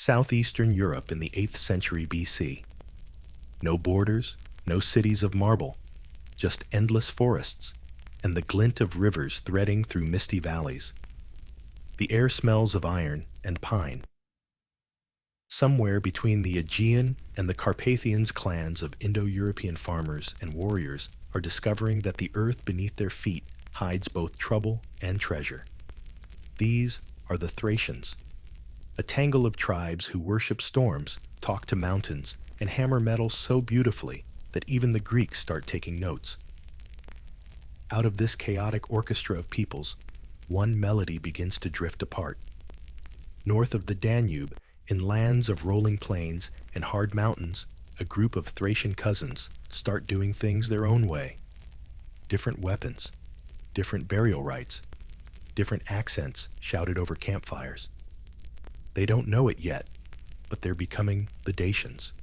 southeastern Europe in the 8th century BC. No borders, no cities of marble, just endless forests and the glint of rivers threading through misty valleys. The air smells of iron and pine. Somewhere between the Aegean and the Carpathians, clans of Indo-European farmers and warriors are discovering that the earth beneath their feet hides both trouble and treasure. These are the Thracians, a tangle of tribes who worship storms, talk to mountains, and hammer metal so beautifully that even the Greeks start taking notes. Out of this chaotic orchestra of peoples, one melody begins to drift apart. North of the Danube, in lands of rolling plains and hard mountains, a group of Thracian cousins start doing things their own way. Different weapons, different burial rites, different accents shouted over campfires. They don't know it yet, but they're becoming the Dacians.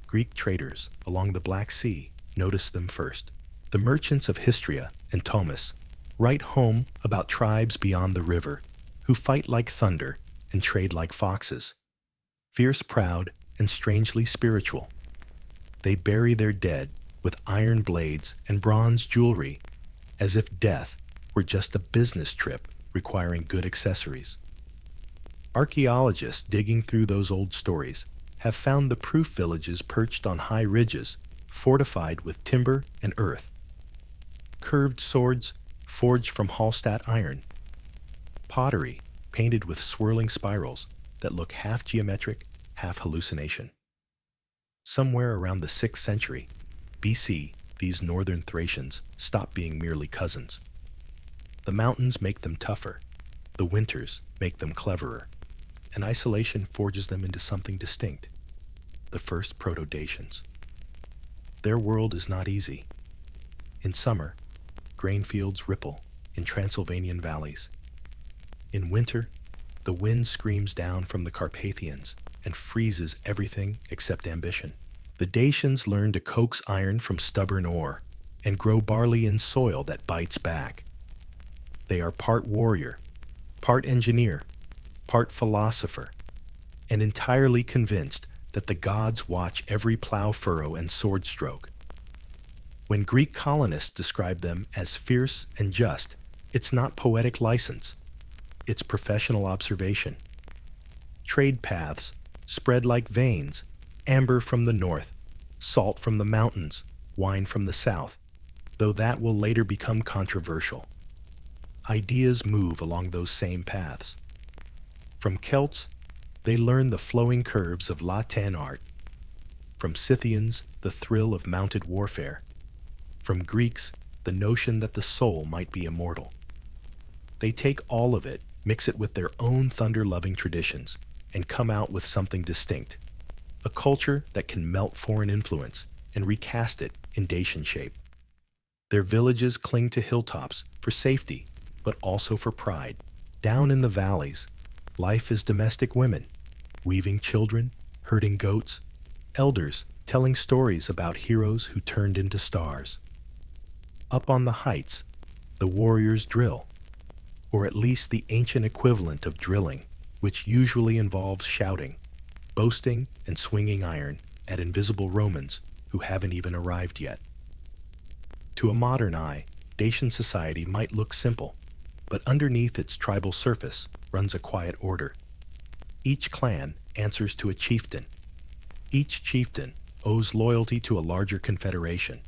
Greek traders along the Black Sea notice them first. The merchants of Histria and Tomis write home about tribes beyond the river who fight like thunder and trade like foxes, fierce, proud, and strangely spiritual. They bury their dead with iron blades and bronze jewelry, as if death were just a business trip requiring good accessories. Archaeologists digging through those old stories have found the proof villages perched on high ridges, fortified with timber and earth. Curved swords forged from Hallstatt iron. Pottery painted with swirling spirals that look half geometric, half hallucination. Somewhere around the 6th century BC, these northern Thracians stop being merely cousins. The mountains make them tougher, the winters make them cleverer, and isolation forges them into something distinct, the first Proto-Dacians. Their world is not easy. In summer, grain fields ripple in Transylvanian valleys. In winter, the wind screams down from the Carpathians and freezes everything except ambition. The Dacians learn to coax iron from stubborn ore and grow barley in soil that bites back. They are part warrior, part engineer, part philosopher, and entirely convinced that the gods watch every plow furrow and sword stroke. When Greek colonists describe them as fierce and just, it's not poetic license. It's professional observation. Trade paths spread like veins, amber from the north, salt from the mountains, wine from the south, though that will later become controversial. Ideas move along those same paths. From Celts, they learn the flowing curves of Latin art. From Scythians, the thrill of mounted warfare. From Greeks, the notion that the soul might be immortal. They take all of it, mix it with their own thunder-loving traditions, and come out with something distinct. A culture that can melt foreign influence and recast it in Dacian shape. Their villages cling to hilltops for safety, but also for pride. Down in the valleys, life is domestic women, weaving children, herding goats, elders telling stories about heroes who turned into stars. Up on the heights, the warriors drill, or at least the ancient equivalent of drilling, which usually involves shouting, boasting, and swinging iron at invisible Romans who haven't even arrived yet. To a modern eye, Dacian society might look simple, but underneath its tribal surface runs a quiet order. Each clan answers to a chieftain. Each chieftain owes loyalty to a larger confederation.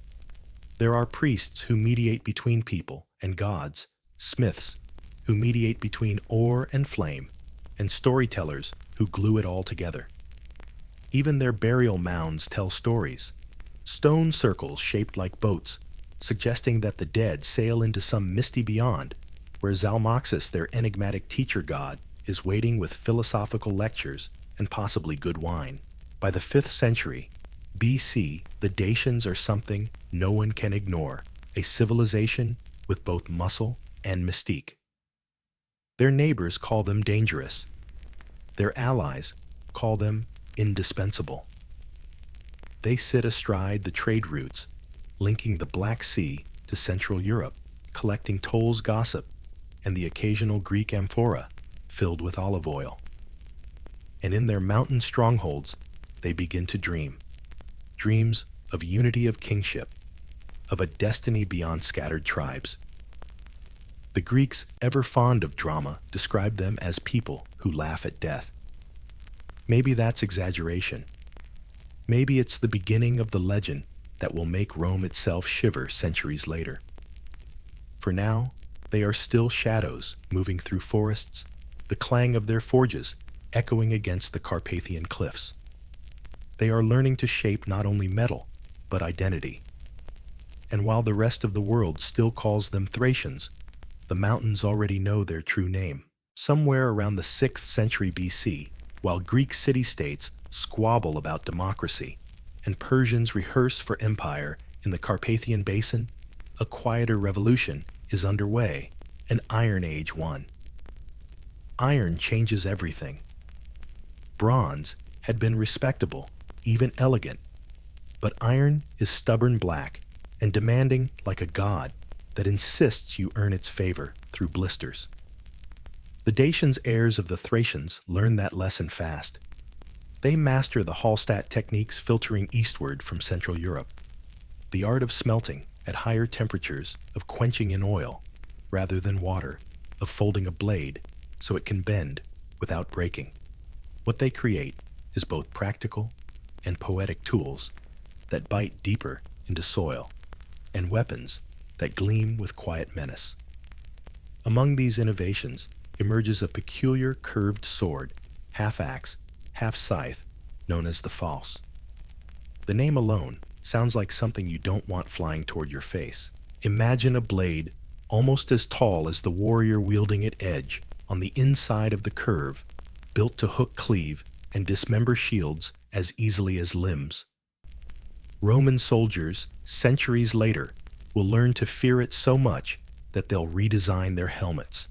There are priests who mediate between people and gods, smiths who mediate between ore and flame, and storytellers who glue it all together. Even their burial mounds tell stories, stone circles shaped like boats, suggesting that the dead sail into some misty beyond, where Zalmoxis, their enigmatic teacher god, is waiting with philosophical lectures and possibly good wine. By the 5th century BC, the Dacians are something no one can ignore, a civilization with both muscle and mystique. Their neighbors call them dangerous. Their allies call them indispensable. They sit astride the trade routes, linking the Black Sea to Central Europe, collecting tolls, gossip, and the occasional Greek amphora filled with olive oil. and in their mountain strongholds, they begin to dream. Dreams of unity of kingship, of a destiny beyond scattered tribes. The Greeks, ever fond of drama, described them as people who laugh at death. Maybe that's exaggeration. Maybe it's the beginning of the legend that will make Rome itself shiver centuries later. For now, they are still shadows moving through forests, the clang of their forges echoing against the Carpathian cliffs. They are learning to shape not only metal, but identity. And while the rest of the world still calls them Thracians, the mountains already know their true name. Somewhere around the 6th century BC, while Greek city-states squabble about democracy and Persians rehearse for empire in the Carpathian Basin, a quieter revolution is underway, an Iron Age one. Iron changes everything. Bronze had been respectable, even elegant, but iron is stubborn black and demanding like a god that insists you earn its favor through blisters. The Dacians, heirs of the Thracians, learn that lesson fast. They master the Hallstatt techniques filtering eastward from Central Europe, the art of smelting at higher temperatures, of quenching in oil rather than water, of folding a blade so it can bend without breaking. What they create is both practical and poetic tools that bite deeper into soil, and weapons that gleam with quiet menace. Among these innovations emerges a peculiar curved sword, half axe, half scythe, known as the false. The name alone sounds like something you don't want flying toward your face. Imagine a blade almost as tall as the warrior wielding its edge on the inside of the curve, built to hook, cleave, and dismember shields as easily as limbs. Roman soldiers, centuries later, will learn to fear it so much that they'll redesign their helmets.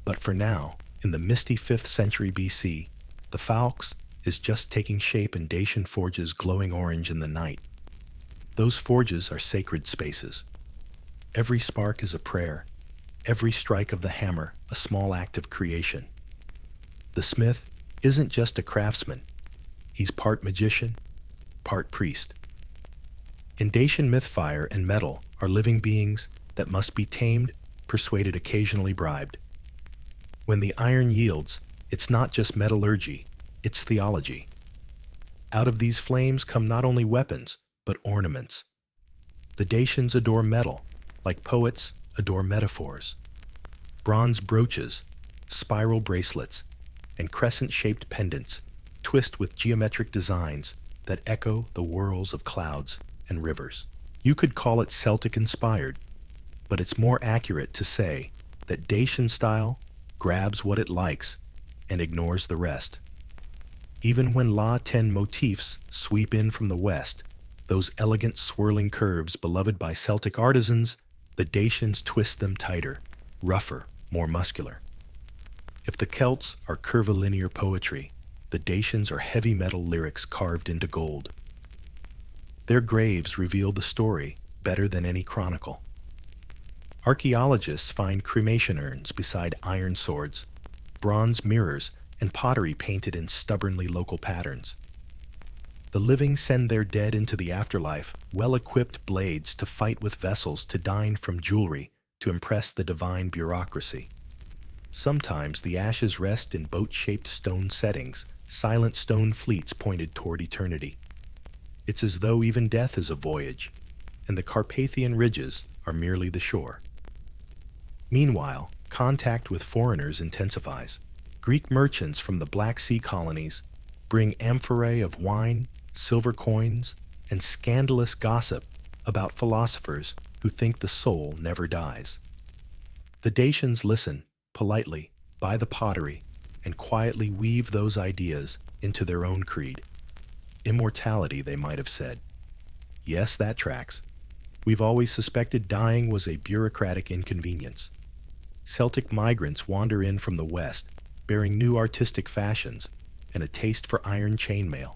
But for now, in the misty 5th century BC, the falx is just taking shape in Dacian forges glowing orange in the night. Those forges are sacred spaces. Every spark is a prayer, every strike of the hammer a small act of creation. The smith isn't just a craftsman, he's part magician, part priest. In Dacian myth, fire and metal are living beings that must be tamed, persuaded, occasionally bribed. When the iron yields, it's not just metallurgy, it's theology. Out of these flames come not only weapons, but ornaments. The Dacians adore metal, like poets adore metaphors. Bronze brooches, spiral bracelets, and crescent-shaped pendants twist with geometric designs that echo the whirls of clouds and rivers. You could call it Celtic-inspired, but it's more accurate to say that Dacian style grabs what it likes and ignores the rest. Even when La Ten motifs sweep in from the west, those elegant swirling curves beloved by Celtic artisans, the Dacians twist them tighter, rougher, more muscular. If the Celts are curvilinear poetry, the Dacians are heavy metal lyrics carved into gold. Their graves reveal the story better than any chronicle. Archaeologists find cremation urns beside iron swords, bronze mirrors, and pottery painted in stubbornly local patterns. The living send their dead into the afterlife, well-equipped blades to fight with vessels, to dine from jewelry, to impress the divine bureaucracy. Sometimes the ashes rest in boat-shaped stone settings, silent stone fleets pointed toward eternity. It's as though even death is a voyage, and the Carpathian ridges are merely the shore. Meanwhile, contact with foreigners intensifies. Greek merchants from the Black Sea colonies bring amphorae of wine, silver coins, and scandalous gossip about philosophers who think the soul never dies. The Dacians listen, politely, by the pottery, and quietly weave those ideas into their own creed. Immortality, they might have said. Yes, that tracks. We've always suspected dying was a bureaucratic inconvenience. Celtic migrants wander in from the west, bearing new artistic fashions and a taste for iron chainmail.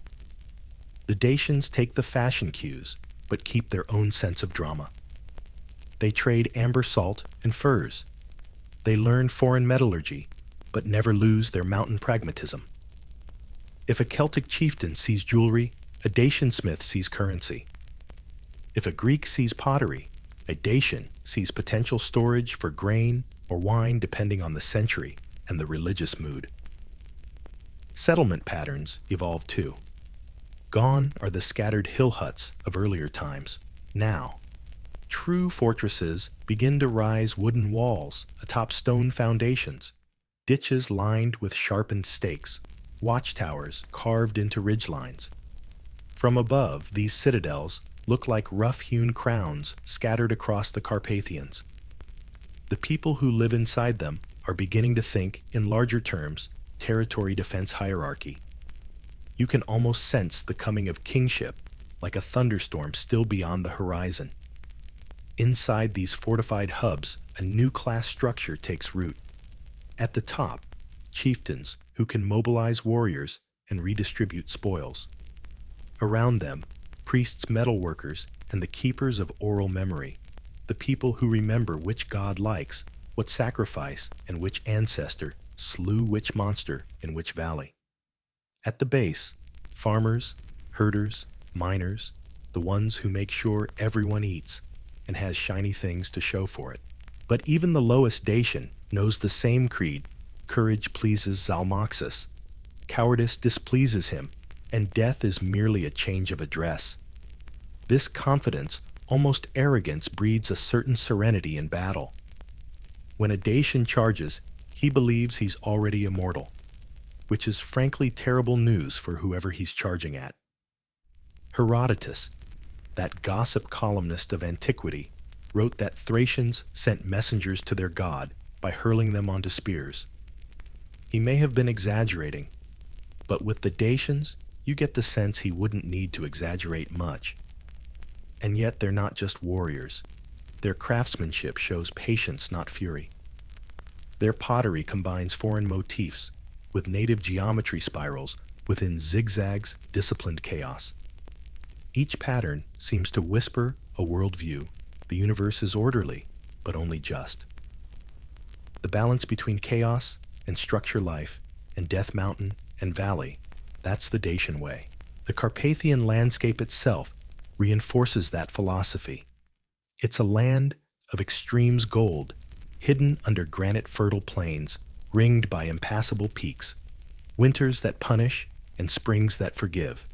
The Dacians take the fashion cues, but keep their own sense of drama. They trade amber salt and furs. They learn foreign metallurgy, but never lose their mountain pragmatism. If a Celtic chieftain sees jewelry, a Dacian smith sees currency. If a Greek sees pottery, a Dacian sees potential storage for grain or wine depending on the century and the religious mood. Settlement patterns evolve too. Gone are the scattered hill huts of earlier times. Now, true fortresses begin to rise wooden walls atop stone foundations, ditches lined with sharpened stakes, watchtowers carved into ridgelines. From above, these citadels look like rough-hewn crowns scattered across the Carpathians. The people who live inside them are beginning to think in larger terms, territory defense hierarchy. You can almost sense the coming of kingship, like a thunderstorm still beyond the horizon. Inside these fortified hubs, a new class structure takes root. At the top, chieftains who can mobilize warriors and redistribute spoils. Around them, priests, metalworkers, and the keepers of oral memory, the people who remember which god likes, what sacrifice, and which ancestor slew which monster in which valley. At the base, farmers, herders, miners, the ones who make sure everyone eats and has shiny things to show for it. But even the lowest Dacian knows the same creed. Courage pleases Zalmoxis, cowardice displeases him, and death is merely a change of address. This confidence, almost arrogance, breeds a certain serenity in battle. When a Dacian charges, he believes he's already immortal, which is frankly terrible news for whoever he's charging at. Herodotus, that gossip columnist of antiquity, wrote that Thracians sent messengers to their god by hurling them onto spears. He may have been exaggerating, but with the Dacians, you get the sense he wouldn't need to exaggerate much. And yet they're not just warriors. Their craftsmanship shows patience, not fury. Their pottery combines foreign motifs with native geometry spirals within zigzags, disciplined chaos. Each pattern seems to whisper a worldview. The universe is orderly, but only just. The balance between chaos and structure life, and death mountain and valley, that's the Dacian way. The Carpathian landscape itself reinforces that philosophy. It's a land of extremes gold, hidden under granite fertile plains, ringed by impassable peaks, winters that punish and springs that forgive.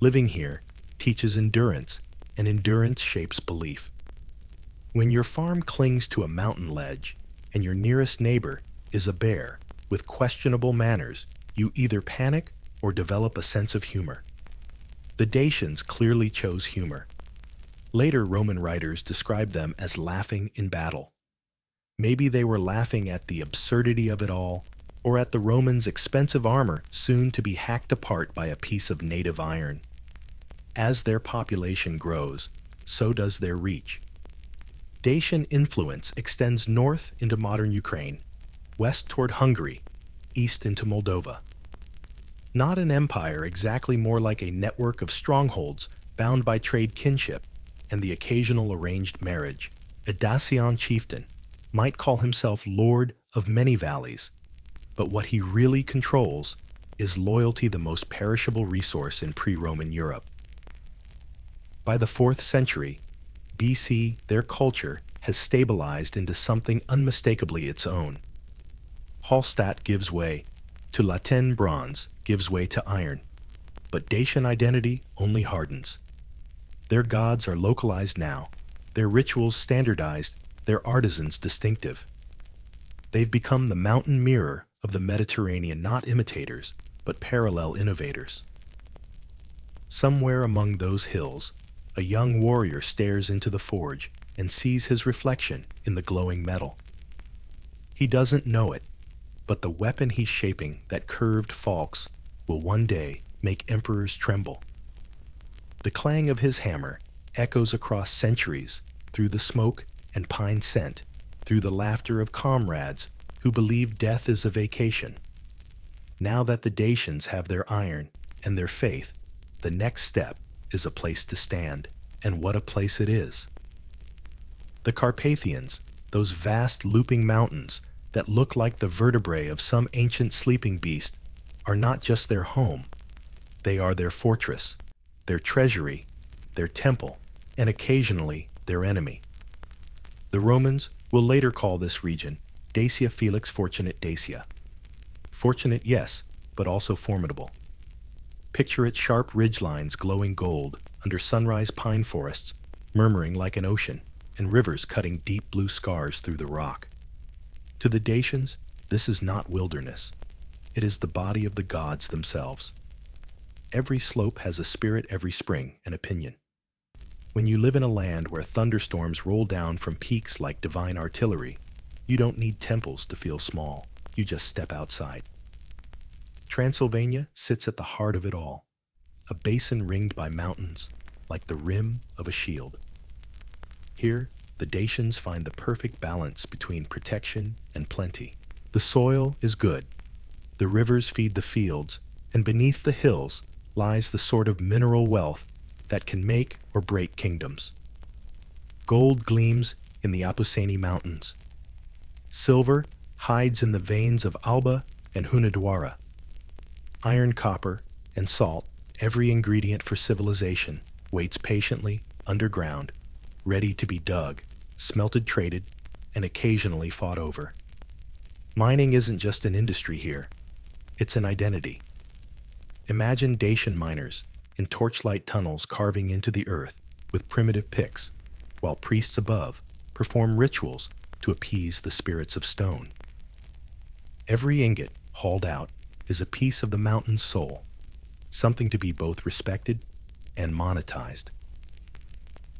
Living here teaches endurance, and endurance shapes belief. When your farm clings to a mountain ledge, and your nearest neighbor is a bear with questionable manners, you either panic or develop a sense of humor. The Dacians clearly chose humor. Later Roman writers describe them as laughing in battle. Maybe they were laughing at the absurdity of it all, or at the Romans' expensive armor soon to be hacked apart by a piece of native iron. As their population grows, so does their reach. Dacian influence extends north into modern Ukraine, west toward Hungary, east into Moldova. Not an empire, exactly, more like a network of strongholds bound by trade kinship and the occasional arranged marriage. A Dacian chieftain might call himself Lord of many valleys, but what he really controls is loyalty, the most perishable resource in pre-Roman Europe. By the 4th century BC, their culture has stabilized into something unmistakably its own. Hallstatt gives way to Latin, bronze gives way to iron, but Dacian identity only hardens. Their gods are localized now, their rituals standardized, their artisans distinctive. They've become the mountain mirror of the Mediterranean, not imitators, but parallel innovators. Somewhere among those hills, a young warrior stares into the forge and sees his reflection in the glowing metal. He doesn't know it, but the weapon he's shaping, that curved falx, will one day make emperors tremble. The clang of his hammer echoes across centuries, through the smoke and pine scent, through the laughter of comrades who believe death is a vacation. Now that the Dacians have their iron and their faith, the next step is a place to stand, and what a place it is. The Carpathians, those vast looping mountains that look like the vertebrae of some ancient sleeping beast, are not just their home, they are their fortress, their treasury, their temple, and occasionally their enemy. The Romans will later call this region Dacia Felix Fortunate Dacia. Fortunate, yes, but also formidable. Picture its sharp ridgelines glowing gold under sunrise pine forests murmuring like an ocean and rivers cutting deep blue scars through the rock. To the Dacians, this is not wilderness. It is the body of the gods themselves. Every slope has a spirit, every spring an opinion. When you live in a land where thunderstorms roll down from peaks like divine artillery, you don't need temples to feel small. You just step outside. Transylvania sits at the heart of it all, a basin ringed by mountains, like the rim of a shield. Here, the Dacians find the perfect balance between protection and plenty. The soil is good, the rivers feed the fields, and beneath the hills lies the sort of mineral wealth that can make or break kingdoms. Gold gleams in the Apuseni Mountains. Silver hides in the veins of Alba and Hunedoara. Iron, copper, and salt, every ingredient for civilization, waits patiently underground, ready to be dug, smelted, traded, and occasionally fought over. Mining isn't just an industry here, it's an identity. Imagine Dacian miners in torchlight tunnels carving into the earth with primitive picks, while priests above perform rituals to appease the spirits of stone. Every ingot hauled out is a piece of the mountain's soul, something to be both respected and monetized.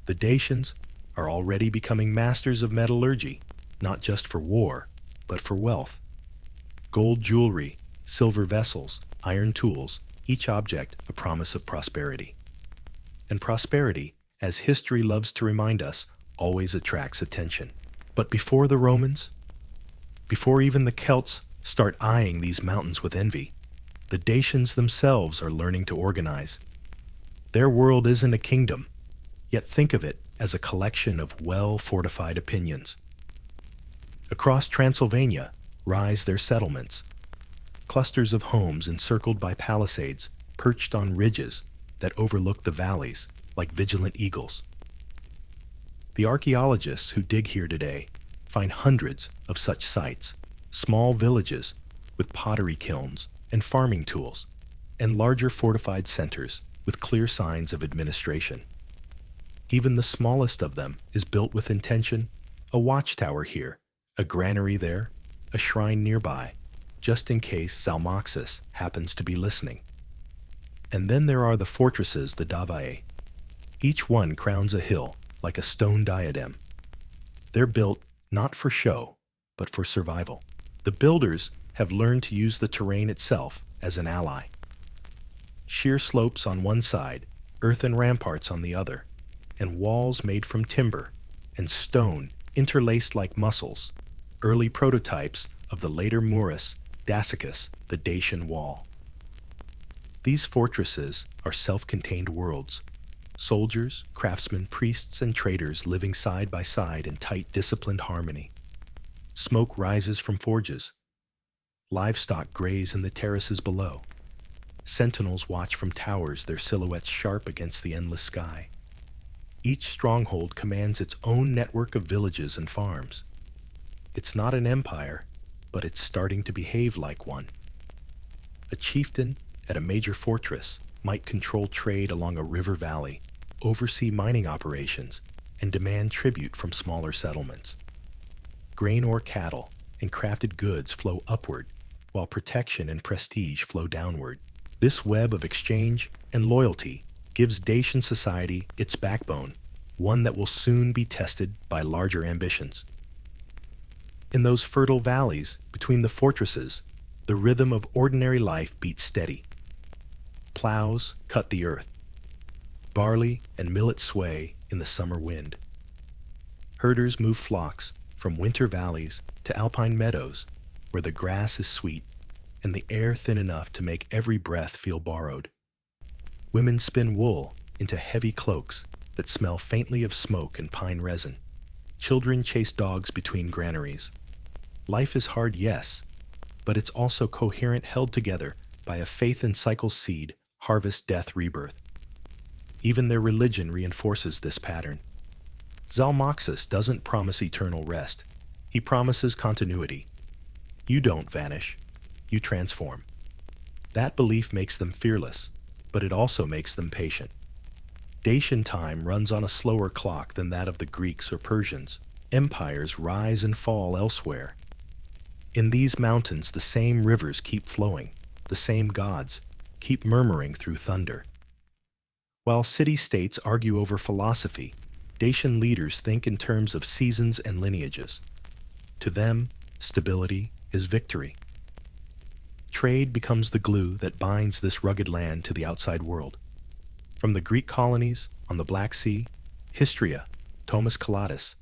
The Dacians are already becoming masters of metallurgy, not just for war, but for wealth. Gold jewelry, silver vessels, iron tools, each object a promise of prosperity. And prosperity, as history loves to remind us, always attracts attention. But before the Romans, before even the Celts start eyeing these mountains with envy, the Dacians themselves are learning to organize. Their world isn't a kingdom, yet think of it as a collection of well-fortified opinions. Across Transylvania rise their settlements, clusters of homes encircled by palisades perched on ridges that overlook the valleys like vigilant eagles. The archaeologists who dig here today find hundreds of such sites, small villages with pottery kilns and farming tools, and larger fortified centers with clear signs of administration. Even the smallest of them is built with intention, a watchtower here, a granary there, a shrine nearby, just in case Zalmoxis happens to be listening. And then there are the fortresses, the Davae. Each one crowns a hill like a stone diadem. They're built not for show, but for survival. The builders have learned to use the terrain itself as an ally. Sheer slopes on one side, earthen ramparts on the other, and walls made from timber and stone interlaced like muscles, early prototypes of the later Murus Dacicus, the Dacian wall. These fortresses are self-contained worlds, soldiers, craftsmen, priests, and traders living side by side in tight, disciplined harmony. Smoke rises from forges. Livestock graze in the terraces below. Sentinels watch from towers, their silhouettes sharp against the endless sky. Each stronghold commands its own network of villages and farms. It's not an empire, but it's starting to behave like one. A chieftain at a major fortress might control trade along a river valley, oversee mining operations, and demand tribute from smaller settlements. Grain or cattle and crafted goods flow upward, while protection and prestige flow downward. This web of exchange and loyalty gives Dacian society its backbone, one that will soon be tested by larger ambitions. In those fertile valleys between the fortresses, the rhythm of ordinary life beats steady. Plows cut the earth. Barley and millet sway in the summer wind. Herders move flocks from winter valleys to alpine meadows where the grass is sweet and the air thin enough to make every breath feel borrowed. Women spin wool into heavy cloaks that smell faintly of smoke and pine resin. Children chase dogs between granaries. Life is hard, yes, but it's also coherent, held together by a faith in cycle seed, harvest, death, rebirth. Even their religion reinforces this pattern. Zalmoxis doesn't promise eternal rest. He promises continuity. You don't vanish. You transform. That belief makes them fearless, but it also makes them patient. Dacian time runs on a slower clock than that of the Greeks or Persians. Empires rise and fall elsewhere. In these mountains, the same rivers keep flowing. The same gods keep murmuring through thunder. While city-states argue over philosophy, Dacian leaders think in terms of seasons and lineages. To them, stability is victory. Trade becomes the glue that binds this rugged land to the outside world. From the Greek colonies on the Black Sea, Histria, Tomis Calatis,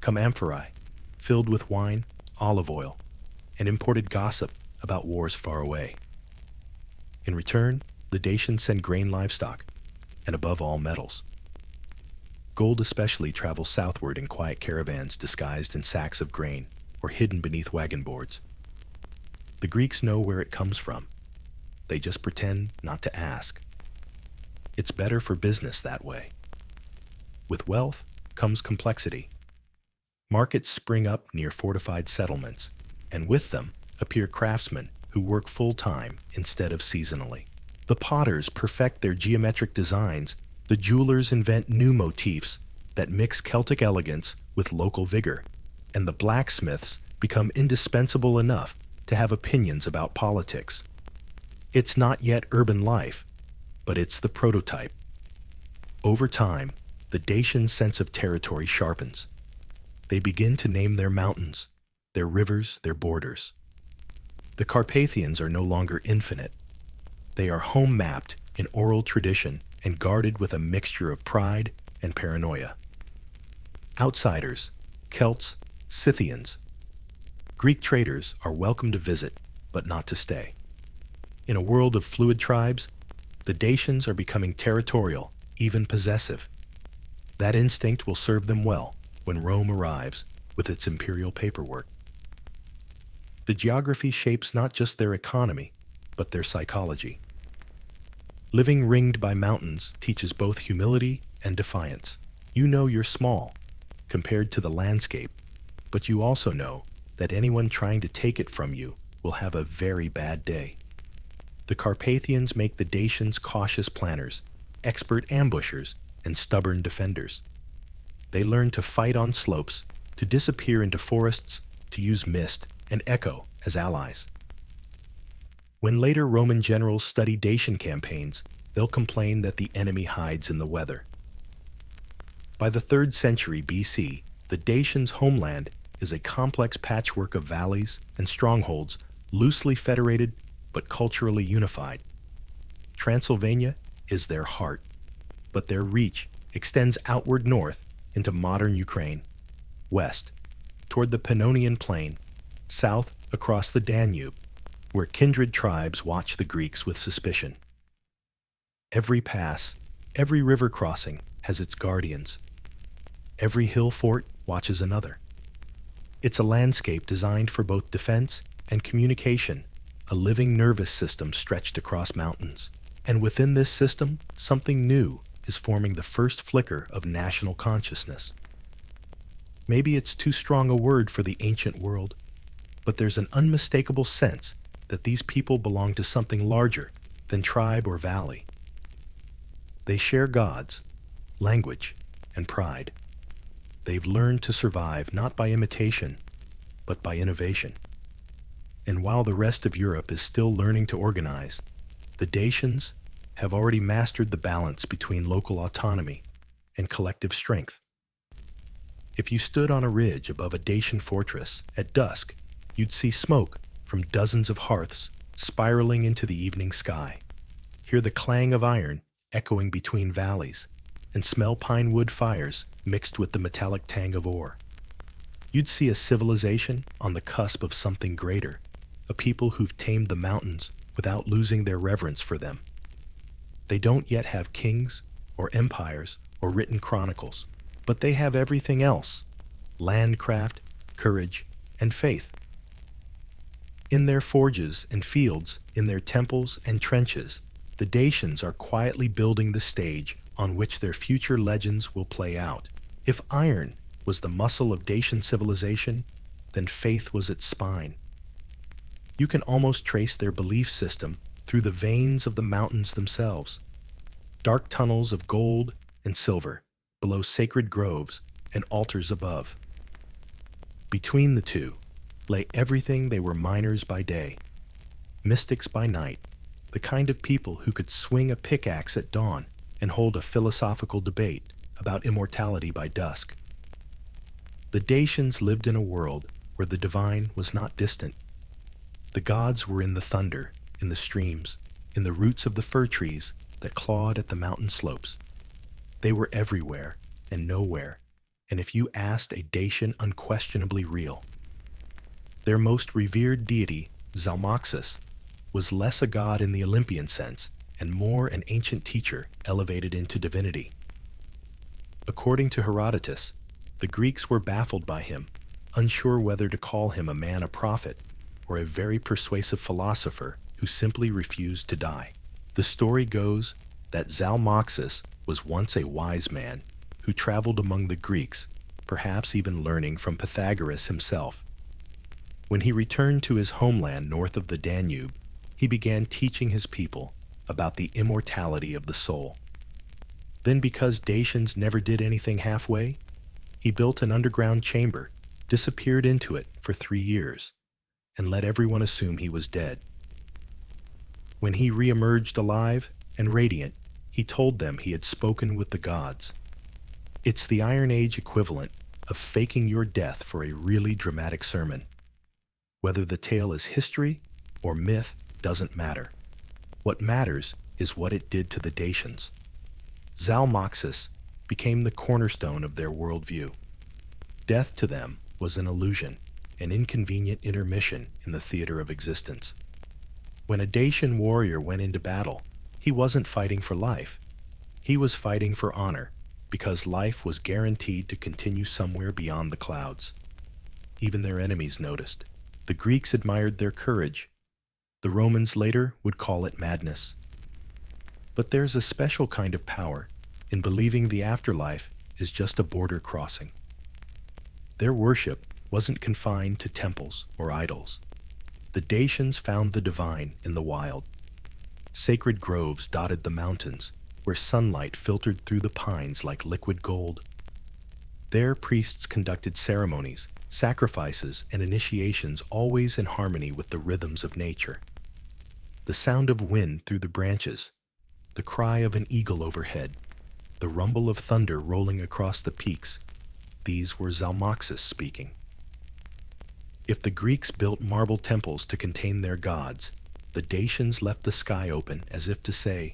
come amphorae, filled with wine, olive oil, and imported gossip about wars far away. In return, the Dacians send grain livestock, and above all, metals. Gold especially travels southward in quiet caravans disguised in sacks of grain or hidden beneath wagon boards. The Greeks know where it comes from. They just pretend not to ask. It's better for business that way. With wealth comes complexity. Markets spring up near fortified settlements, and with them appear craftsmen who work full-time instead of seasonally. The potters perfect their geometric designs. The jewelers invent new motifs that mix Celtic elegance with local vigor, and the blacksmiths become indispensable enough to have opinions about politics. It's not yet urban life, but it's the prototype. Over time, the Dacian sense of territory sharpens. They begin to name their mountains, their rivers, their borders. The Carpathians are no longer infinite. They are home-mapped in oral tradition and guarded with a mixture of pride and paranoia. Outsiders, Celts, Scythians, Greek traders are welcome to visit, but not to stay. In a world of fluid tribes, the Dacians are becoming territorial, even possessive. That instinct will serve them well when Rome arrives with its imperial paperwork. The geography shapes not just their economy, but their psychology. Living ringed by mountains teaches both humility and defiance. You know you're small compared to the landscape, but you also know that anyone trying to take it from you will have a very bad day. The Carpathians make the Dacians cautious planners, expert ambushers, and stubborn defenders. They learn to fight on slopes, to disappear into forests, to use mist and echo as allies. When later Roman generals study Dacian campaigns, they'll complain that the enemy hides in the weather. By the 3rd century BC, the Dacians' homeland is a complex patchwork of valleys and strongholds, loosely federated but culturally unified. Transylvania is their heart, but their reach extends outward north into modern Ukraine, west toward the Pannonian Plain, south across the Danube, where kindred tribes watch the Greeks with suspicion. Every pass, every river crossing has its guardians. Every hill fort watches another. It's a landscape designed for both defense and communication, a living nervous system stretched across mountains. And within this system, something new is forming the first flicker of national consciousness. Maybe it's too strong a word for the ancient world, but there's an unmistakable sense that these people belong to something larger than tribe or valley. They share gods, language, and pride. They've learned to survive not by imitation, but by innovation. And while the rest of Europe is still learning to organize, the Dacians have already mastered the balance between local autonomy and collective strength. If you stood on a ridge above a Dacian fortress at dusk, you'd see smoke from dozens of hearths spiraling into the evening sky, hear the clang of iron echoing between valleys, and smell pine wood fires mixed with the metallic tang of ore. You'd see a civilization on the cusp of something greater, a people who've tamed the mountains without losing their reverence for them. They don't yet have kings or empires or written chronicles, but they have everything else: landcraft, courage, and faith. In their forges and fields, in their temples and trenches, the Dacians are quietly building the stage on which their future legends will play out. If iron was the muscle of Dacian civilization, then faith was its spine. You can almost trace their belief system through the veins of the mountains themselves. Dark tunnels of gold and silver below sacred groves and altars above. Between the two lay everything. They were miners by day, mystics by night, the kind of people who could swing a pickaxe at dawn and hold a philosophical debate about immortality by dusk. The Dacians lived in a world where the divine was not distant. The gods were in the thunder, in the streams, in the roots of the fir trees that clawed at the mountain slopes. They were everywhere and nowhere, and if you asked a Dacian, unquestionably real. Their most revered deity, Zalmoxis, was less a god in the Olympian sense and more an ancient teacher elevated into divinity. According to Herodotus, the Greeks were baffled by him, unsure whether to call him a man, a prophet, or a very persuasive philosopher who simply refused to die. The story goes that Zalmoxis was once a wise man who traveled among the Greeks, perhaps even learning from Pythagoras himself. When he returned to his homeland north of the Danube, he began teaching his people about the immortality of the soul. Then, because Dacians never did anything halfway, he built an underground chamber, disappeared into it for 3 years, and let everyone assume he was dead. When he re-emerged alive and radiant, he told them he had spoken with the gods. It's the Iron Age equivalent of faking your death for a really dramatic sermon. Whether the tale is history or myth doesn't matter. What matters is what it did to the Dacians. Zalmoxis became the cornerstone of their worldview. Death to them was an illusion, an inconvenient intermission in the theater of existence. When a Dacian warrior went into battle, he wasn't fighting for life. He was fighting for honor, because life was guaranteed to continue somewhere beyond the clouds. Even their enemies noticed. The Greeks admired their courage. The Romans later would call it madness. But there's a special kind of power in believing the afterlife is just a border crossing. Their worship wasn't confined to temples or idols. The Dacians found the divine in the wild. Sacred groves dotted the mountains, where sunlight filtered through the pines like liquid gold. There, priests conducted ceremonies, sacrifices, and initiations, always in harmony with the rhythms of nature. The sound of wind through the branches, the cry of an eagle overhead, the rumble of thunder rolling across the peaks, these were Zalmoxis speaking. If the Greeks built marble temples to contain their gods, the Dacians left the sky open as if to say,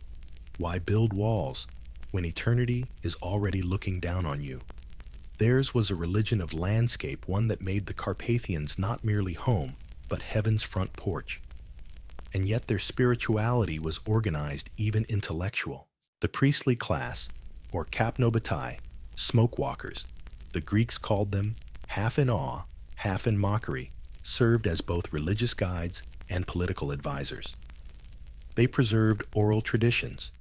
why build walls when eternity is already looking down on you? Theirs was a religion of landscape, one that made the Carpathians not merely home, but heaven's front porch. And yet their spirituality was organized, even intellectual. The priestly class, or kapnobatai, smoke walkers, the Greeks called them, half in awe, half in mockery, served as both religious guides and political advisors. They preserved oral traditions,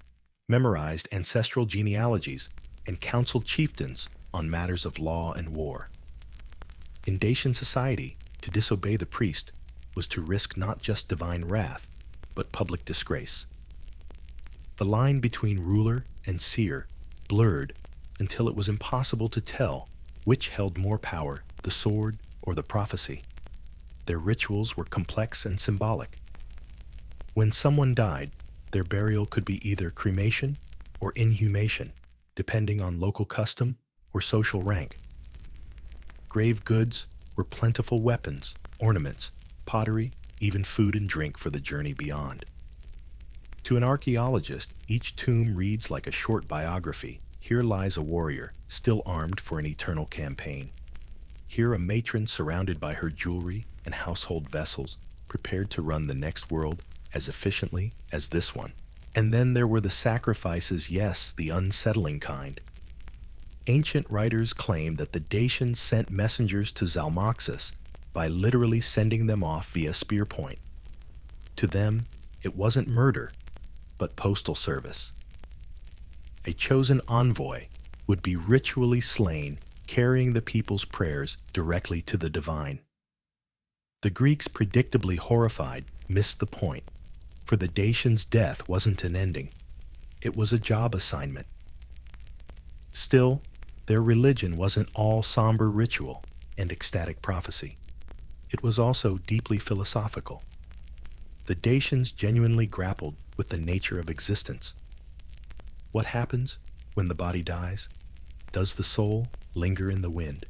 memorized ancestral genealogies, and counseled chieftains on matters of law and war. In Dacian society, to disobey the priest was to risk not just divine wrath, but public disgrace. The line between ruler and seer blurred until it was impossible to tell which held more power, the sword or the prophecy. Their rituals were complex and symbolic. When someone died, their burial could be either cremation or inhumation, depending on local custom or social rank. Grave goods were plentiful weapons, ornaments, pottery, even food and drink for the journey beyond. To an archaeologist, each tomb reads like a short biography. Here lies a warrior, still armed for an eternal campaign. Here a matron surrounded by her jewelry and household vessels, prepared to run the next world as efficiently as this one. And then there were the sacrifices, yes, the unsettling kind. Ancient writers claim that the Dacians sent messengers to Zalmoxis by literally sending them off via spear point. To them, it wasn't murder, but postal service. A chosen envoy would be ritually slain, carrying the people's prayers directly to the divine. The Greeks, predictably horrified, missed the point, for the Dacians' death wasn't an ending. It was a job assignment. Still, their religion wasn't all somber ritual and ecstatic prophecy. It was also deeply philosophical. The Dacians genuinely grappled with the nature of existence. What happens when the body dies? Does the soul linger in the wind?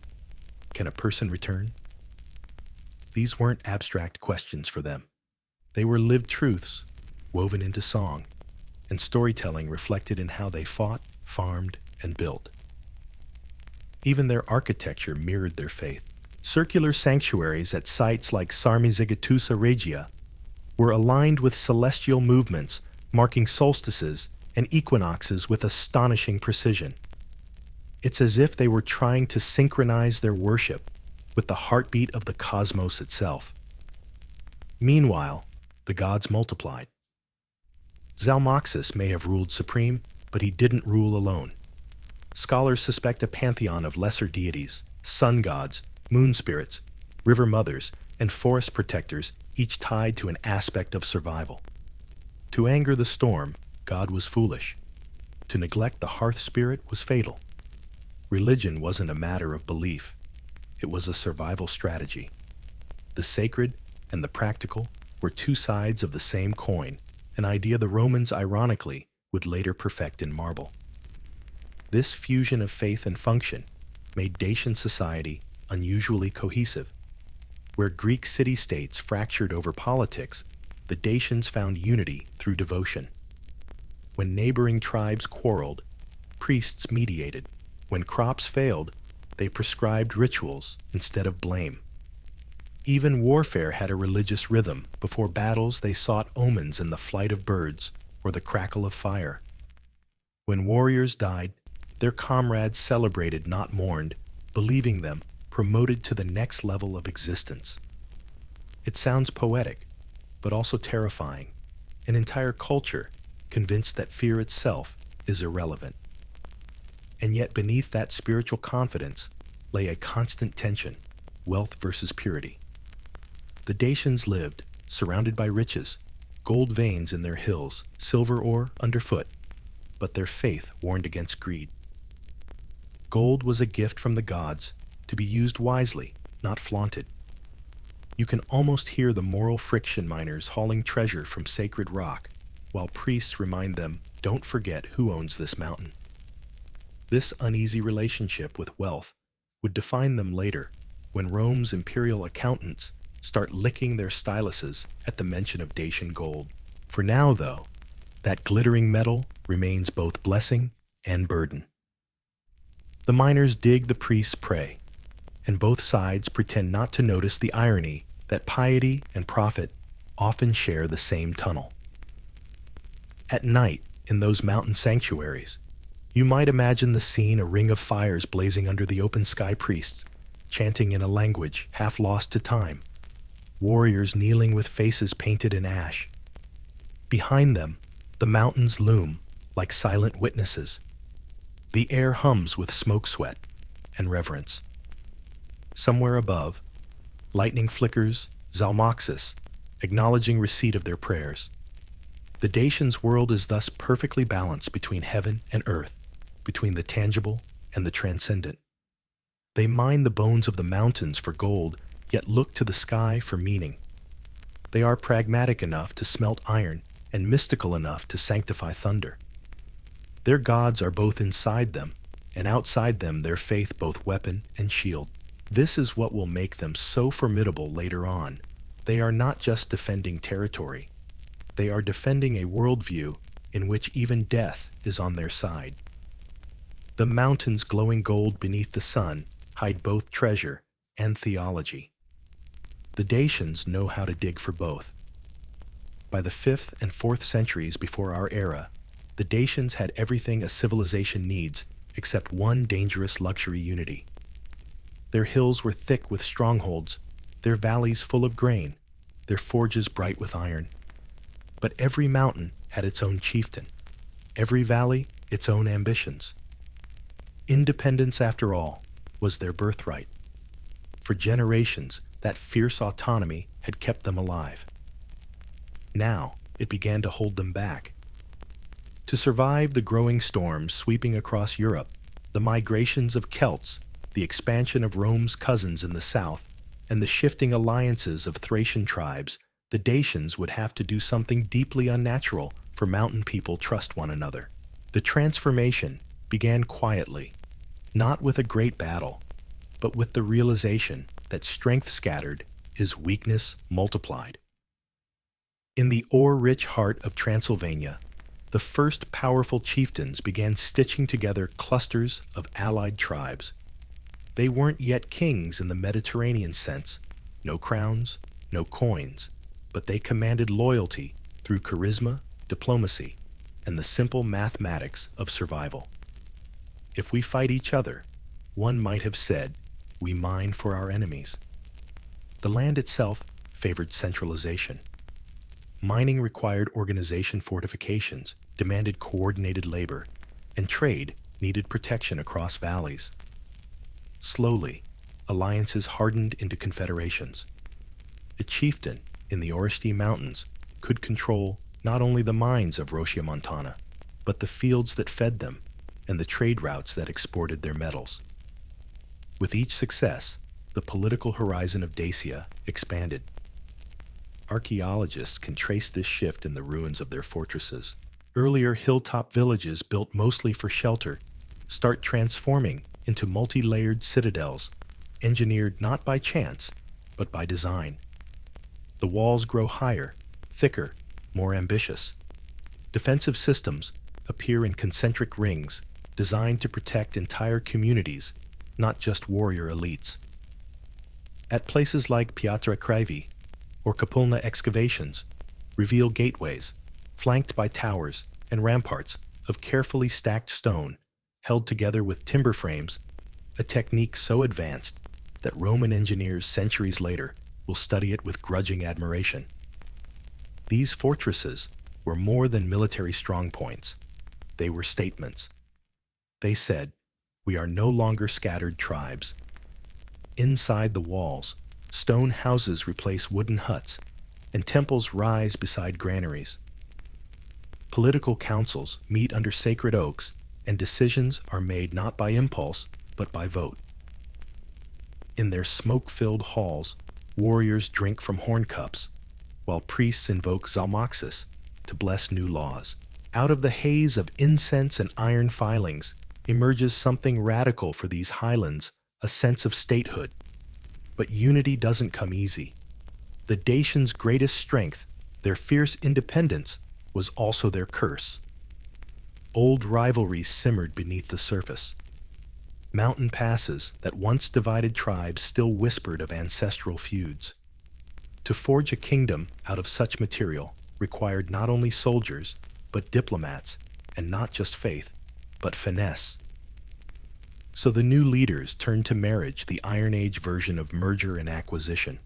Can a person return? These weren't abstract questions for them. They were lived truths, woven into song, and storytelling reflected in how they fought, farmed, and built. Even their architecture mirrored their faith. Circular sanctuaries at sites like Sarmizegetusa Regia were aligned with celestial movements, marking solstices and equinoxes with astonishing precision. It's as if they were trying to synchronize their worship with the heartbeat of the cosmos itself. Meanwhile, the gods multiplied. Zalmoxis may have ruled supreme, but he didn't rule alone. Scholars suspect a pantheon of lesser deities, sun gods, moon spirits, river mothers, and forest protectors, each tied to an aspect of survival. To anger the storm, God was foolish. To neglect the hearth spirit was fatal. Religion wasn't a matter of belief. It was a survival strategy. The sacred and the practical were two sides of the same coin, an idea the Romans, ironically, would later perfect in marble. This fusion of faith and function made Dacian society unusually cohesive. Where Greek city-states fractured over politics, the Dacians found unity through devotion. When neighboring tribes quarreled, priests mediated. When crops failed, they prescribed rituals instead of blame. Even warfare had a religious rhythm. Before battles, they sought omens in the flight of birds or the crackle of fire. When warriors died, their comrades celebrated, not mourned, believing them promoted to the next level of existence. It sounds poetic, but also terrifying. An entire culture convinced that fear itself is irrelevant. And yet beneath that spiritual confidence lay a constant tension, wealth versus purity. The Dacians lived surrounded by riches, gold veins in their hills, silver ore underfoot, but their faith warned against greed. Gold was a gift from the gods to be used wisely, not flaunted. You can almost hear the moral friction miners hauling treasure from sacred rock, while priests remind them, don't forget who owns this mountain. This uneasy relationship with wealth would define them later, when Rome's imperial accountants start licking their styluses at the mention of Dacian gold. For now, though, that glittering metal remains both blessing and burden. The miners dig, the priests pray, and both sides pretend not to notice the irony that piety and profit often share the same tunnel. At night, in those mountain sanctuaries, you might imagine the scene: a ring of fires blazing under the open sky, priests chanting in a language half lost to time, warriors kneeling with faces painted in ash. Behind them, the mountains loom like silent witnesses. The air hums with smoke, sweat, and reverence. Somewhere above, lightning flickers, Zalmoxis, acknowledging receipt of their prayers. The Dacians' world is thus perfectly balanced between heaven and earth, between the tangible and the transcendent. They mine the bones of the mountains for gold, yet look to the sky for meaning. They are pragmatic enough to smelt iron and mystical enough to sanctify thunder. Their gods are both inside them, and outside them their faith both weapon and shield. This is what will make them so formidable later on. They are not just defending territory. They are defending a worldview in which even death is on their side. The mountains glowing gold beneath the sun hide both treasure and theology. The Dacians know how to dig for both. By the 5th and 4th centuries before our era, the Dacians had everything a civilization needs except one dangerous luxury: unity. Their hills were thick with strongholds, their valleys full of grain, their forges bright with iron. But every mountain had its own chieftain, every valley its own ambitions. Independence, after all, was their birthright. For generations, that fierce autonomy had kept them alive. Now, it began to hold them back. To survive the growing storms sweeping across Europe, the migrations of Celts, the expansion of Rome's cousins in the south, and the shifting alliances of Thracian tribes, the Dacians would have to do something deeply unnatural for mountain people trust one another. The transformation began quietly, not with a great battle, but with the realization that strength scattered is weakness multiplied. In the ore-rich heart of Transylvania, the first powerful chieftains began stitching together clusters of allied tribes. They weren't yet kings in the Mediterranean sense, no crowns, no coins, but they commanded loyalty through charisma, diplomacy, and the simple mathematics of survival. If we fight each other, one might have said, we mine for our enemies. The land itself favored centralization. Mining required organization fortifications, demanded coordinated labor, and trade needed protection across valleys. Slowly, alliances hardened into confederations. A chieftain in the Oresti Mountains could control not only the mines of Rosia Montana, but the fields that fed them and the trade routes that exported their metals. With each success, the political horizon of Dacia expanded. Archaeologists can trace this shift in the ruins of their fortresses. Earlier hilltop villages built mostly for shelter start transforming into multi-layered citadels, engineered not by chance, but by design. The walls grow higher, thicker, more ambitious. Defensive systems appear in concentric rings, designed to protect entire communities, not just warrior elites. At places like Piatra Craivi or Capulna excavations, reveal gateways, flanked by towers and ramparts of carefully stacked stone, held together with timber frames, a technique so advanced that Roman engineers centuries later will study it with grudging admiration. These fortresses were more than military strongpoints. They were statements. They said, we are no longer scattered tribes. Inside the walls, stone houses replace wooden huts, and temples rise beside granaries. Political councils meet under sacred oaks, and decisions are made not by impulse, but by vote. In their smoke-filled halls, warriors drink from horn cups, while priests invoke Zalmoxis to bless new laws. Out of the haze of incense and iron filings emerges something radical for these highlands, a sense of statehood. But unity doesn't come easy. The Dacians' greatest strength, their fierce independence, was also their curse. Old rivalries simmered beneath the surface. Mountain passes that once divided tribes still whispered of ancestral feuds. To forge a kingdom out of such material required not only soldiers, but diplomats, and not just faith, but finesse. So the new leaders turned to marriage, the Iron Age version of merger and acquisition.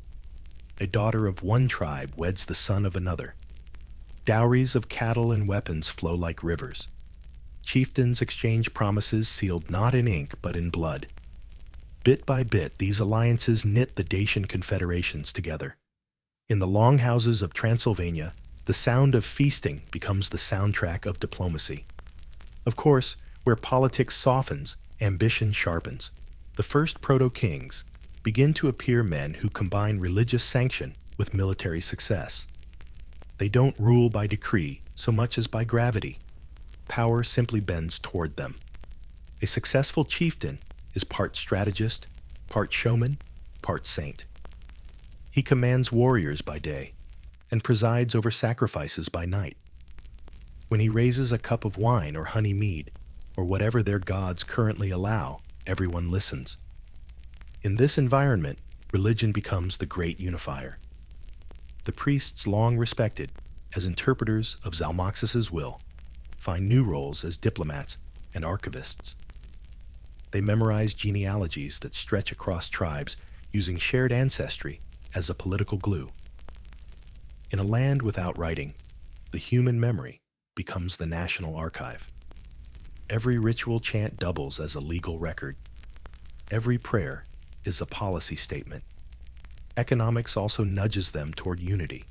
A daughter of one tribe weds the son of another. Dowries of cattle and weapons flow like rivers. Chieftains exchange promises sealed not in ink but in blood. Bit by bit, these alliances knit the Dacian confederations together. In the longhouses of Transylvania, the sound of feasting becomes the soundtrack of diplomacy. Of course, where politics softens, ambition sharpens. The first proto-kings begin to appear men who combine religious sanction with military success. They don't rule by decree so much as by gravity. Power simply bends toward them. A successful chieftain is part strategist, part showman, part saint. He commands warriors by day and presides over sacrifices by night. When he raises a cup of wine or honey mead, or whatever their gods currently allow, everyone listens. In this environment, religion becomes the great unifier. The priests, long respected as interpreters of Zalmoxis' will, find new roles as diplomats and archivists. They memorize genealogies that stretch across tribes using shared ancestry as a political glue. In a land without writing, the human memory becomes the national archive. Every ritual chant doubles as a legal record. Every prayer is a policy statement. Economics also nudges them toward unity.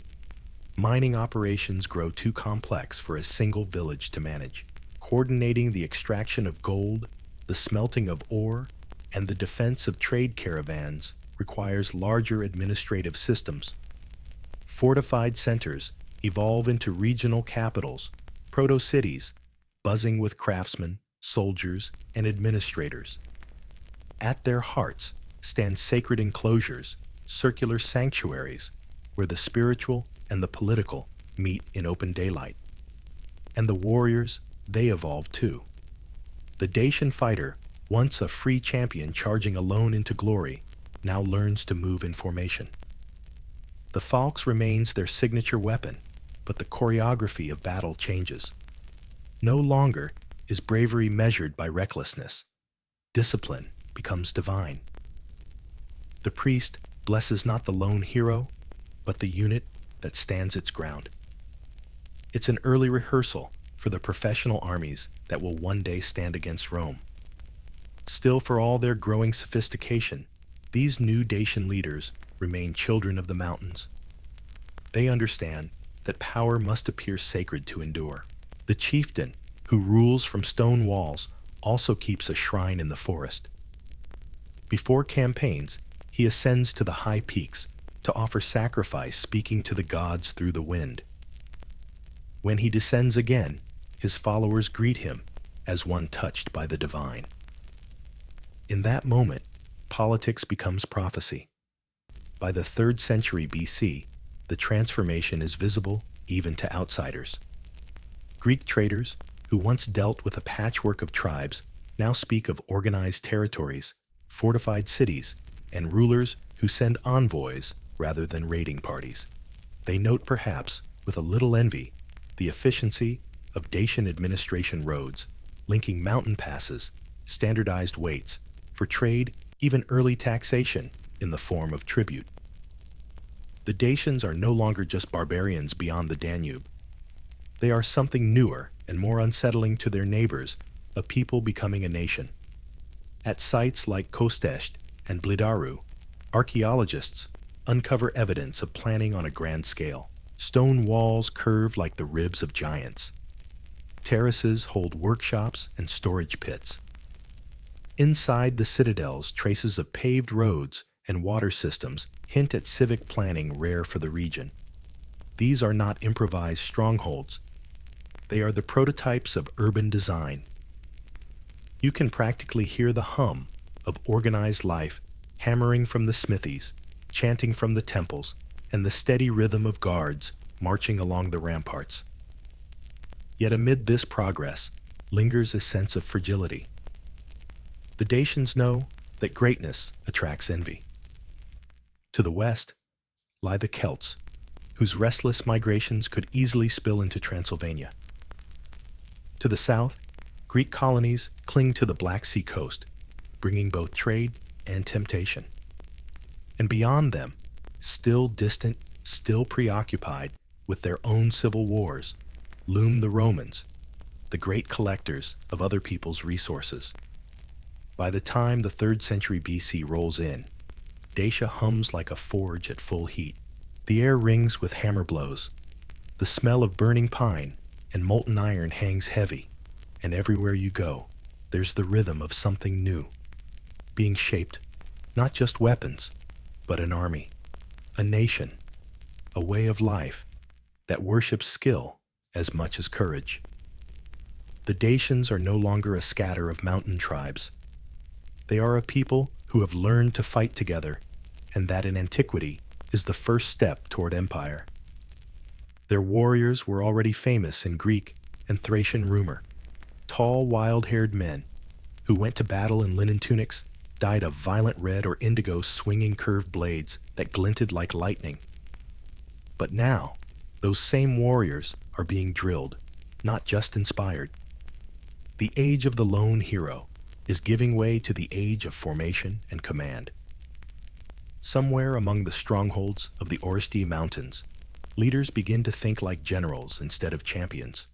Mining operations grow too complex for a single village to manage. Coordinating the extraction of gold, the smelting of ore, and the defense of trade caravans requires larger administrative systems. Fortified centers evolve into regional capitals, proto-cities, buzzing with craftsmen, soldiers, and administrators. At their hearts stand sacred enclosures, circular sanctuaries, where the spiritual and the political meet in open daylight. And the warriors, they evolve too. The Dacian fighter, once a free champion charging alone into glory, now learns to move in formation. The falx remains their signature weapon, but the choreography of battle changes. No longer is bravery measured by recklessness. Discipline becomes divine. The priest blesses not the lone hero, but the unit that stands its ground. It's an early rehearsal for the professional armies that will one day stand against Rome. Still, for all their growing sophistication, these new Dacian leaders remain children of the mountains. They understand that power must appear sacred to endure. The chieftain, who rules from stone walls, also keeps a shrine in the forest. Before campaigns, he ascends to the high peaks to offer sacrifice, speaking to the gods through the wind. When he descends again, his followers greet him as one touched by the divine. In that moment, politics becomes prophecy. By the 3rd century BC, the transformation is visible even to outsiders. Greek traders, who once dealt with a patchwork of tribes, now speak of organized territories, fortified cities, and rulers who send envoys rather than raiding parties. They note, perhaps with a little envy, the efficiency of Dacian administration roads, linking mountain passes, standardized weights, for trade, even early taxation in the form of tribute. The Dacians are no longer just barbarians beyond the Danube. They are something newer and more unsettling to their neighbors, a people becoming a nation. At sites like Kostest and Blidaru, archaeologists uncover evidence of planning on a grand scale. Stone walls curve like the ribs of giants. Terraces hold workshops and storage pits. Inside the citadels, traces of paved roads and water systems hint at civic planning rare for the region. These are not improvised strongholds. They are the prototypes of urban design. You can practically hear the hum of organized life hammering from the smithies, chanting from the temples, and the steady rhythm of guards marching along the ramparts. Yet amid this progress lingers a sense of fragility. The Dacians know that greatness attracts envy. To the west lie the Celts, whose restless migrations could easily spill into Transylvania. To the south, Greek colonies cling to the Black Sea coast, bringing both trade and temptation. And beyond them, still distant, still preoccupied with their own civil wars, loom the Romans, the great collectors of other people's resources. By the time the 3rd century BC rolls in, Dacia hums like a forge at full heat. The air rings with hammer blows. The smell of burning pine and molten iron hangs heavy, and everywhere you go, there's the rhythm of something new, being shaped, not just weapons, but an army, a nation, a way of life that worships skill as much as courage. The Dacians are no longer a scatter of mountain tribes. They are a people who have learned to fight together, and that in antiquity is the first step toward empire. Their warriors were already famous in Greek and Thracian rumor, tall, wild-haired men who went to battle in linen tunics, dyed of violent red or indigo, swinging curved blades that glinted like lightning. But now, those same warriors are being drilled, not just inspired. The age of the lone hero is giving way to the age of formation and command. Somewhere among the strongholds of the Ancient Mountains, leaders begin to think like generals instead of champions.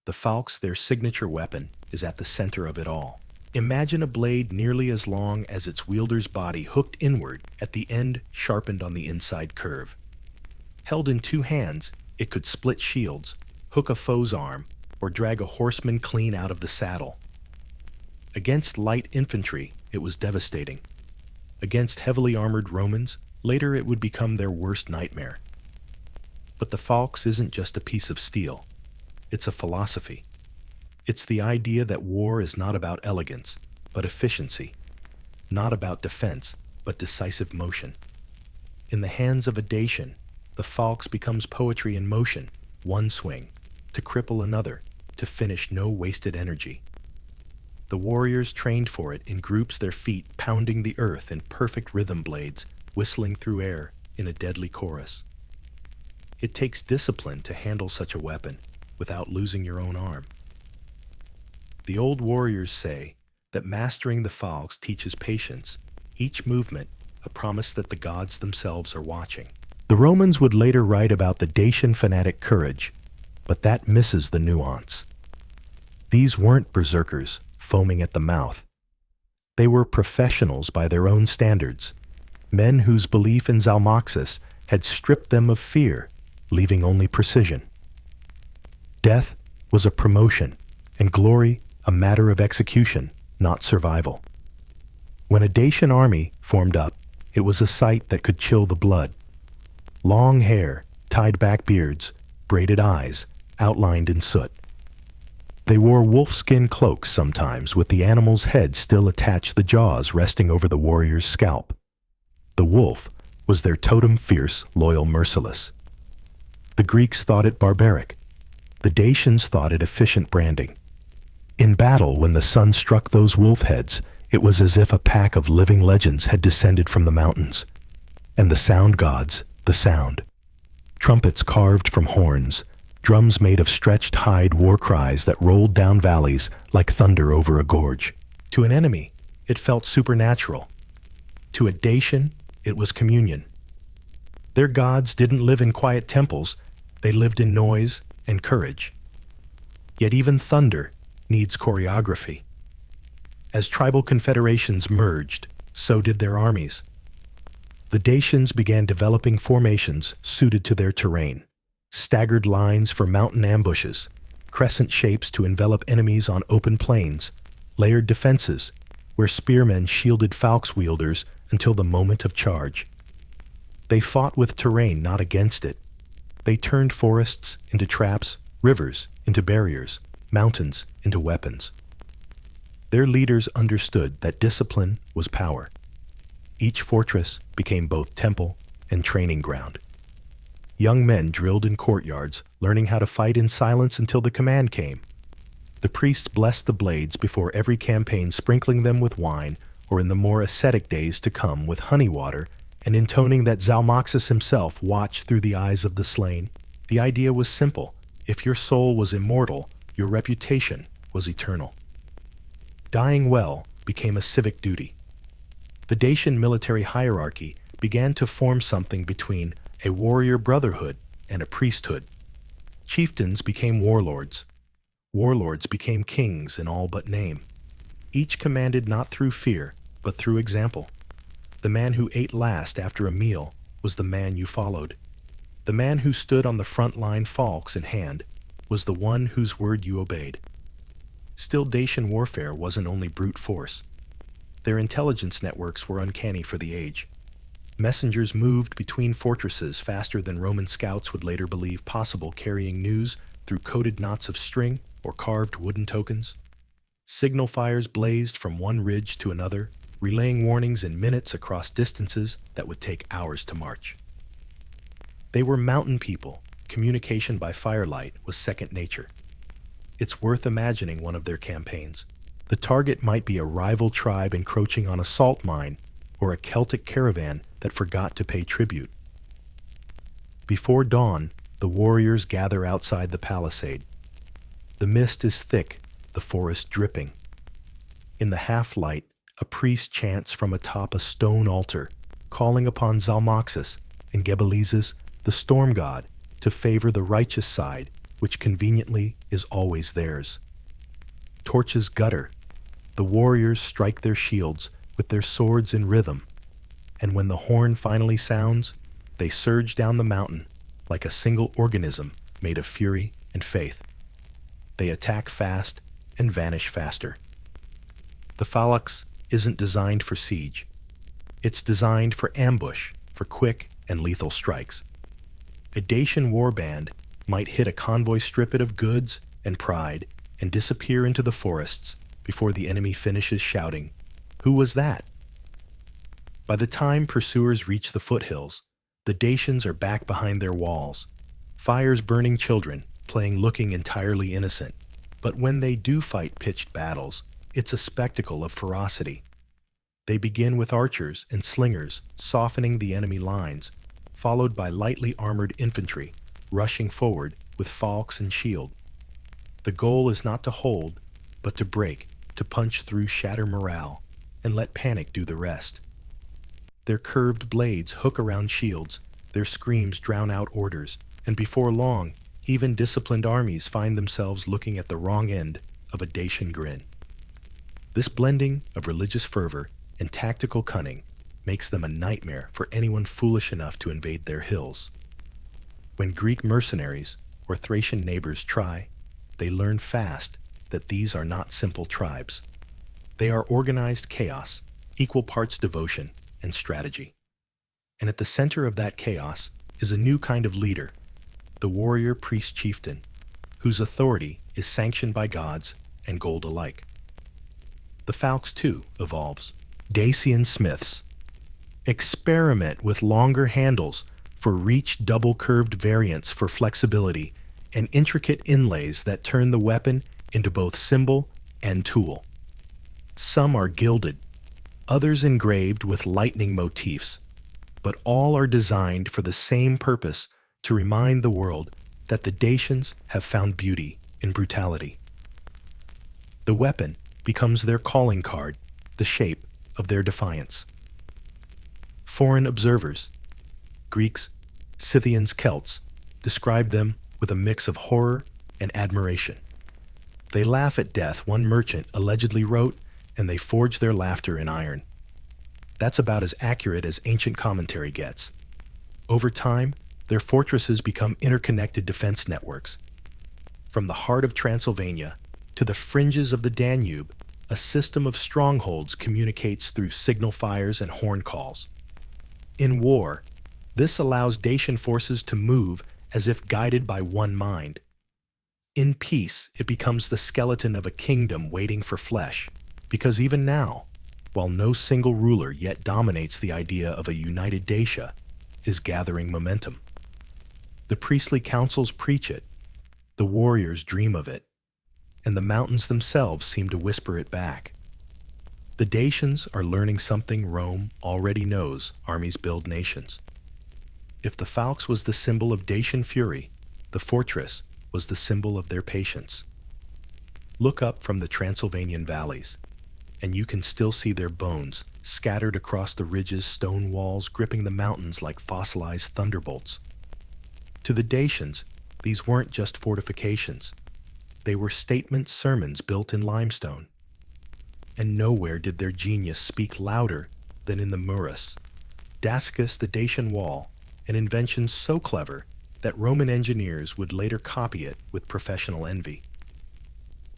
The falx, their signature weapon, is at the center of it all. Imagine a blade nearly as long as its wielder's body, hooked inward, at the end sharpened on the inside curve. Held in two hands, it could split shields, hook a foe's arm, or drag a horseman clean out of the saddle. Against light infantry, it was devastating. Against heavily armored Romans, later it would become their worst nightmare. But the falx isn't just a piece of steel. It's a philosophy. It's the idea that war is not about elegance, but efficiency. Not about defense, but decisive motion. In the hands of a Dacian, the falx becomes poetry in motion, one swing, to cripple another, to finish no wasted energy. The warriors trained for it in groups, their feet pounding the earth in perfect rhythm, blades whistling through air in a deadly chorus. It takes discipline to handle such a weapon without losing your own arm. The old warriors say that mastering the falx teaches patience, each movement a promise that the gods themselves are watching. The Romans would later write about the Dacian fanatic courage, but that misses the nuance. These weren't berserkers foaming at the mouth. They were professionals by their own standards, men whose belief in Zalmoxis had stripped them of fear, leaving only precision. Death was a promotion, and glory a matter of execution, not survival. When a Dacian army formed up, it was a sight that could chill the blood. Long hair, tied-back beards, braided eyes, outlined in soot. They wore wolfskin cloaks sometimes, with the animal's head still attached, the jaws resting over the warrior's scalp. The wolf was their totem, fierce, loyal, merciless. The Greeks thought it barbaric. The Dacians thought it efficient branding. In battle, when the sun struck those wolf heads, it was as if a pack of living legends had descended from the mountains. And the sound gods, the sound. Trumpets carved from horns, drums made of stretched hide, war cries that rolled down valleys like thunder over a gorge. To an enemy, it felt supernatural. To a Dacian, it was communion. Their gods didn't live in quiet temples, they lived in noise and courage. Yet even thunder needs choreography. As tribal confederations merged, so did their armies. The Dacians began developing formations suited to their terrain. Staggered lines for mountain ambushes, crescent shapes to envelop enemies on open plains, layered defenses where spearmen shielded falx wielders until the moment of charge. They fought with terrain, not against it. They turned forests into traps, rivers into barriers, mountains into weapons. Their leaders understood that discipline was power. Each fortress became both temple and training ground. Young men drilled in courtyards, learning how to fight in silence until the command came. The priests blessed the blades before every campaign, sprinkling them with wine, or in the more ascetic days to come with honey water, and intoning that Zalmoxis himself watched through the eyes of the slain. The idea was simple. If your soul was immortal, your reputation was eternal. Dying well became a civic duty. The Dacian military hierarchy began to form something between a warrior brotherhood and a priesthood. Chieftains became warlords. Warlords became kings in all but name. Each commanded not through fear, but through example. The man who ate last after a meal was the man you followed. The man who stood on the front line, falx in hand, was the one whose word you obeyed. Still, Dacian warfare wasn't only brute force. Their intelligence networks were uncanny for the age. Messengers moved between fortresses faster than Roman scouts would later believe possible, carrying news through coded knots of string or carved wooden tokens. Signal fires blazed from one ridge to another, relaying warnings in minutes across distances that would take hours to march. They were mountain people. Communication by firelight was second nature. It's worth imagining one of their campaigns. The target might be a rival tribe encroaching on a salt mine, or a Celtic caravan that forgot to pay tribute. Before dawn, the warriors gather outside the palisade. The mist is thick, the forest dripping. In the half-light, a priest chants from atop a stone altar, calling upon Zalmoxis and Gebelesis, the storm god, to favor the righteous side, which conveniently is always theirs. Torches gutter. The warriors strike their shields with their swords in rhythm, and when the horn finally sounds, they surge down the mountain like a single organism made of fury and faith. They attack fast and vanish faster. The phalanx isn't designed for siege. It's designed for ambush, for quick and lethal strikes. A Dacian warband might hit a convoy, strip it of goods and pride, and disappear into the forests before the enemy finishes shouting, "Who was that?" By the time pursuers reach the foothills, the Dacians are back behind their walls, fires burning, children playing looking entirely innocent. But when they do fight pitched battles, it's a spectacle of ferocity. They begin with archers and slingers softening the enemy lines, followed by lightly armored infantry rushing forward with falchion and shield. The goal is not to hold, but to break, to punch through, shatter morale, and let panic do the rest. Their curved blades hook around shields, their screams drown out orders, and before long, even disciplined armies find themselves looking at the wrong end of a Dacian grin. This blending of religious fervor and tactical cunning makes them a nightmare for anyone foolish enough to invade their hills. When Greek mercenaries or Thracian neighbors try, they learn fast that these are not simple tribes. They are organized chaos, equal parts devotion and strategy. And at the center of that chaos is a new kind of leader, the warrior priest chieftain, whose authority is sanctioned by gods and gold alike. The phalanx, too, evolves. Dacian smiths experiment with longer handles for reach, double-curved variants for flexibility, and intricate inlays that turn the weapon into both symbol and tool. Some are gilded, others engraved with lightning motifs, but all are designed for the same purpose: to remind the world that the Dacians have found beauty in brutality. The weapon becomes their calling card, the shape of their defiance. Foreign observers, Greeks, Scythians, Celts, describe them with a mix of horror and admiration. They laugh at death, one merchant allegedly wrote, and they forge their laughter in iron. That's about as accurate as ancient commentary gets. Over time, their fortresses become interconnected defense networks. From the heart of Transylvania to the fringes of the Danube, a system of strongholds communicates through signal fires and horn calls. In war, this allows Dacian forces to move as if guided by one mind. In peace, it becomes the skeleton of a kingdom waiting for flesh, because even now, while no single ruler yet dominates, the idea of a united Dacia is gathering momentum. The priestly councils preach it, the warriors dream of it, and the mountains themselves seem to whisper it back. The Dacians are learning something Rome already knows: armies build nations. If the phalanx was the symbol of Dacian fury, the fortress was the symbol of their patience. Look up from the Transylvanian valleys, and you can still see their bones scattered across the ridges, stone walls gripping the mountains like fossilized thunderbolts. To the Dacians, these weren't just fortifications. They were statement sermons built in limestone. And nowhere did their genius speak louder than in the Murus, Dacius, the Dacian wall, an invention so clever that Roman engineers would later copy it with professional envy.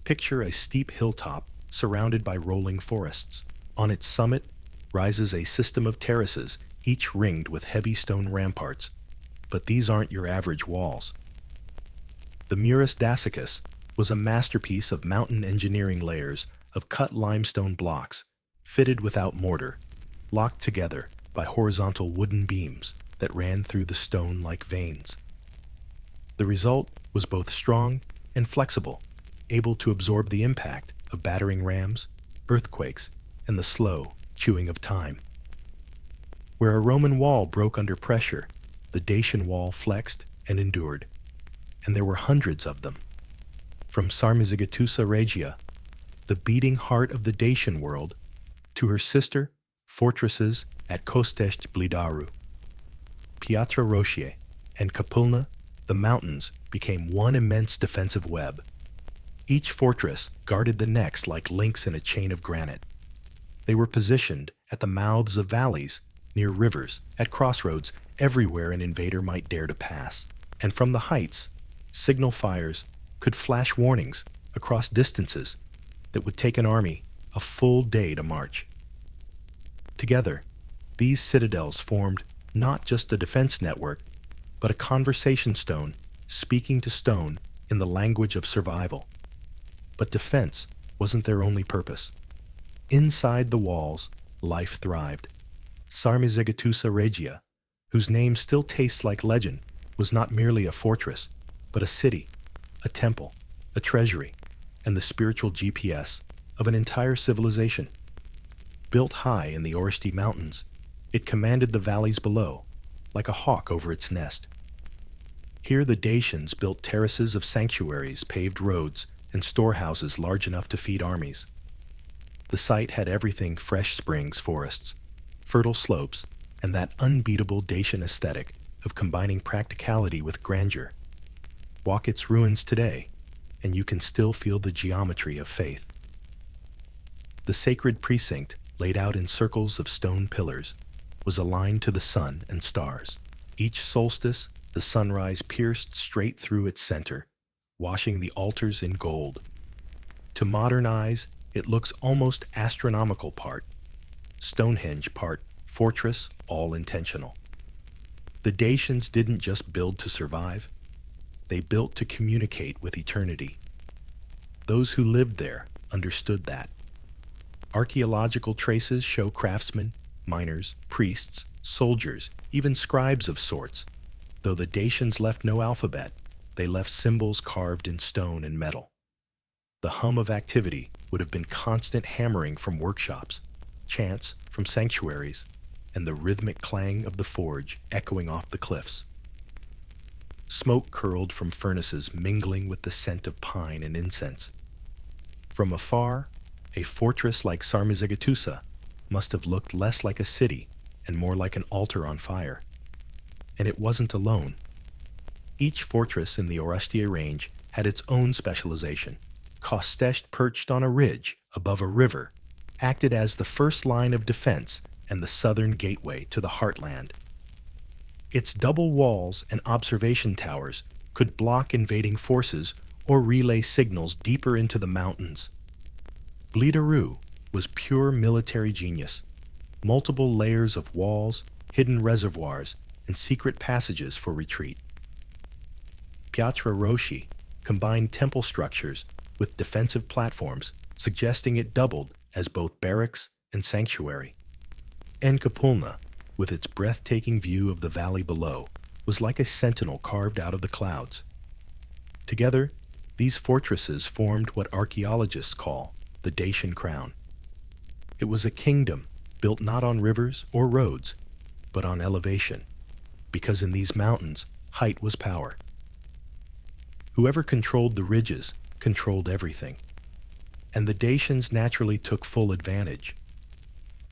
Picture a steep hilltop surrounded by rolling forests. On its summit rises a system of terraces, each ringed with heavy stone ramparts. But these aren't your average walls. The Murus Dacius was a masterpiece of mountain engineering, layers of cut limestone blocks, fitted without mortar, locked together by horizontal wooden beams that ran through the stone like veins. The result was both strong and flexible, able to absorb the impact of battering rams, earthquakes, and the slow chewing of time. Where a Roman wall broke under pressure, the Dacian wall flexed and endured, and there were hundreds of them. From Sarmizegetusa Regia, the beating heart of the Dacian world, to her sister, fortresses at Kostest Blidaru, Piatra Roșie, and Capulna, the mountains became one immense defensive web. Each fortress guarded the next like links in a chain of granite. They were positioned at the mouths of valleys, near rivers, at crossroads, everywhere an invader might dare to pass. And from the heights, signal fires could flash warnings across distances that would take an army a full day to march. Together, these citadels formed not just a defense network, but a conversation stone speaking to stone in the language of survival. But defense wasn't their only purpose. Inside the walls, life thrived. Sarmizegetusa Regia, whose name still tastes like legend, was not merely a fortress, but a city, a temple, a treasury, and the spiritual GPS of an entire civilization. Built high in the Oresti Mountains, it commanded the valleys below, like a hawk over its nest. Here the Dacians built terraces of sanctuaries, paved roads, and storehouses large enough to feed armies. The site had everything: fresh springs, forests, fertile slopes, and that unbeatable Dacian aesthetic of combining practicality with grandeur. Walk its ruins today, and you can still feel the geometry of faith. The sacred precinct, laid out in circles of stone pillars, was aligned to the sun and stars. Each solstice, the sunrise pierced straight through its center, washing the altars in gold. To modern eyes, it looks almost astronomical: part Stonehenge, part fortress, all intentional. The Dacians didn't just build to survive, they built to communicate with eternity. Those who lived there understood that. Archaeological traces show craftsmen, miners, priests, soldiers, even scribes of sorts. Though the Dacians left no alphabet, they left symbols carved in stone and metal. The hum of activity would have been constant hammering from workshops, chants from sanctuaries, and the rhythmic clang of the forge echoing off the cliffs. Smoke curled from furnaces, mingling with the scent of pine and incense. From afar, a fortress like Sarmizegetusa must have looked less like a city and more like an altar on fire. And it wasn't alone. Each fortress in the Oresti range had its own specialization. Kostest, perched on a ridge above a river, acted as the first line of defense and the southern gateway to the heartland. Its double walls and observation towers could block invading forces or relay signals deeper into the mountains. Blidaru was pure military genius. Multiple layers of walls, hidden reservoirs, and secret passages for retreat. Piatra Roșie combined temple structures with defensive platforms, suggesting it doubled as both barracks and sanctuary. And Capulna, with its breathtaking view of the valley below, was like a sentinel carved out of the clouds. Together, these fortresses formed what archaeologists call the Dacian crown. It was a kingdom built not on rivers or roads, but on elevation, because in these mountains, height was power. Whoever controlled the ridges controlled everything, and the Dacians naturally took full advantage.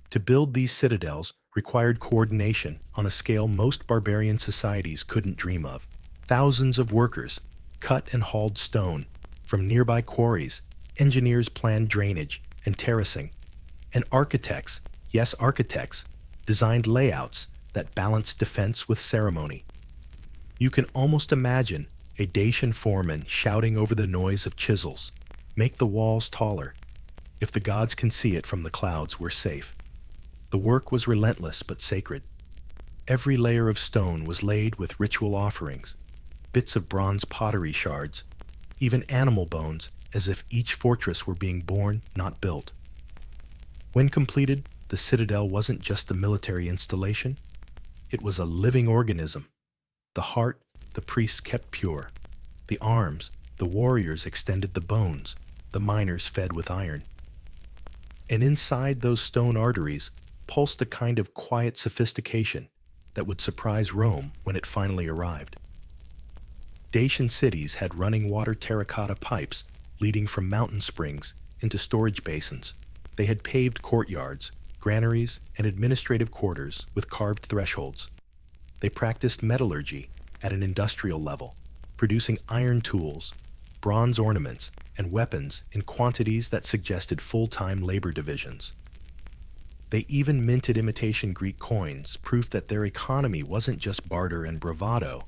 To build these citadels required coordination on a scale most barbarian societies couldn't dream of. Thousands of workers cut and hauled stone from nearby quarries, engineers planned drainage and terracing, and architects, yes architects, designed layouts that balanced defense with ceremony. You can almost imagine a Dacian foreman shouting over the noise of chisels, "Make the walls taller. If the gods can see it from the clouds, we're safe." The work was relentless but sacred. Every layer of stone was laid with ritual offerings, bits of bronze pottery shards, even animal bones, as if each fortress were being born, not built. When completed, the citadel wasn't just a military installation, it was a living organism. The heart, the priests kept pure. The arms, the warriors extended the bones. The miners fed with iron. And inside those stone arteries pulsed a kind of quiet sophistication that would surprise Rome when it finally arrived. Dacian cities had running water terracotta pipes leading from mountain springs into storage basins. They had paved courtyards, granaries, and administrative quarters with carved thresholds. They practiced metallurgy at an industrial level, producing iron tools, bronze ornaments, and weapons in quantities that suggested full-time labor divisions. They even minted imitation Greek coins, proof that their economy wasn't just barter and bravado,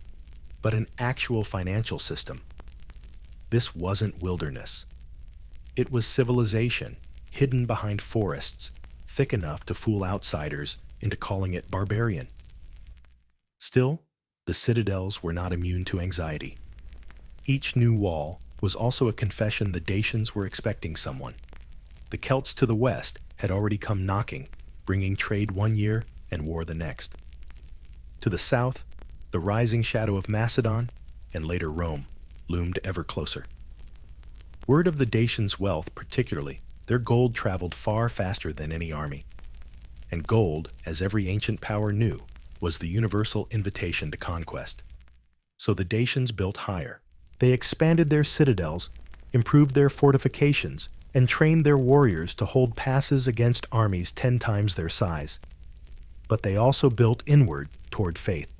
but an actual financial system. This wasn't wilderness. It was civilization, hidden behind forests, thick enough to fool outsiders into calling it barbarian. Still, the citadels were not immune to anxiety. Each new wall was also a confession the Dacians were expecting someone. The Celts to the west had already come knocking, bringing trade one year and war the next. To the south, the rising shadow of Macedon, and later Rome, loomed ever closer. Word of the Dacians' wealth particularly, their gold traveled far faster than any army. And gold, as every ancient power knew, was the universal invitation to conquest. So the Dacians built higher. They expanded their citadels, improved their fortifications, and trained their warriors to hold passes against armies 10 times their size. But they also built inward toward faith.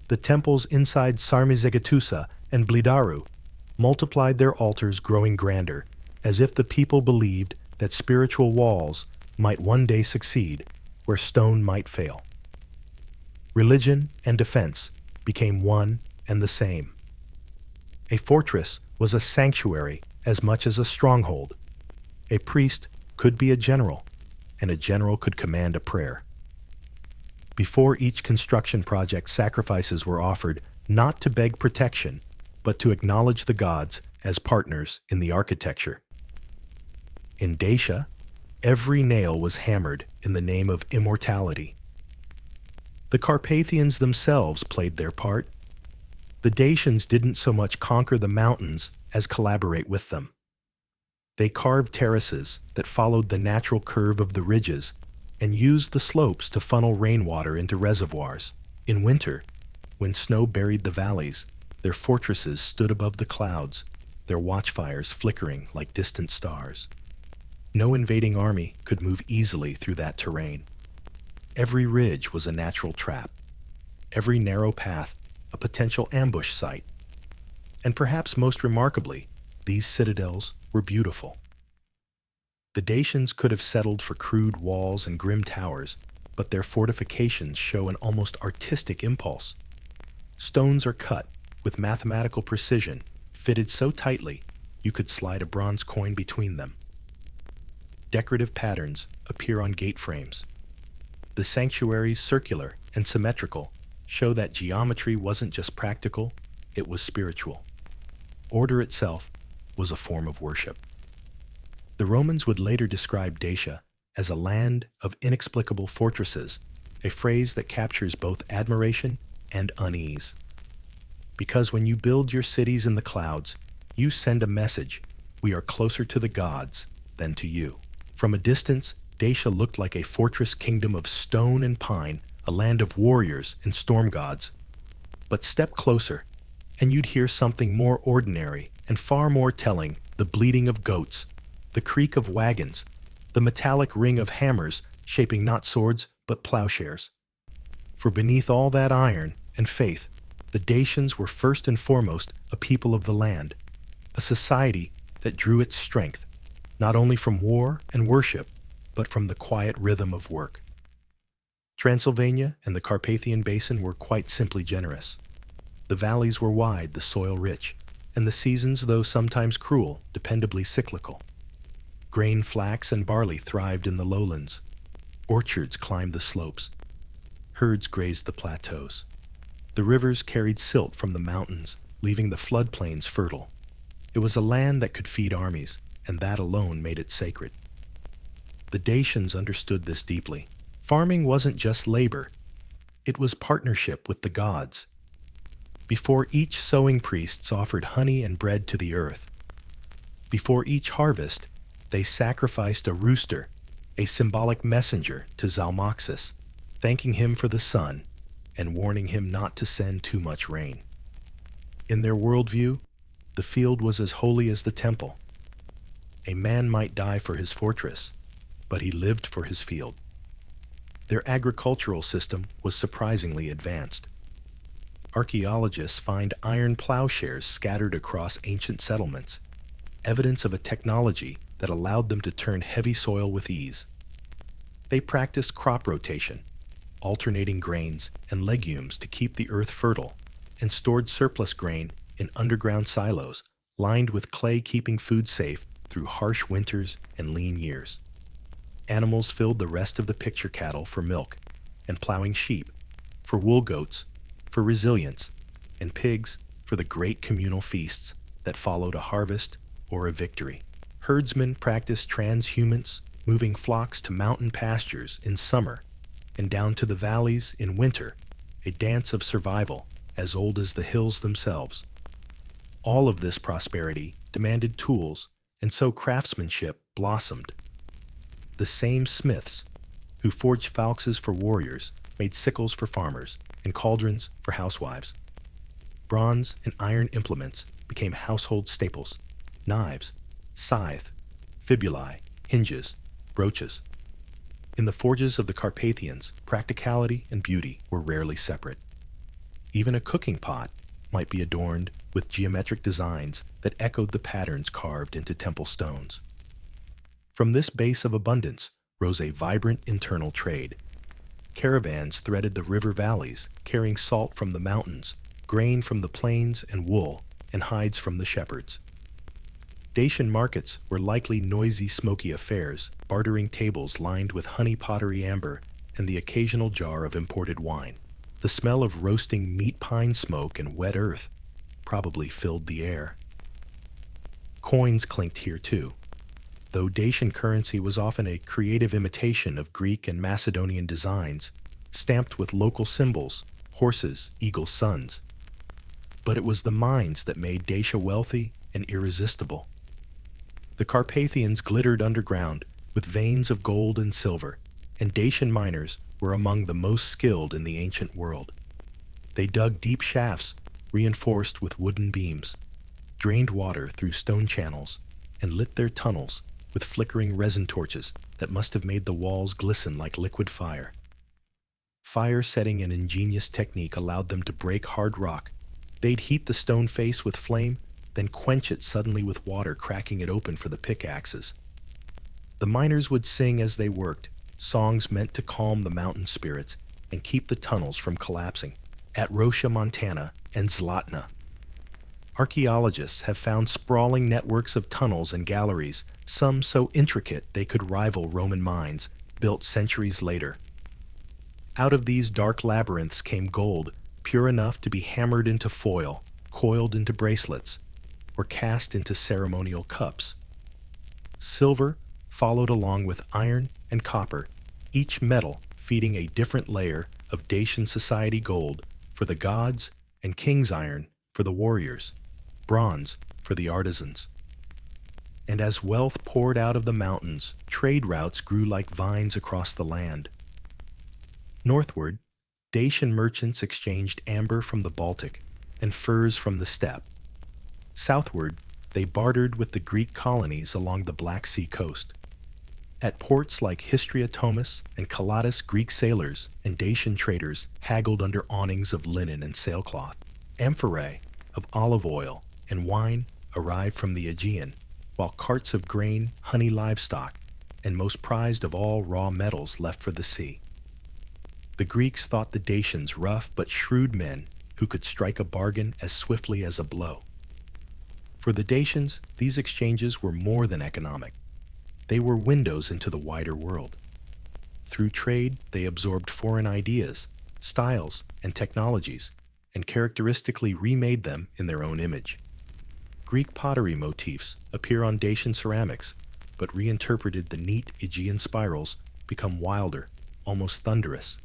The temples inside Sarmizegetusa and Blidaru multiplied their altars, growing grander, as if the people believed that spiritual walls might one day succeed where stone might fail. Religion and defense became one and the same. A fortress was a sanctuary as much as a stronghold. A priest could be a general, and a general could command a prayer. Before each construction project, sacrifices were offered not to beg protection, but to acknowledge the gods as partners in the architecture. In Dacia, every nail was hammered in the name of immortality. The Carpathians themselves played their part. The Dacians didn't so much conquer the mountains as collaborate with them. They carved terraces that followed the natural curve of the ridges and used the slopes to funnel rainwater into reservoirs. In winter, when snow buried the valleys, their fortresses stood above the clouds, their watchfires flickering like distant stars. No invading army could move easily through that terrain. Every ridge was a natural trap, every narrow path a potential ambush site. And perhaps most remarkably, these citadels were beautiful. The Dacians could have settled for crude walls and grim towers, but their fortifications show an almost artistic impulse. Stones are cut with mathematical precision, fitted so tightly you could slide a bronze coin between them. Decorative patterns appear on gate frames. The sanctuaries, circular and symmetrical, show that geometry wasn't just practical, it was spiritual. Order itself was a form of worship. The Romans would later describe Dacia as a land of inexplicable fortresses, a phrase that captures both admiration and unease. Because when you build your cities in the clouds, you send a message: we are closer to the gods than to you. From a distance, Dacia looked like a fortress kingdom of stone and pine, a land of warriors and storm gods. But step closer, and you'd hear something more ordinary and far more telling: the bleating of goats, the creak of wagons, the metallic ring of hammers shaping not swords but plowshares. For beneath all that iron and faith, the Dacians were first and foremost a people of the land, a society that drew its strength not only from war and worship, but from the quiet rhythm of work. Transylvania and the Carpathian Basin were quite simply generous. The valleys were wide, the soil rich, and the seasons, though sometimes cruel, dependably cyclical. Grain, flax, and barley thrived in the lowlands. Orchards climbed the slopes. Herds grazed the plateaus. The rivers carried silt from the mountains, leaving the floodplains fertile. It was a land that could feed armies, and that alone made it sacred. The Dacians understood this deeply. Farming wasn't just labor. It was partnership with the gods. Before each sowing, priests offered honey and bread to the earth. Before each harvest, they sacrificed a rooster, a symbolic messenger to Zalmoxis, thanking him for the sun and warning him not to send too much rain. In their worldview, the field was as holy as the temple. A man might die for his fortress, but he lived for his field. Their agricultural system was surprisingly advanced. Archaeologists find iron plowshares scattered across ancient settlements, evidence of a technology that allowed them to turn heavy soil with ease. They practiced crop rotation, alternating grains and legumes to keep the earth fertile, and stored surplus grain in underground silos lined with clay, keeping food safe through harsh winters and lean years. Animals filled the rest of the picture: cattle for milk, and plowing sheep for wool, goats for resilience, and pigs for the great communal feasts that followed a harvest or a victory. Herdsmen practiced transhumance, moving flocks to mountain pastures in summer and down to the valleys in winter, a dance of survival as old as the hills themselves. All of this prosperity demanded tools, and so craftsmanship blossomed. The same smiths who forged falxes for warriors made sickles for farmers and cauldrons for housewives. Bronze and iron implements became household staples: knives, scythe, fibulae, hinges, brooches. In the forges of the Carpathians, practicality and beauty were rarely separate. Even a cooking pot might be adorned with geometric designs that echoed the patterns carved into temple stones. From this base of abundance rose a vibrant internal trade. Caravans threaded the river valleys, carrying salt from the mountains, grain from the plains, and wool and hides from the shepherds. Dacian markets were likely noisy, smoky affairs, bartering tables lined with honey pottery, amber, and the occasional jar of imported wine. The smell of roasting meat, pine smoke, and wet earth probably filled the air. Coins clinked here too. Though Dacian currency was often a creative imitation of Greek and Macedonian designs, stamped with local symbols: horses, eagles, suns. But it was the mines that made Dacia wealthy and irresistible. The Carpathians glittered underground with veins of gold and silver, and Dacian miners were among the most skilled in the ancient world. They dug deep shafts reinforced with wooden beams, drained water through stone channels, and lit their tunnels with flickering resin torches that must have made the walls glisten like liquid fire. Fire setting, an ingenious technique, allowed them to break hard rock. They'd heat the stone face with flame, then quench it suddenly with water, cracking it open for the pickaxes. The miners would sing as they worked, songs meant to calm the mountain spirits and keep the tunnels from collapsing. At Rocha, Montana, and Zlatna, archaeologists have found sprawling networks of tunnels and galleries, some so intricate they could rival Roman mines, built centuries later. Out of these dark labyrinths came gold, pure enough to be hammered into foil, coiled into bracelets, or cast into ceremonial cups. Silver followed along with iron and copper, each metal feeding a different layer of Dacian society: gold for the gods and king's iron for the warriors, bronze for the artisans. And as wealth poured out of the mountains, trade routes grew like vines across the land. Northward, Dacian merchants exchanged amber from the Baltic and furs from the steppe. Southward, they bartered with the Greek colonies along the Black Sea coast. At ports like Histriatomus and Calatis, Greek sailors and Dacian traders haggled under awnings of linen and sailcloth. Amphorae of olive oil and wine arrived from the Aegean, while carts of grain, honey, livestock, and most prized of all, raw metals left for the sea. The Greeks thought the Dacians rough but shrewd men who could strike a bargain as swiftly as a blow. For the Dacians, these exchanges were more than economic. They were windows into the wider world. Through trade, they absorbed foreign ideas, styles, and technologies, and characteristically remade them in their own image. Greek pottery motifs appear on Dacian ceramics, but reinterpreted, the neat Aegean spirals become wilder, almost thunderous.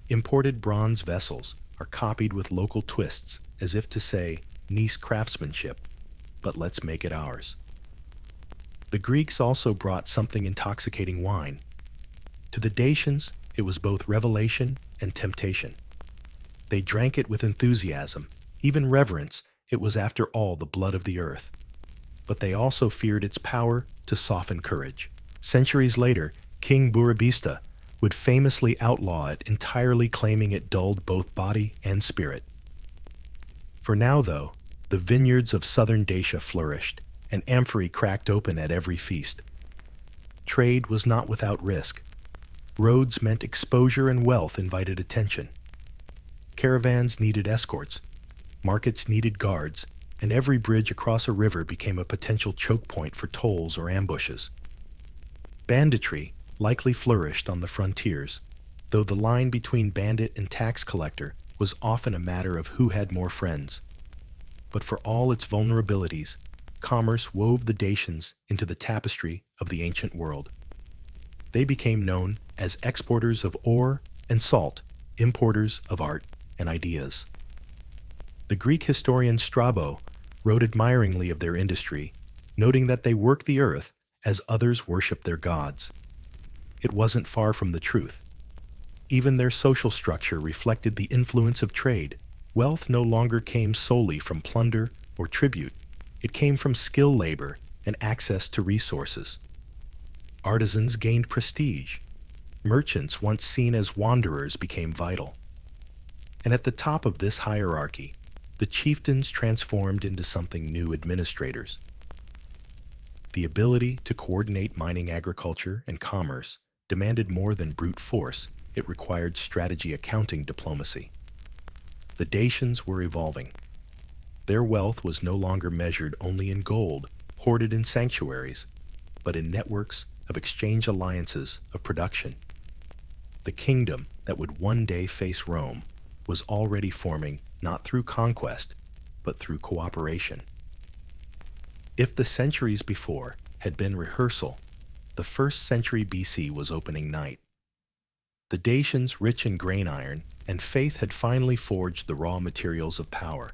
Imported bronze vessels are copied with local twists, as if to say, nice craftsmanship, but let's make it ours. The Greeks also brought something: intoxicating wine. To the Dacians, it was both revelation and temptation. They drank it with enthusiasm, even reverence. It was, after all, the blood of the earth. But they also feared its power to soften courage. Centuries later, King Burebista would famously outlaw it entirely, claiming it dulled both body and spirit. For now, though, the vineyards of southern Dacia flourished, and amphorae cracked open at every feast. Trade was not without risk. Roads meant exposure, and wealth invited attention. Caravans needed escorts, markets needed guards, and every bridge across a river became a potential choke point for tolls or ambushes. Banditry likely flourished on the frontiers, though the line between bandit and tax collector was often a matter of who had more friends. But for all its vulnerabilities, commerce wove the Dacians into the tapestry of the ancient world. They became known as exporters of ore and salt, importers of art and ideas. The Greek historian Strabo wrote admiringly of their industry, noting that they worked the earth as others worshiped their gods. It wasn't far from the truth. Even their social structure reflected the influence of trade. Wealth no longer came solely from plunder or tribute. It came from skilled labor and access to resources. Artisans gained prestige. Merchants, once seen as wanderers, became vital. And at the top of this hierarchy, the chieftains transformed into something new: administrators. The ability to coordinate mining, agriculture, and commerce demanded more than brute force. It required strategy, accounting, diplomacy. The Dacians were evolving. Their wealth was no longer measured only in gold, hoarded in sanctuaries, but in networks of exchange, alliances of production. The kingdom that would one day face Rome was already forming, not through conquest, but through cooperation. If the centuries before had been rehearsal, the 1st century BC was opening night. The Dacians, rich in grain iron and faith, had finally forged the raw materials of power.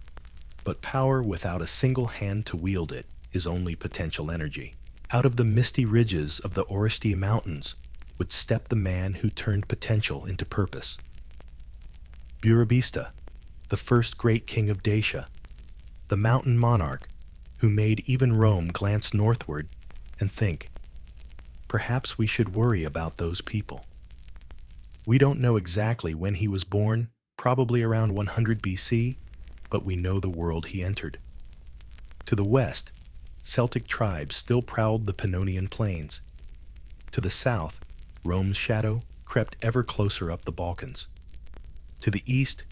But power without a single hand to wield it is only potential energy. Out of the misty ridges of the Ancient Mountains would step the man who turned potential into purpose. Burebista, the first great king of Dacia, the mountain monarch who made even Rome glance northward and think, perhaps we should worry about those people. We don't know exactly when he was born, probably around 100 BC, but we know the world he entered. To the west, Celtic tribes still prowled the Pannonian plains. To the south, Rome's shadow crept ever closer up the Balkans. To the east,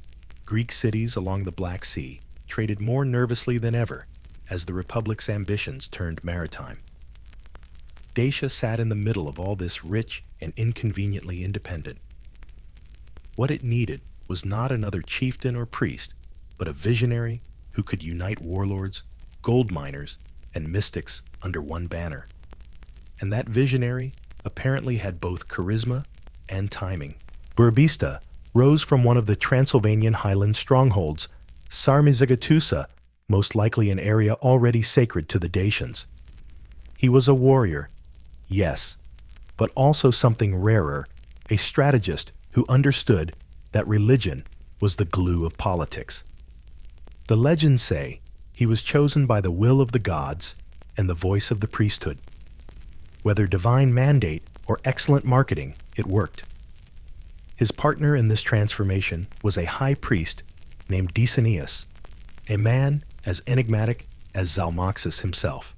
Greek cities along the Black Sea traded more nervously than ever as the Republic's ambitions turned maritime. Dacia sat in the middle of all this, rich and inconveniently independent. What it needed was not another chieftain or priest, but a visionary who could unite warlords, gold miners, and mystics under one banner. And that visionary apparently had both charisma and timing. Burebista rose from one of the Transylvanian highland strongholds, Sarmizegetusa, most likely an area already sacred to the Dacians. He was a warrior, yes, but also something rarer, a strategist who understood that religion was the glue of politics. The legends say he was chosen by the will of the gods and the voice of the priesthood. Whether divine mandate or excellent marketing, it worked. His partner in this transformation was a high priest named Defiance, a man as enigmatic as Zalmoxis himself.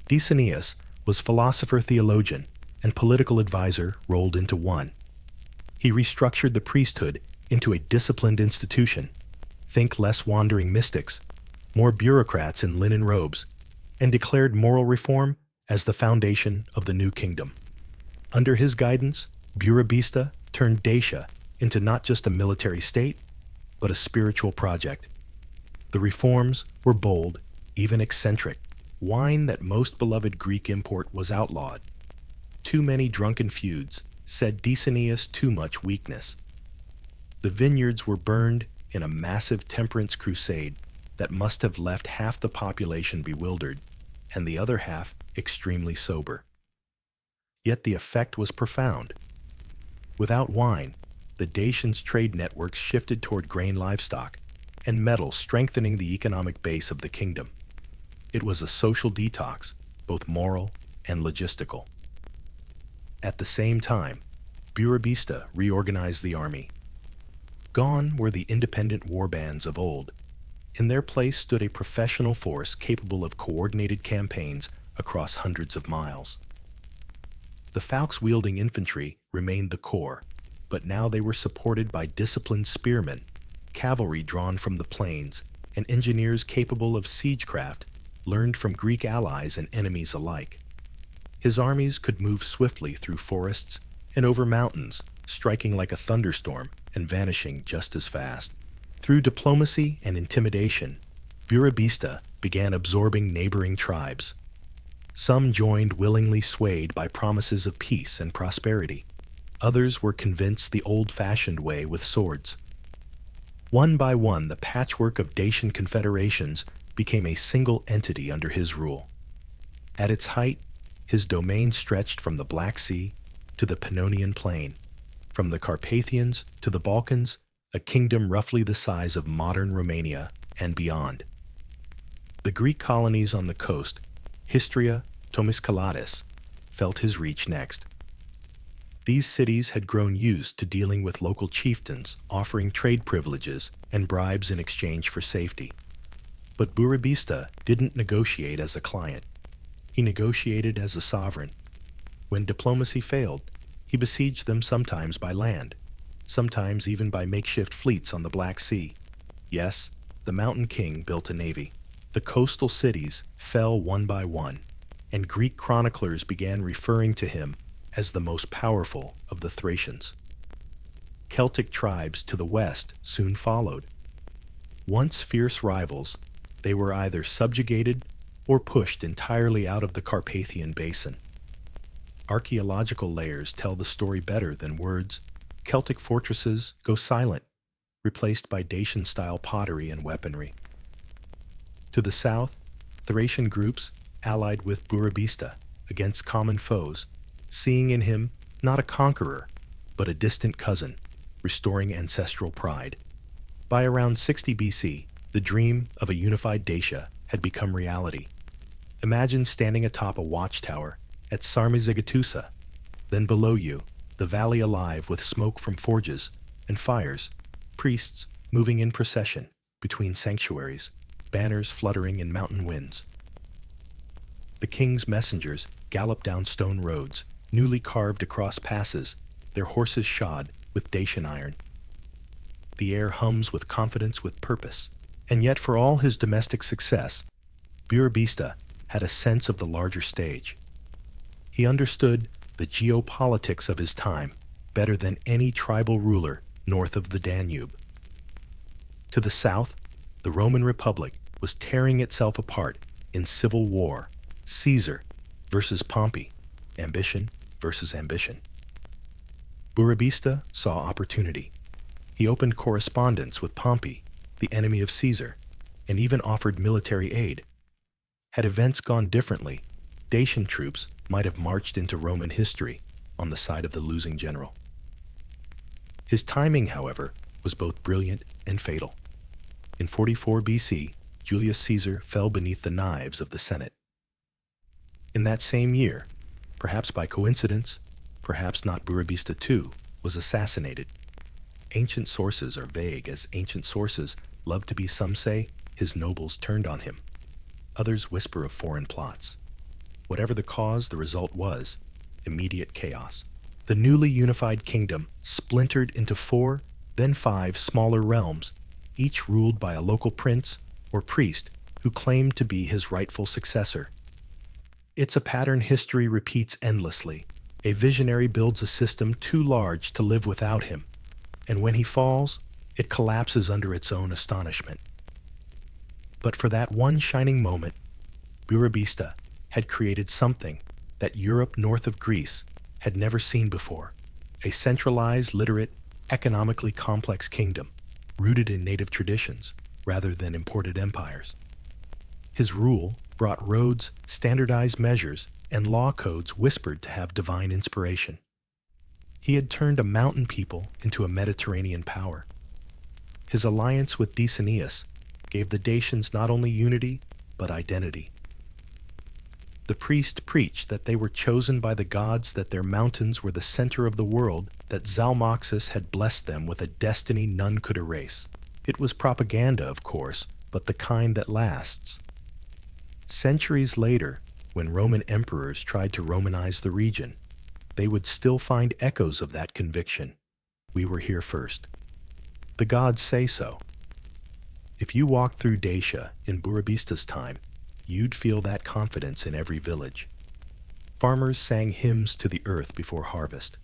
Defiance was philosopher, theologian, and political advisor rolled into one. He restructured the priesthood into a disciplined institution. Think less wandering mystics, more bureaucrats in linen robes, and declared moral reform as the foundation of the new kingdom. Under his guidance, Burebista turned Dacia into not just a military state, but a spiritual project. The reforms were bold, even eccentric. Wine that most beloved Greek import was outlawed. Too many drunken feuds, said Defiance, too much weakness. The vineyards were burned in a massive temperance crusade that must have left half the population bewildered and the other half extremely sober. Yet the effect was profound. Without wine, the Dacians' trade networks shifted toward grain, livestock, and metals, strengthening the economic base of the kingdom. It was a social detox, both moral and logistical. At the same time, Burebista reorganized the army. Gone were the independent warbands of old. In their place stood a professional force capable of coordinated campaigns across hundreds of miles. The falx-wielding infantry remained the core, but now they were supported by disciplined spearmen, cavalry drawn from the plains, and engineers capable of siegecraft learned from Greek allies and enemies alike. His armies could move swiftly through forests and over mountains, striking like a thunderstorm and vanishing just as fast. Through diplomacy and intimidation, Burebista began absorbing neighboring tribes. Some joined willingly swayed by promises of peace and prosperity. Others were convinced the old-fashioned way with swords. One by one, the patchwork of Dacian confederations became a single entity under his rule. At its height, his domain stretched from the Black Sea to the Pannonian Plain, from the Carpathians to the Balkans, a kingdom roughly the size of modern Romania and beyond. The Greek colonies on the coast, Histria, Tomiscalatis, felt his reach next. These cities had grown used to dealing with local chieftains, offering trade privileges and bribes in exchange for safety. But Burebista didn't negotiate as a client. He negotiated as a sovereign. When diplomacy failed, he besieged them sometimes by land, sometimes even by makeshift fleets on the Black Sea. Yes, the Mountain King built a navy. The coastal cities fell one by one, and Greek chroniclers began referring to him as the most powerful of the Thracians. Celtic tribes to the west soon followed. Once fierce rivals, they were either subjugated or pushed entirely out of the Carpathian Basin. Archaeological layers tell the story better than words. Celtic fortresses go silent, replaced by Dacian-style pottery and weaponry. To the south, Thracian groups allied with Burebista against common foes, seeing in him not a conqueror, but a distant cousin, restoring ancestral pride. By around 60 BC, the dream of a unified Dacia had become reality. Imagine standing atop a watchtower at Sarmizegetusa, then below you, the valley alive with smoke from forges and fires, priests moving in procession between sanctuaries, banners fluttering in mountain winds. The king's messengers gallop down stone roads, newly carved across passes, their horses shod with Dacian iron. The air hums with confidence, with purpose. And yet, for all his domestic success, Burebista had a sense of the larger stage. He understood the geopolitics of his time better than any tribal ruler north of the Danube. To the south, the Roman Republic was tearing itself apart in civil war, Caesar versus Pompey, ambition versus ambition. Burebista saw opportunity. He opened correspondence with Pompey, the enemy of Caesar, and even offered military aid. Had events gone differently, Dacian troops might have marched into Roman history on the side of the losing general. His timing, however, was both brilliant and fatal. In 44 BC, Julius Caesar fell beneath the knives of the Senate. In that same year, perhaps by coincidence, perhaps not, Burebista too was assassinated. Ancient sources are vague, as ancient sources love to be. Some say his nobles turned on him. Others whisper of foreign plots. Whatever the cause, the result was immediate chaos. The newly unified kingdom splintered into 4, then 5 smaller realms, each ruled by a local prince or priest who claimed to be his rightful successor. It's a pattern history repeats endlessly. A visionary builds a system too large to live without him, and when he falls, it collapses under its own astonishment. But for that one shining moment, Burebista had created something that Europe north of Greece had never seen before, a centralized, literate, economically complex kingdom, rooted in native traditions rather than imported empires. His rule brought roads, standardized measures, and law codes whispered to have divine inspiration. He had turned a mountain people into a Mediterranean power. His alliance with Decennius gave the Dacians not only unity, but identity. The priest preached that they were chosen by the gods, that their mountains were the center of the world, that Zalmoxis had blessed them with a destiny none could erase. It was propaganda, of course, but the kind that lasts. Centuries later, when Roman emperors tried to Romanize the region, they would still find echoes of that conviction. We were here first. The gods say so. If you walked through Dacia in Burebista's time, you'd feel that confidence in every village. Farmers sang hymns to the earth before harvest.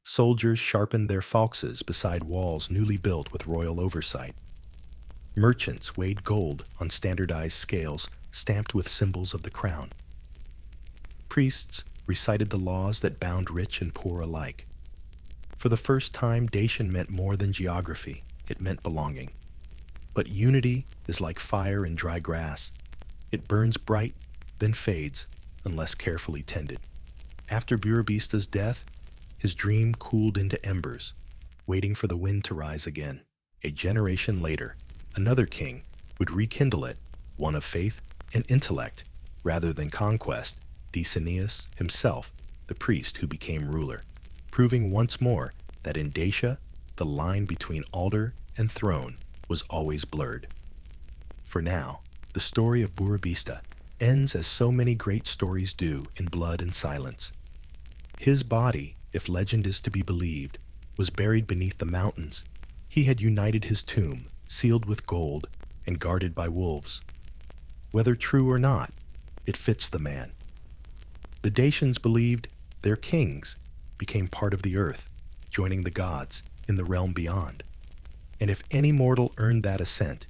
Soldiers sharpened their falxes beside walls newly built with royal oversight. Merchants weighed gold on standardized scales stamped with symbols of the crown. Priests recited the laws that bound rich and poor alike. For the first time, Dacian meant more than geography. It meant belonging. But unity is like fire in dry grass. It burns bright, then fades, unless carefully tended. After Burebista's death, his dream cooled into embers, waiting for the wind to rise again. A generation later, another king would rekindle it, one of faith and intellect, rather than conquest, Decennius himself, the priest who became ruler, proving once more that in Dacia, the line between altar and throne was always blurred. For now, the story of Burebista ends as so many great stories do, in blood and silence. His body, if legend is to be believed, was buried beneath the mountains. He had united his tomb, sealed with gold and guarded by wolves. Whether true or not, it fits the man. The Dacians believed their kings became part of the earth, joining the gods in the realm beyond. And if any mortal earned that ascent,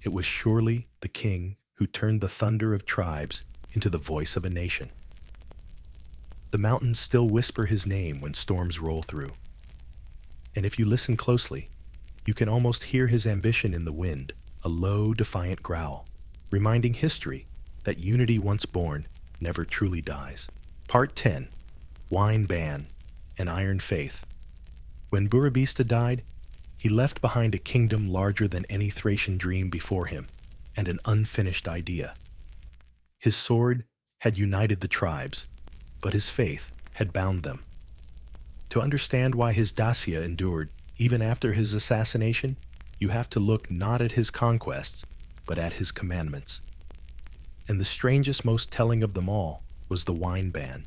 it was surely the king who turned the thunder of tribes into the voice of a nation. The mountains still whisper his name when storms roll through. And if you listen closely, you can almost hear his ambition in the wind, a low, defiant growl, reminding history that unity once born never truly dies. Part 10. Wine Ban and Iron Faith. When Burebista died, he left behind a kingdom larger than any Thracian dream before him, and an unfinished idea. His sword had united the tribes, but his faith had bound them. To understand why his Dacia endured even after his assassination, you have to look not at his conquests, but at his commandments. And the strangest, most telling of them all was the wine ban.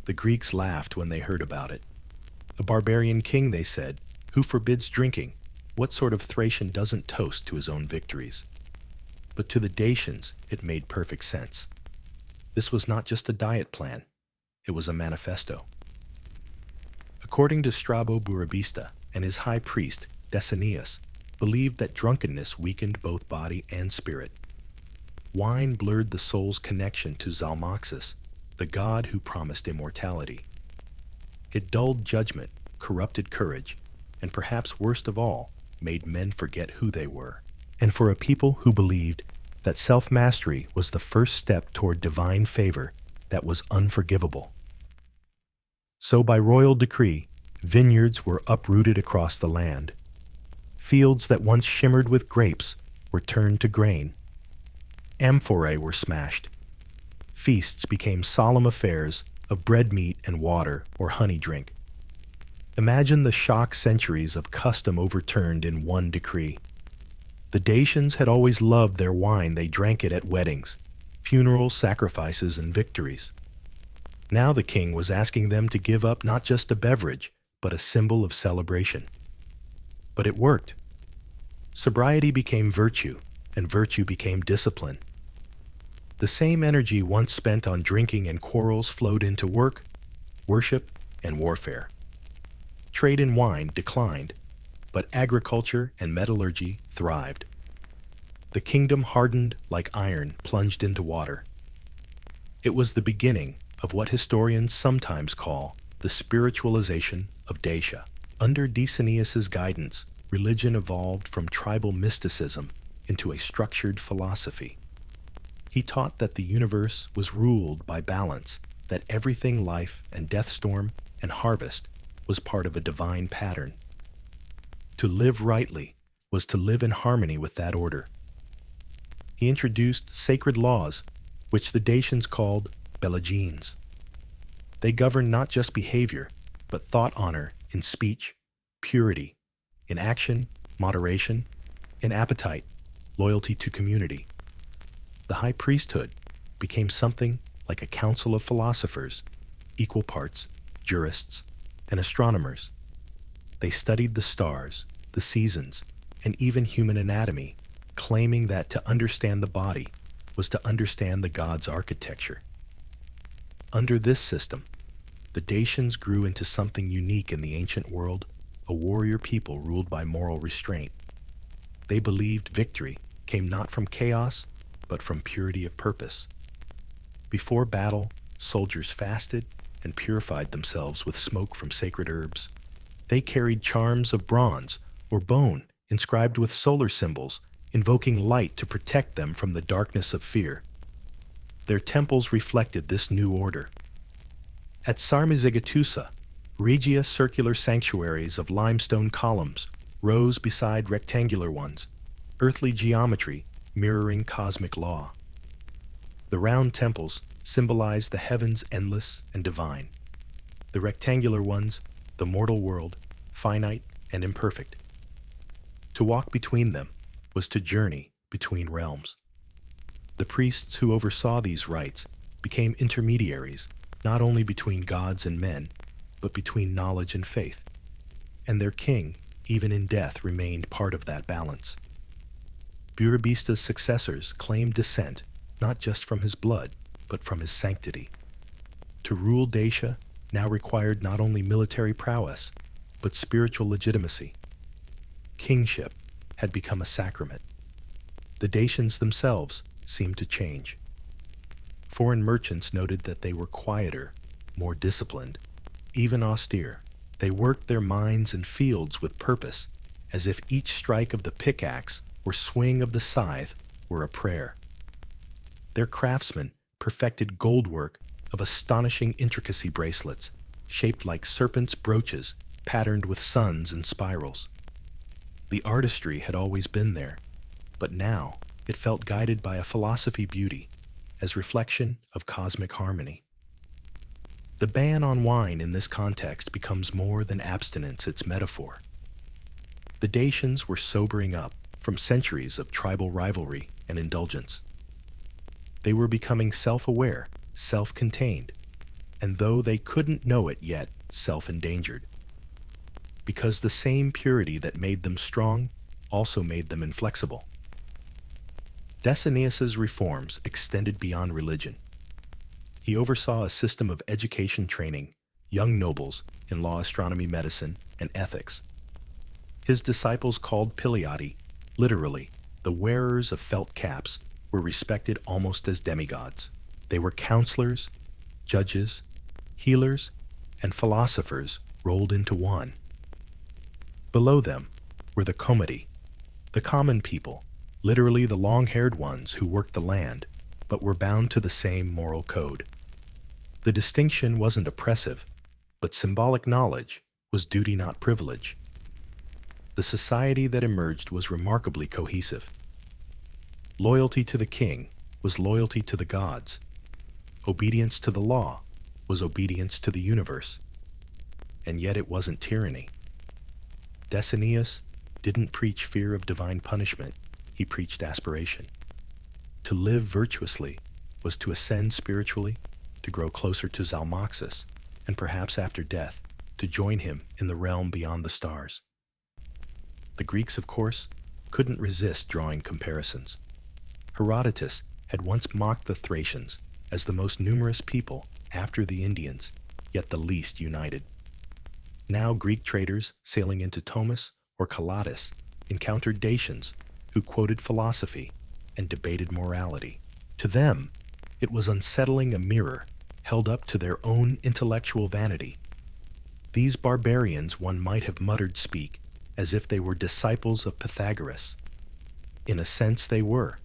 The Greeks laughed when they heard about it. A barbarian king, they said, who forbids drinking? What sort of Thracian doesn't toast to his own victories? But to the Dacians, it made perfect sense. This was not just a diet plan, it was a manifesto. According to Strabo, Burebista and his high priest, Decennius, believed that drunkenness weakened both body and spirit. Wine blurred the soul's connection to Zalmoxis, the god who promised immortality. It dulled judgment, corrupted courage, and perhaps worst of all, made men forget who they were. And for a people who believed that self-mastery was the first step toward divine favor, that was unforgivable. So by royal decree, vineyards were uprooted across the land. Fields that once shimmered with grapes were turned to grain. Amphorae were smashed. Feasts became solemn affairs of bread meat and water or honey drink. Imagine the shock centuries of custom overturned in one decree. The Dacians had always loved their wine. They drank it at weddings, funerals, sacrifices, and victories. Now the king was asking them to give up not just a beverage, but a symbol of celebration. But it worked. Sobriety became virtue, and virtue became discipline. The same energy once spent on drinking and quarrels flowed into work, worship, and warfare. Trade in wine declined, but agriculture and metallurgy thrived. The kingdom hardened like iron plunged into water. It was the beginning of what historians sometimes call the spiritualization of Dacia. Under Decennius's guidance, religion evolved from tribal mysticism into a structured philosophy. He taught that the universe was ruled by balance, that everything life and death, storm and harvest was part of a divine pattern. To live rightly was to live in harmony with that order. He introduced sacred laws, which the Dacians called Belagenes. They governed not just behavior, but thought honor in speech, purity, in action, moderation, in appetite, loyalty to community. The high priesthood became something like a council of philosophers, equal parts jurists and astronomers. They studied the stars, the seasons, and even human anatomy, claiming that to understand the body was to understand the god's architecture. Under this system, the Dacians grew into something unique in the ancient world, a warrior people ruled by moral restraint. They believed victory came not from chaos, but from purity of purpose. Before battle, soldiers fasted and purified themselves with smoke from sacred herbs. They carried charms of bronze or bone inscribed with solar symbols, invoking light to protect them from the darkness of fear. Their temples reflected this new order. At Sarmizegetusa, regia circular sanctuaries of limestone columns rose beside rectangular ones, earthly geometry mirroring cosmic law. The round temples symbolized the heavens endless and divine. The rectangular ones, the mortal world, finite and imperfect. To walk between them was to journey between realms. The priests who oversaw these rites became intermediaries, not only between gods and men, but between knowledge and faith. And their king, even in death, remained part of that balance. Burebista's successors claimed descent not just from his blood, but from his sanctity. To rule Dacia now required not only military prowess, but spiritual legitimacy. Kingship had become a sacrament. The Dacians themselves seemed to change. Foreign merchants noted that they were quieter, more disciplined, even austere. They worked their mines and fields with purpose, as if each strike of the pickaxe or swing of the scythe were a prayer. Their craftsmen perfected goldwork of astonishing intricacy, bracelets, shaped like serpents' brooches, patterned with suns and spirals. The artistry had always been there, but now it felt guided by a philosophy beauty, as reflection of cosmic harmony. The ban on wine in this context becomes more than abstinence, it's metaphor. The Dacians were sobering up from centuries of tribal rivalry and indulgence. They were becoming self-aware, self-contained, and though they couldn't know it yet, self-endangered. Because the same purity that made them strong also made them inflexible. Decianus's reforms extended beyond religion. He oversaw a system of education training young nobles in law, astronomy, medicine, and ethics. His disciples, called Piliati, literally the wearers of felt caps, were respected almost as demigods. They were counselors, judges, healers, and philosophers rolled into one. Below them were the comiti, the common people, literally the long-haired ones who worked the land, but were bound to the same moral code. The distinction wasn't oppressive, but symbolic knowledge was duty, not privilege. The society that emerged was remarkably cohesive. Loyalty to the king was loyalty to the gods. Obedience to the law was obedience to the universe. And yet it wasn't tyranny. Decianus didn't preach fear of divine punishment, he preached aspiration. To live virtuously was to ascend spiritually, to grow closer to Zalmoxis, and perhaps after death, to join him in the realm beyond the stars. The Greeks, of course, couldn't resist drawing comparisons. Herodotus had once mocked the Thracians as the most numerous people after the Indians, yet the least united. Now Greek traders sailing into Tomis or Calatis encountered Dacians who quoted philosophy and debated morality. To them, it was unsettling, a mirror held up to their own intellectual vanity. These barbarians, one might have muttered, speak as if they were disciples of Pythagoras. In a sense they were.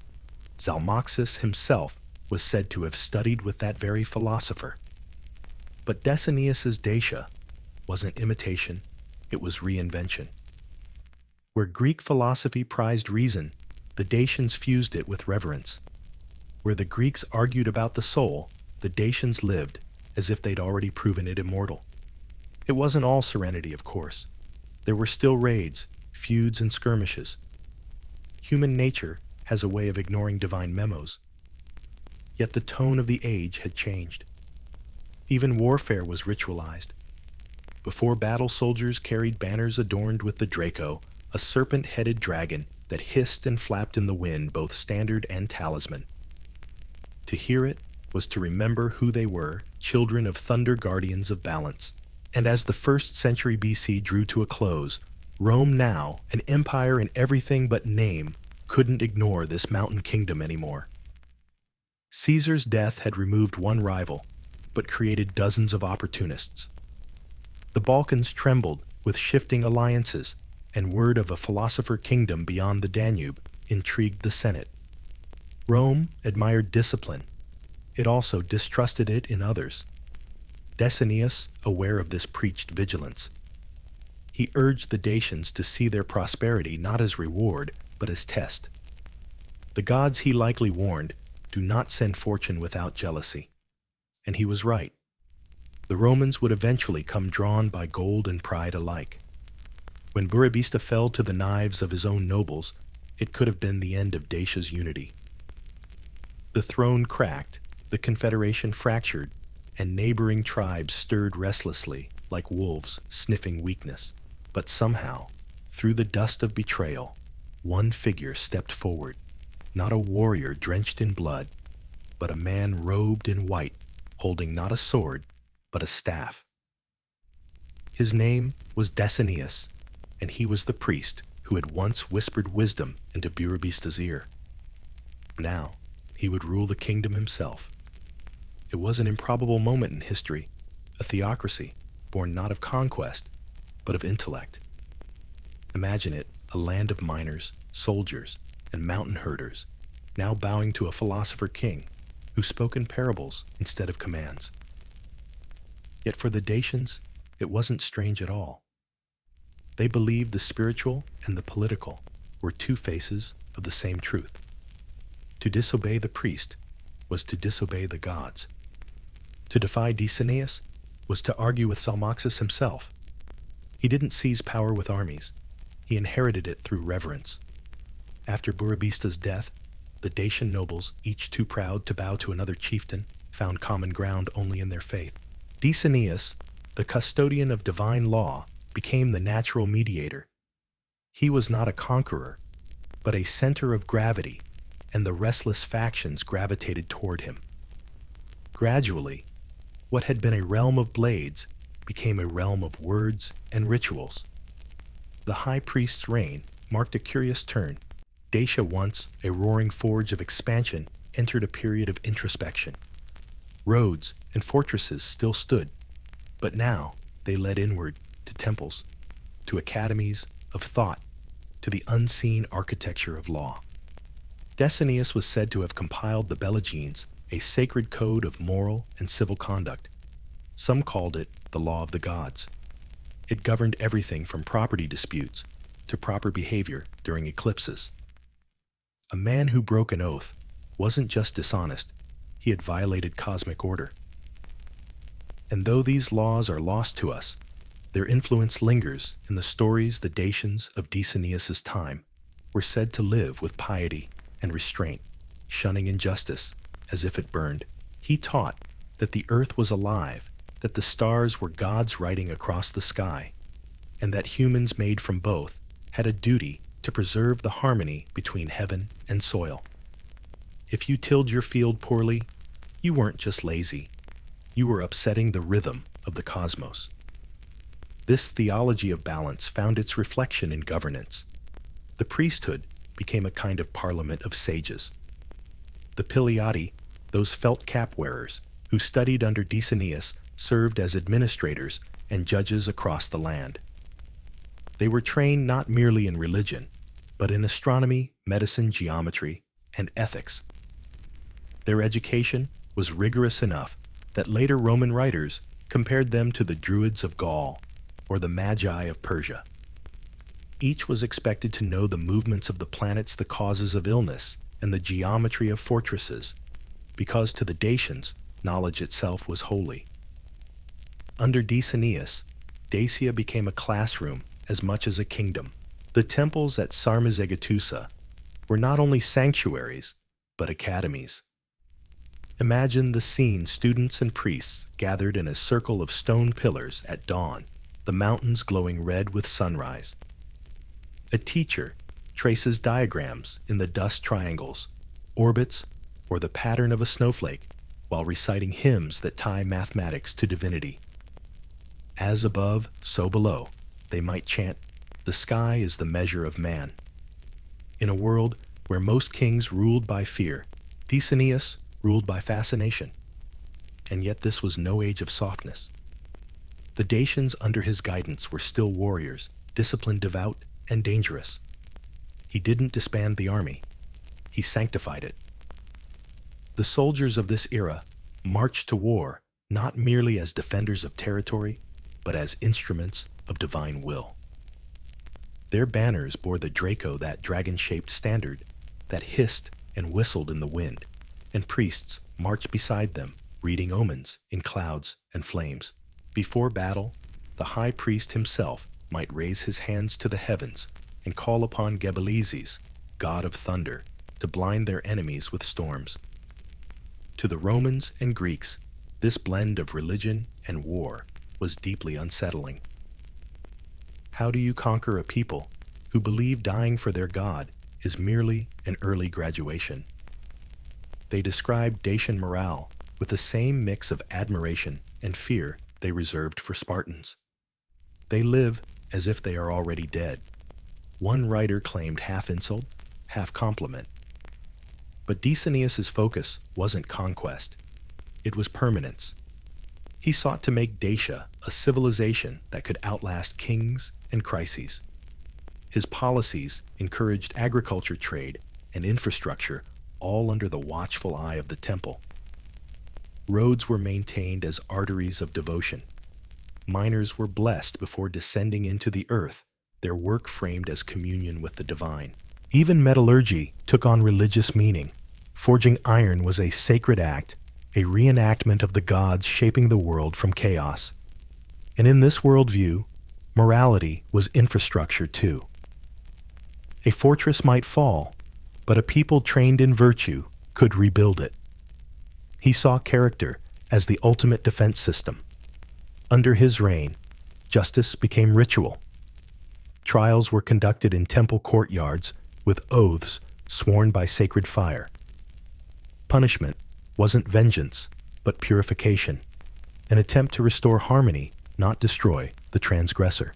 Zalmoxis himself was said to have studied with that very philosopher. But Decianus's Dacia wasn't imitation, it was reinvention. Where Greek philosophy prized reason, the Dacians fused it with reverence. Where the Greeks argued about the soul, the Dacians lived as if they'd already proven it immortal. It wasn't all serenity, of course. There were still raids, feuds, and skirmishes. Human nature has a way of ignoring divine memos. Yet the tone of the age had changed. Even warfare was ritualized. Before battle, soldiers carried banners adorned with the Draco, a serpent-headed dragon that hissed and flapped in the wind, both standard and talisman. To hear it was to remember who they were, children of thunder, guardians of balance. And as the 1st century BC drew to a close, Rome, now an empire in everything but name, couldn't ignore this mountain kingdom anymore. Caesar's death had removed one rival, but created dozens of opportunists. The Balkans trembled with shifting alliances, and word of a philosopher kingdom beyond the Danube intrigued the Senate. Rome admired discipline. It also distrusted it in others. Decianus, aware of this, preached vigilance. He urged the Dacians to see their prosperity not as reward, but as test. The gods, he likely warned, do not send fortune without jealousy. And he was right. The Romans would eventually come drawn by gold and pride alike. When Burebista fell to the knives of his own nobles, it could have been the end of Dacia's unity. The throne cracked, the confederation fractured, and neighboring tribes stirred restlessly like wolves sniffing weakness. But somehow, through the dust of betrayal, one figure stepped forward, not a warrior drenched in blood, but a man robed in white, holding not a sword, but a staff. His name was Decianus, and he was the priest who had once whispered wisdom into Burebista's ear. Now, he would rule the kingdom himself. It was an improbable moment in history, a theocracy born not of conquest, but of intellect. Imagine it, a land of miners, soldiers, and mountain herders, now bowing to a philosopher king who spoke in parables instead of commands. Yet for the Dacians, it wasn't strange at all. They believed the spiritual and the political were two faces of the same truth. To disobey the priest was to disobey the gods. To defy Decianus was to argue with Sarmizegetusa himself. He didn't seize power with armies. He inherited it through reverence. After Burebista's death, the Dacian nobles, each too proud to bow to another chieftain, found common ground only in their faith. Decianus, the custodian of divine law, became the natural mediator. He was not a conqueror, but a center of gravity, and the restless factions gravitated toward him. Gradually, what had been a realm of blades became a realm of words and rituals. The high priest's reign marked a curious turn. Dacia, once a roaring forge of expansion, entered a period of introspection. Roads and fortresses still stood, but now they led inward to temples, to academies of thought, to the unseen architecture of law. Decianus was said to have compiled the Belligenes, a sacred code of moral and civil conduct. Some called it the law of the gods. It governed everything from property disputes to proper behavior during eclipses. A man who broke an oath wasn't just dishonest, he had violated cosmic order. And though these laws are lost to us, their influence lingers in the stories the Dacians of Decianus's time were said to live with piety and restraint, shunning injustice as if it burned. He taught that the earth was alive, that the stars were gods riding across the sky, and that humans made from both had a duty to preserve the harmony between heaven and soil. If you tilled your field poorly, you weren't just lazy, you were upsetting the rhythm of the cosmos. This theology of balance found its reflection in governance. The priesthood became a kind of parliament of sages. The Piliati, those felt cap wearers who studied under Decianus, served as administrators and judges across the land. They were trained not merely in religion, but in astronomy, medicine, geometry, and ethics. Their education was rigorous enough that later Roman writers compared them to the Druids of Gaul or the Magi of Persia. Each was expected to know the movements of the planets, the causes of illness, and the geometry of fortresses, because to the Dacians, knowledge itself was holy. Under Decennius, Dacia became a classroom as much as a kingdom. The temples at Sarmizegetusa were not only sanctuaries, but academies. Imagine the scene: students and priests gathered in a circle of stone pillars at dawn, the mountains glowing red with sunrise. A teacher traces diagrams in the dust triangles, orbits, or the pattern of a snowflake, while reciting hymns that tie mathematics to divinity. As above, so below, they might chant, "The sky is the measure of man." In a world where most kings ruled by fear, Decennius ruled by fascination. And yet this was no age of softness. The Dacians under his guidance were still warriors, disciplined, devout, and dangerous. He didn't disband the army. He sanctified it. The soldiers of this era marched to war not merely as defenders of territory, but as instruments of divine will. Their banners bore the Draco, that dragon-shaped standard that hissed and whistled in the wind, and priests marched beside them, reading omens in clouds and flames. Before battle, the high priest himself might raise his hands to the heavens and call upon Gebelizes, god of thunder, to blind their enemies with storms. To the Romans and Greeks, this blend of religion and war was deeply unsettling. How do you conquer a people who believe dying for their god is merely an early graduation? They described Dacian morale with the same mix of admiration and fear they reserved for Spartans. They live as if they are already dead. One writer claimed half insult, half compliment. But Decennius's focus wasn't conquest. It was permanence. He sought to make Dacia a civilization that could outlast kings and crises. His policies encouraged agriculture, trade, and infrastructure, all under the watchful eye of the temple. Roads were maintained as arteries of devotion. Miners were blessed before descending into the earth, their work framed as communion with the divine. Even metallurgy took on religious meaning. Forging iron was a sacred act, a reenactment of the gods shaping the world from chaos. And in this worldview, morality was infrastructure too. A fortress might fall, but a people trained in virtue could rebuild it. He saw character as the ultimate defense system. Under his reign, justice became ritual. Trials were conducted in temple courtyards with oaths sworn by sacred fire. Punishment wasn't vengeance, but purification, an attempt to restore harmony, not destroy the transgressor.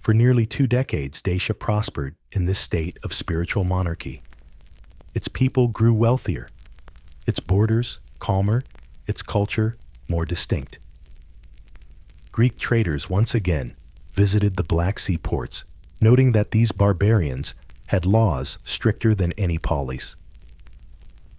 For nearly 2 decades, Dacia prospered in this state of spiritual monarchy. Its people grew wealthier, its borders calmer, its culture more distinct. Greek traders once again visited the Black Sea ports, noting that these barbarians had laws stricter than any polis.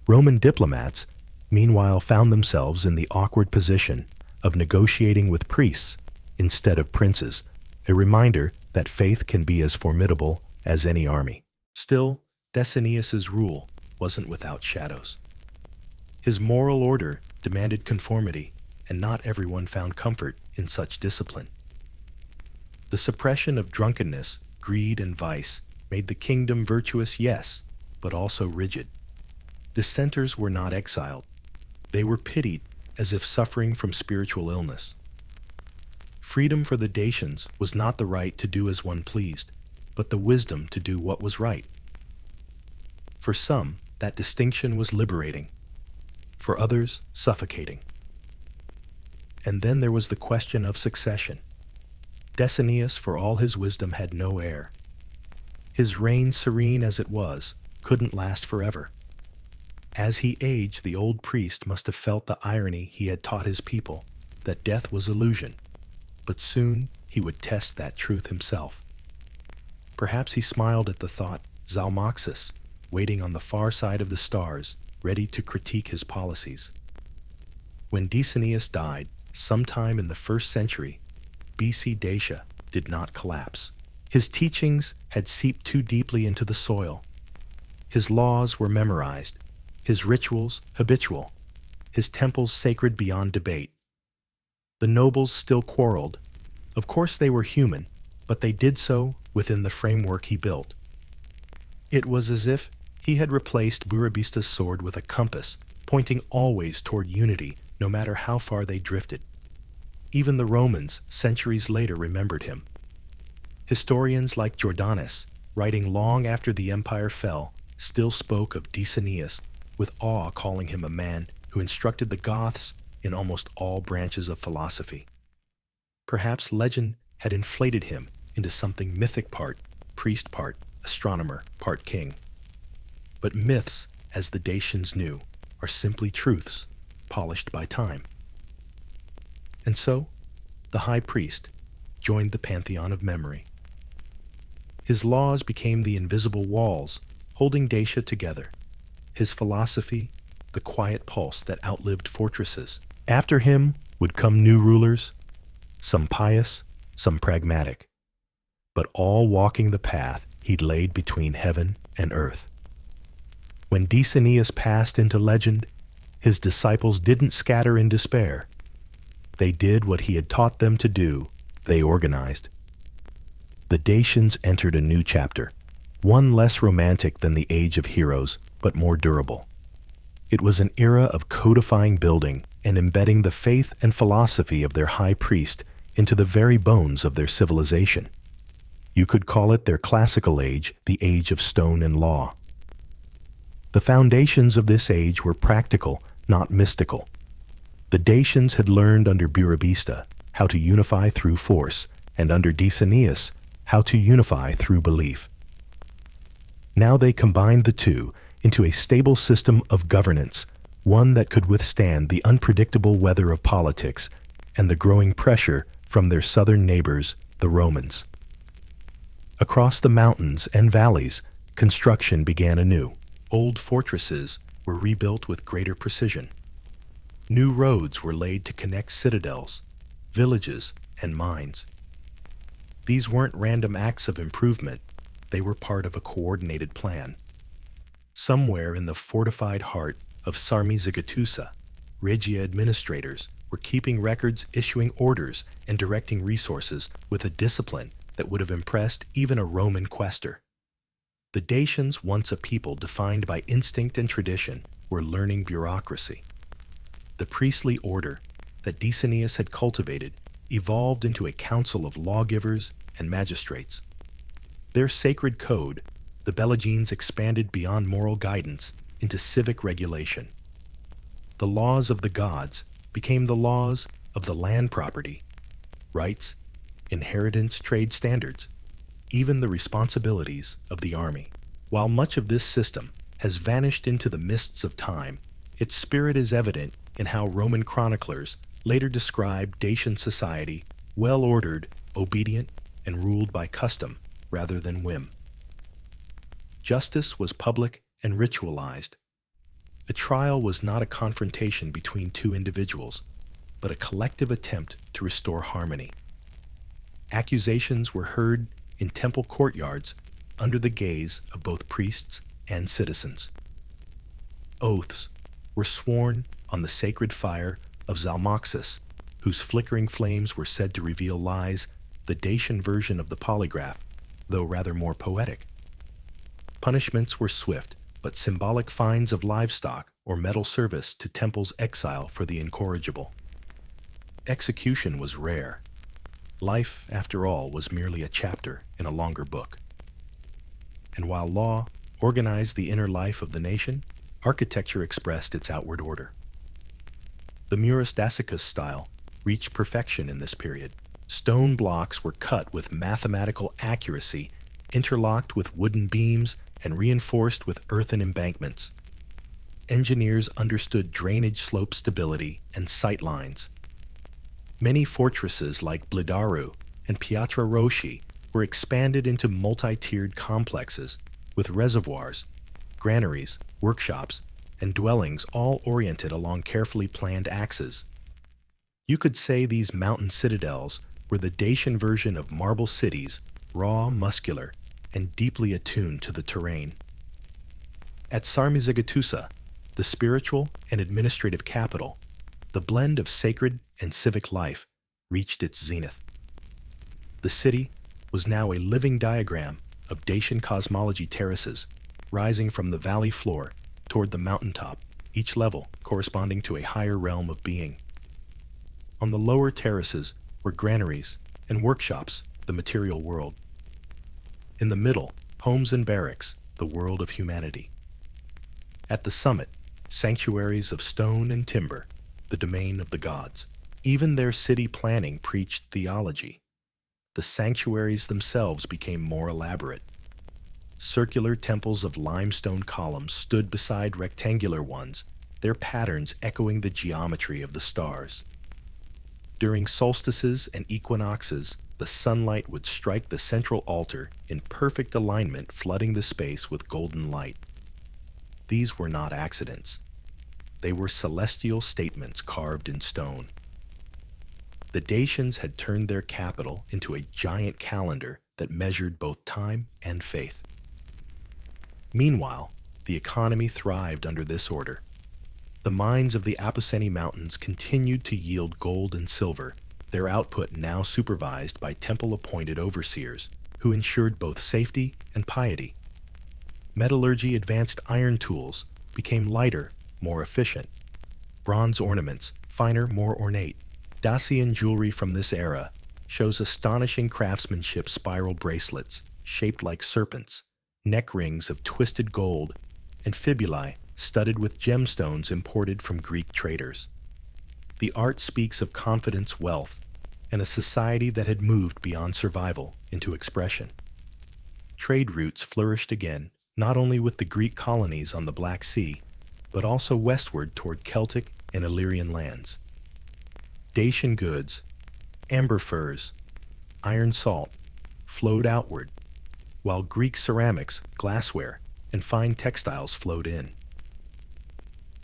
Roman diplomats, meanwhile, found themselves in the awkward position of negotiating with priests instead of princes, a reminder that faith can be as formidable as any army. Still, Decennius's rule wasn't without shadows. His moral order demanded conformity, and not everyone found comfort in such discipline. The suppression of drunkenness, greed, and vice made the kingdom virtuous, yes, but also rigid. Dissenters were not exiled. They were pitied as if suffering from spiritual illness. Freedom for the Dacians was not the right to do as one pleased, but the wisdom to do what was right. For some, that distinction was liberating. For others, suffocating. And then there was the question of succession. Decennius, for all his wisdom, had no heir. His reign, serene as it was, couldn't last forever. As he aged, the old priest must have felt the irony he had taught his people, that death was illusion, but soon he would test that truth himself. Perhaps he smiled at the thought, Zalmoxis, waiting on the far side of the stars, ready to critique his policies. When Decennius died, sometime in the 1st century, BC, Dacia did not collapse. His teachings had seeped too deeply into the soil. His laws were memorized, his rituals habitual, his temples sacred beyond debate. The nobles still quarreled. Of course they were human, but they did so within the framework he built. It was as if he had replaced Burebista's sword with a compass, pointing always toward unity, no matter how far they drifted. Even the Romans, centuries later, remembered him. Historians like Jordanes, writing long after the empire fell, still spoke of Decennius, with awe, calling him a man who instructed the Goths in almost all branches of philosophy. Perhaps legend had inflated him into something mythic, part priest, part astronomer, part king. But myths, as the Dacians knew, are simply truths, polished by time. And so, the high priest joined the pantheon of memory. His laws became the invisible walls holding Dacia together. His philosophy, the quiet pulse that outlived fortresses. After him would come new rulers, some pious, some pragmatic, but all walking the path he'd laid between heaven and earth. When Decennius passed into legend, his disciples didn't scatter in despair. They did what he had taught them to do. They organized. The Dacians entered a new chapter, one less romantic than the Age of Heroes, but more durable. It was an era of codifying building and embedding the faith and philosophy of their high priest into the very bones of their civilization. You could call it their classical age, the age of stone and law. The foundations of this age were practical, not mystical. The Dacians had learned under Burebista how to unify through force, and under Decennius how to unify through belief. Now they combined the two into a stable system of governance, one that could withstand the unpredictable weather of politics and the growing pressure from their southern neighbors, the Romans. Across the mountains and valleys, construction began anew. Old fortresses were rebuilt with greater precision. New roads were laid to connect citadels, villages, and mines. These weren't random acts of improvement, they were part of a coordinated plan. Somewhere in the fortified heart of Sarmizegetusa, Regia administrators were keeping records, issuing orders, and directing resources with a discipline that would have impressed even a Roman quaestor. The Dacians, once a people defined by instinct and tradition, were learning bureaucracy. The priestly order that Decennius had cultivated evolved into a council of lawgivers and magistrates. Their sacred code, the Belligines, expanded beyond moral guidance into civic regulation. The laws of the gods became the laws of the land property, rights, inheritance, trade standards, even the responsibilities of the army. While much of this system has vanished into the mists of time, its spirit is evident in how Roman chroniclers later described Dacian society well-ordered, obedient, and ruled by custom rather than whim. Justice was public and ritualized. A trial was not a confrontation between two individuals, but a collective attempt to restore harmony. Accusations were heard in temple courtyards under the gaze of both priests and citizens. Oaths were sworn on the sacred fire of Zalmoxis, whose flickering flames were said to reveal lies, the Dacian version of the polygraph, though rather more poetic. Punishments were swift, but symbolic fines of livestock or metal service to temple's exile for the incorrigible. Execution was rare. Life, after all, was merely a chapter in a longer book. And while law organized the inner life of the nation, architecture expressed its outward order. The Murus Dacica's style reached perfection in this period. Stone blocks were cut with mathematical accuracy, interlocked with wooden beams, and reinforced with earthen embankments. Engineers understood drainage slope stability and sight lines. Many fortresses like Blidaru and Piatra Rosci were expanded into multi-tiered complexes with reservoirs, granaries, workshops, and dwellings all oriented along carefully planned axes. You could say these mountain citadels were the Dacian version of marble cities, raw, muscular, and deeply attuned to the terrain. At Sarmizegetusa, the spiritual and administrative capital, the blend of sacred and civic life reached its zenith. The city was now a living diagram of Dacian cosmology terraces, rising from the valley floor toward the mountaintop, each level corresponding to a higher realm of being. On the lower terraces were granaries and workshops, the material world. In the middle, homes and barracks, the world of humanity. At the summit, sanctuaries of stone and timber, the domain of the gods. Even their city planning preached theology. The sanctuaries themselves became more elaborate. Circular temples of limestone columns stood beside rectangular ones, their patterns echoing the geometry of the stars. During solstices and equinoxes, the sunlight would strike the central altar in perfect alignment, flooding the space with golden light. These were not accidents. They were celestial statements carved in stone. The Dacians had turned their capital into a giant calendar that measured both time and faith. Meanwhile, the economy thrived under this order. The mines of the Carpathian Mountains continued to yield gold and silver, their output now supervised by temple-appointed overseers, who ensured both safety and piety. Metallurgy advanced iron tools, became lighter, more efficient. Bronze ornaments, finer, more ornate. Dacian jewelry from this era shows astonishing craftsmanship: spiral bracelets, shaped like serpents, neck rings of twisted gold, and fibulae studded with gemstones imported from Greek traders. The art speaks of confidence, wealth, and a society that had moved beyond survival into expression. Trade routes flourished again, not only with the Greek colonies on the Black Sea, but also westward toward Celtic and Illyrian lands. Dacian goods, amber furs, iron salt, flowed outward, while Greek ceramics, glassware, and fine textiles flowed in.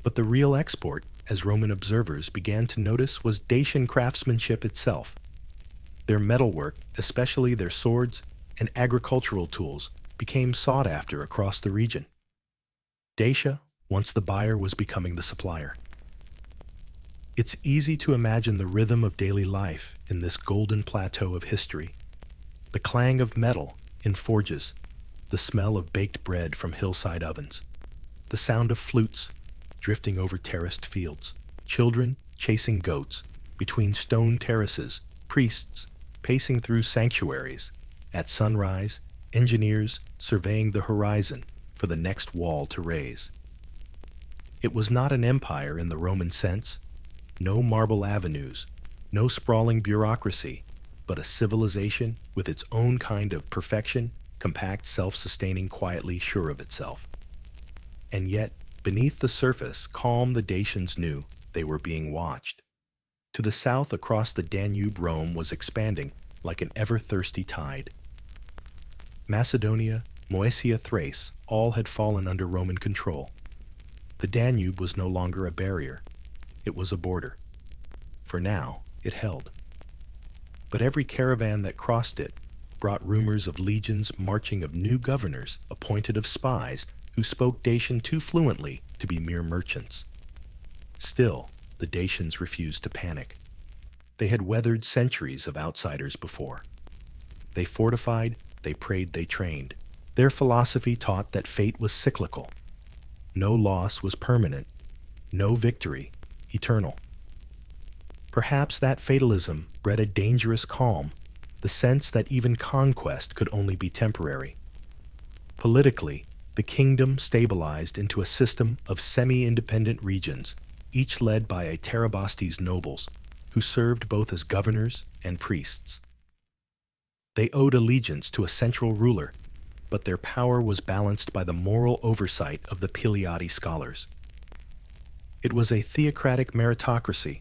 But the real export, as Roman observers began to notice, was Dacian craftsmanship itself. Their metalwork, especially their swords and agricultural tools, became sought after across the region. Dacia, once the buyer, was becoming the supplier. It's easy to imagine the rhythm of daily life in this golden plateau of history. The clang of metal in forges, the smell of baked bread from hillside ovens, the sound of flutes drifting over terraced fields, children chasing goats between stone terraces, priests pacing through sanctuaries. At sunrise, engineers surveying the horizon for the next wall to raise. It was not an empire in the Roman sense, no marble avenues, no sprawling bureaucracy, but a civilization with its own kind of perfection, compact, self-sustaining, quietly sure of itself. And yet, beneath the surface, calm, the Dacians knew they were being watched. To the south, across the Danube, Rome was expanding like an ever-thirsty tide. Macedonia, Moesia, Thrace, all had fallen under Roman control. The Danube was no longer a barrier. It was a border. For now, it held. But every caravan that crossed it brought rumors of legions marching, of new governors appointed, of spies who spoke Dacian too fluently to be mere merchants. Still, the Dacians refused to panic. They had weathered centuries of outsiders before. They fortified, they prayed, they trained. Their philosophy taught that fate was cyclical. No loss was permanent, no victory eternal. Perhaps that fatalism bred a dangerous calm, the sense that even conquest could only be temporary. Politically, the kingdom stabilized into a system of semi-independent regions, each led by a terabastes nobles, who served both as governors and priests. They owed allegiance to a central ruler, but their power was balanced by the moral oversight of the Pleiadi scholars. It was a theocratic meritocracy,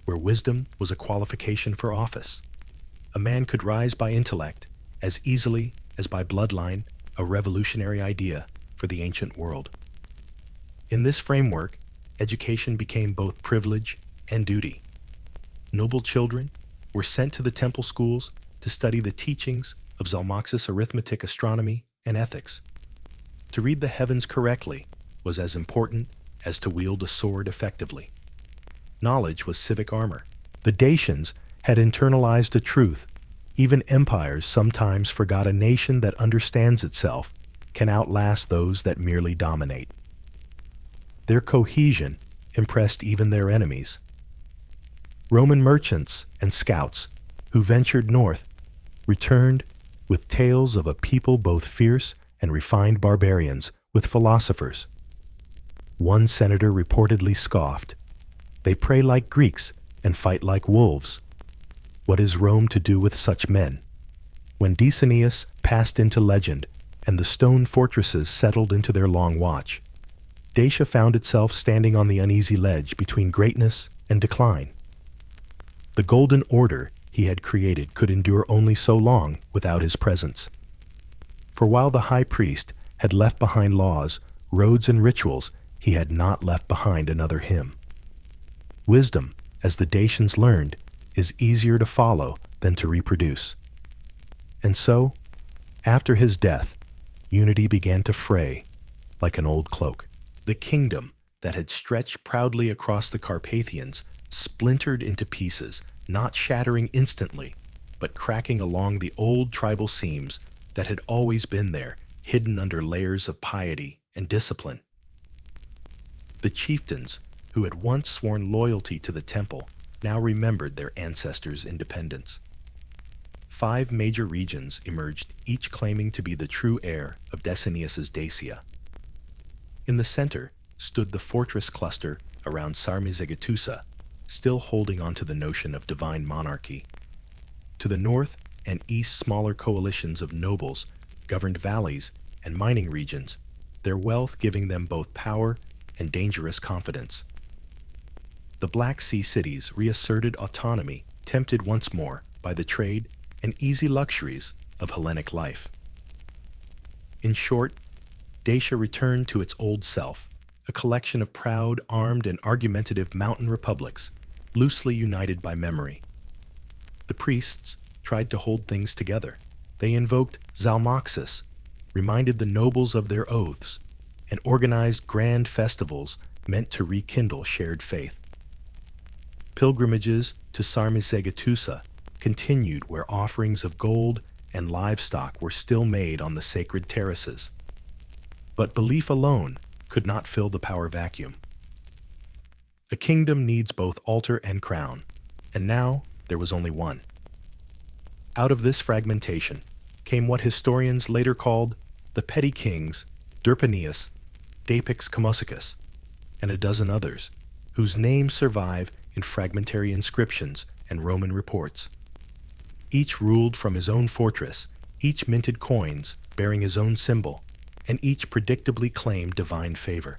where wisdom was a qualification for office. A man could rise by intellect as easily as by bloodline, a revolutionary idea for the ancient world. In this framework, education became both privilege and duty. Noble children were sent to the temple schools to study the teachings of Zalmoxis, arithmetic, astronomy, and ethics. To read the heavens correctly was as important as to wield a sword effectively. Knowledge was civic armor. The Dacians had internalized a truth. Even empires sometimes forgot a nation that understands itself can outlast those that merely dominate. Their cohesion impressed even their enemies. Roman merchants and scouts who ventured north returned with tales of a people both fierce and refined barbarians with philosophers. One senator reportedly scoffed, "They pray like Greeks and fight like wolves. What is Rome to do with such men?" When Decennius passed into legend and the stone fortresses settled into their long watch, Dacia found itself standing on the uneasy ledge between greatness and decline. The golden order he had created could endure only so long without his presence. For while the high priest had left behind laws, roads, and rituals, he had not left behind another hymn. Wisdom, as the Dacians learned, is easier to follow than to reproduce. And so, after his death, unity began to fray like an old cloak. The kingdom that had stretched proudly across the Carpathians splintered into pieces, not shattering instantly, but cracking along the old tribal seams that had always been there, hidden under layers of piety and discipline. The chieftains, who had once sworn loyalty to the temple, now remembered their ancestors' independence. 5 major regions emerged, each claiming to be the true heir of Decennius's Dacia. In the center stood the fortress cluster around Sarmizegetusa, still holding on to the notion of divine monarchy. To the north and east, smaller coalitions of nobles governed valleys and mining regions, their wealth giving them both power and dangerous confidence. The Black Sea cities reasserted autonomy, tempted once more by the trade and easy luxuries of Hellenic life. In short, Dacia returned to its old self, a collection of proud, armed, and argumentative mountain republics, loosely united by memory. The priests tried to hold things together. They invoked Zalmoxis, reminded the nobles of their oaths, and organized grand festivals meant to rekindle shared faith. Pilgrimages to Sarmizegetusa continued where offerings of gold and livestock were still made on the sacred terraces. But belief alone could not fill the power vacuum. A kingdom needs both altar and crown, and now there was only one. Out of this fragmentation came what historians later called the petty kings Derpanius, Dapix Commosicus, and a dozen others, whose names survive in fragmentary inscriptions and Roman reports. Each ruled from his own fortress, each minted coins bearing his own symbol, and each predictably claimed divine favor.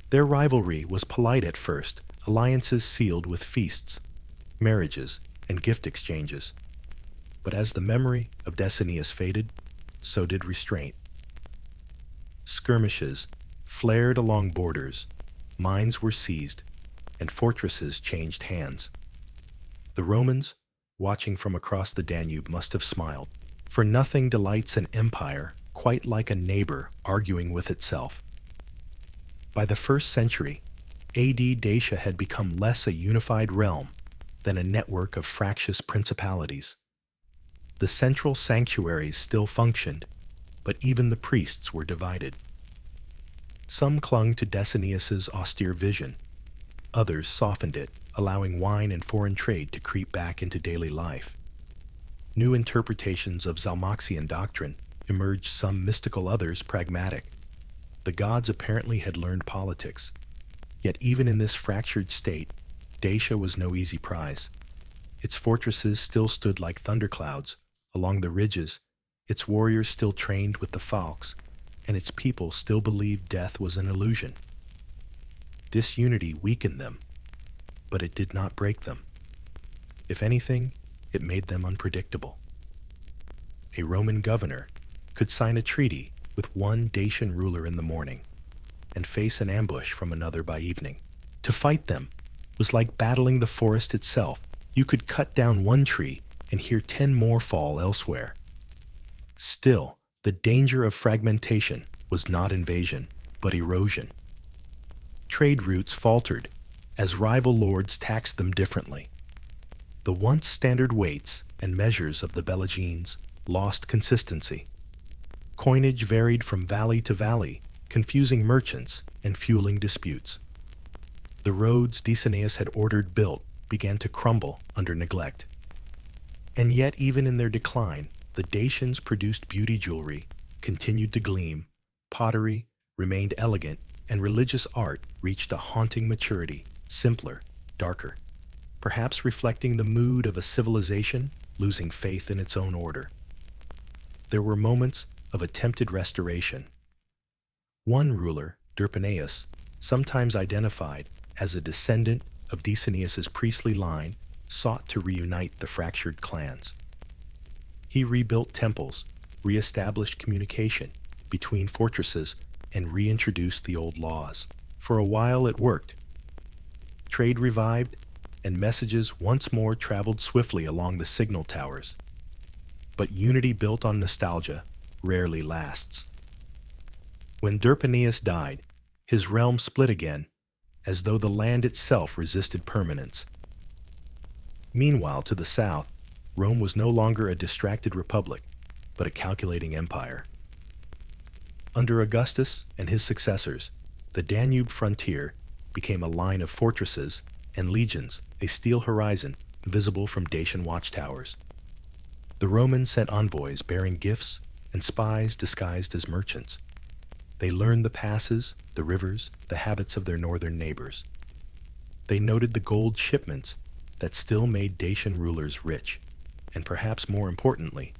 Their rivalry was polite at first, alliances sealed with feasts, marriages, and gift exchanges. But as the memory of Decennius faded, so did restraint. Skirmishes flared along borders, mines were seized, and fortresses changed hands. The Romans, watching from across the Danube, must have smiled, for nothing delights an empire quite like a neighbor arguing with itself. By the 1st century, AD, Dacia had become less a unified realm than a network of fractious principalities. The central sanctuaries still functioned, but even the priests were divided. Some clung to Decennius's austere vision. Others softened it, allowing wine and foreign trade to creep back into daily life. New interpretations of Zalmoxian doctrine emerged, some mystical, others pragmatic. The gods apparently had learned politics. Yet even in this fractured state, Dacia was no easy prize. Its fortresses still stood like thunderclouds along the ridges, its warriors still trained with the falcons, and its people still believed death was an illusion. Disunity weakened them, but it did not break them. If anything, it made them unpredictable. A Roman governor could sign a treaty with one Dacian ruler in the morning and face an ambush from another by evening. To fight them was like battling the forest itself. You could cut down one tree and hear 10 more fall elsewhere. Still, the danger of fragmentation was not invasion, but erosion. trade routes faltered as rival lords taxed them differently. The once standard weights and measures of the Belligenes lost consistency. Coinage varied from valley to valley, confusing merchants and fueling disputes. The roads Decianus had ordered built began to crumble under neglect. And yet, even in their decline, the Dacians produced beauty jewelry, continued to gleam, pottery remained elegant, and religious art reached a haunting maturity, simpler, darker, perhaps reflecting the mood of a civilization losing faith in its own order. There were moments of attempted restoration. One ruler, Derpanaeus, sometimes identified as a descendant of Decianus's priestly line, sought to reunite the fractured clans. He rebuilt temples, reestablished communication between fortresses, and reintroduced the old laws. For a while it worked. Trade revived, and messages once more traveled swiftly along the signal towers. But unity built on nostalgia rarely lasts. When Derpanaeus died, his realm split again, as though the land itself resisted permanence. Meanwhile, to the south, Rome was no longer a distracted republic, but a calculating empire. Under Augustus and his successors, the Danube frontier became a line of fortresses and legions, a steel horizon visible from Dacian watchtowers. The Romans sent envoys bearing gifts and spies disguised as merchants. They learned the passes, the rivers, the habits of their northern neighbors. They noted the gold shipments that still made Dacian rulers rich, and perhaps more importantly,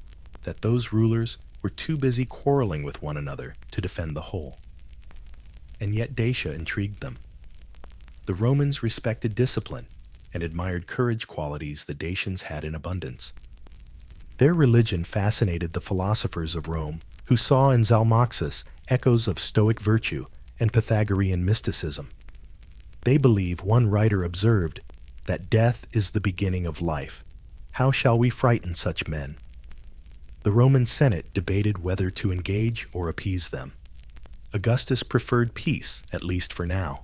that those rulers were too busy quarreling with one another to defend the whole. And yet Dacia intrigued them. The Romans respected discipline and admired courage, qualities the Dacians had in abundance. Their religion fascinated the philosophers of Rome, who saw in Zalmoxis echoes of Stoic virtue and Pythagorean mysticism. They believe, one writer observed, that death is the beginning of life. How shall we frighten such men? The Roman Senate debated whether to engage or appease them. Augustus preferred peace, at least for now.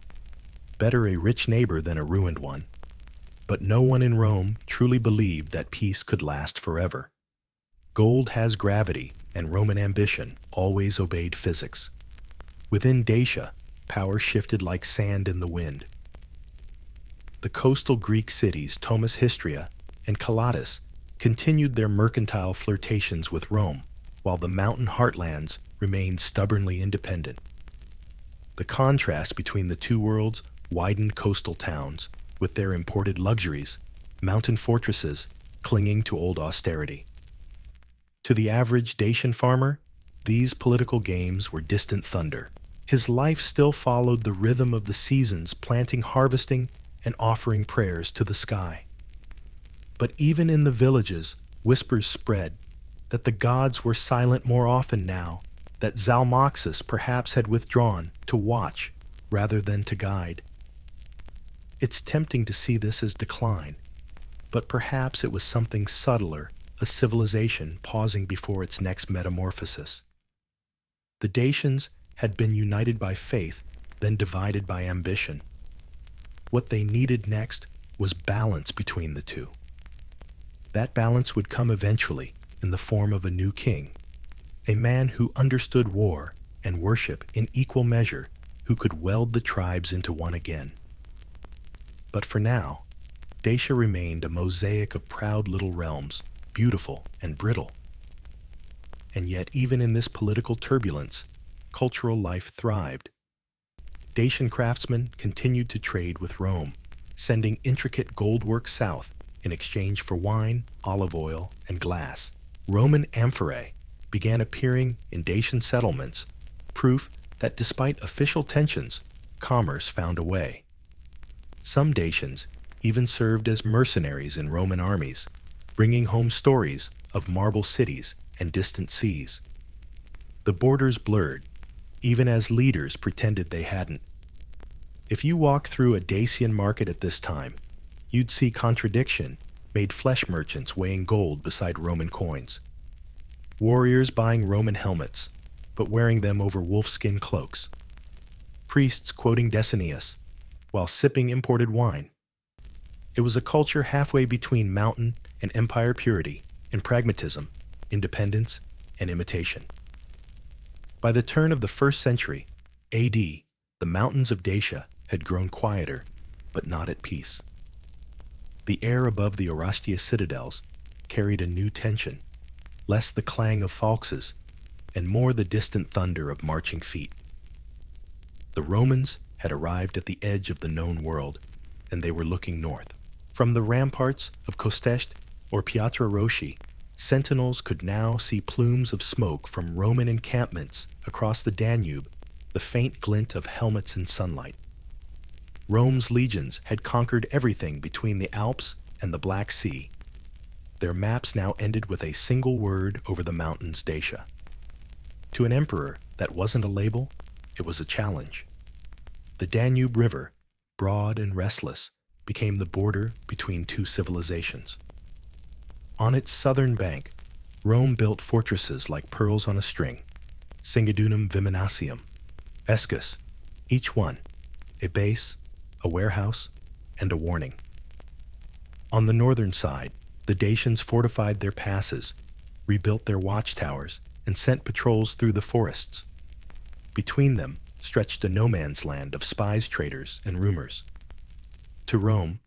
Better a rich neighbor than a ruined one. But no one in Rome truly believed that peace could last forever. Gold has gravity, and Roman ambition always obeyed physics. Within Dacia, power shifted like sand in the wind. The coastal Greek cities Thomas Histria and Calatis continued their mercantile flirtations with Rome, while the mountain heartlands remained stubbornly independent. The contrast between the two worlds widened coastal towns, with their imported luxuries, mountain fortresses clinging to old austerity. To the average Dacian farmer, these political games were distant thunder. His life still followed the rhythm of the seasons, planting, harvesting, and offering prayers to the sky. But even in the villages, whispers spread that the gods were silent more often now, that Zalmoxis perhaps had withdrawn to watch rather than to guide. It's tempting to see this as decline, but perhaps it was something subtler, a civilization pausing before its next metamorphosis. The Dacians had been united by faith, then divided by ambition. What they needed next was balance between the two. That balance would come eventually in the form of a new king, a man who understood war and worship in equal measure, who could weld the tribes into one again. But for now, Dacia remained a mosaic of proud little realms, beautiful and brittle. And yet, even in this political turbulence, cultural life thrived. Dacian craftsmen continued to trade with Rome, sending intricate goldwork south in exchange for wine, olive oil, and glass. Roman amphorae began appearing in Dacian settlements, proof that despite official tensions, commerce found a way. Some Dacians even served as mercenaries in Roman armies, bringing home stories of marble cities and distant seas. The borders blurred, even as leaders pretended they hadn't. If you walk through a Dacian market at this time, you'd see contradiction made flesh merchants weighing gold beside Roman coins. Warriors buying Roman helmets, but wearing them over wolfskin cloaks. Priests quoting Decianus, while sipping imported wine. It was a culture halfway between mountain and empire purity and pragmatism, independence and imitation. By the turn of the 1st century AD, the mountains of Dacia had grown quieter, but not at peace. The air above the Orostia citadels carried a new tension, less the clang of falxes and more the distant thunder of marching feet. The Romans had arrived at the edge of the known world, and they were looking north. From the ramparts of Kostest or Piatra Rosci, sentinels could now see plumes of smoke from Roman encampments across the Danube, the faint glint of helmets in sunlight. Rome's legions had conquered everything between the Alps and the Black Sea. Their maps now ended with a single word over the mountains, Dacia. To an emperor, that wasn't a label, it was a challenge. The Danube River, broad and restless, became the border between two civilizations. On its southern bank, Rome built fortresses like pearls on a string, Singidunum Viminacium, Escus, each one, a base, a warehouse, and a warning. On the northern side, the Dacians fortified their passes, rebuilt their watchtowers, and sent patrols through the forests. Between them stretched a no-man's land of spies, traders, and rumors. To Rome,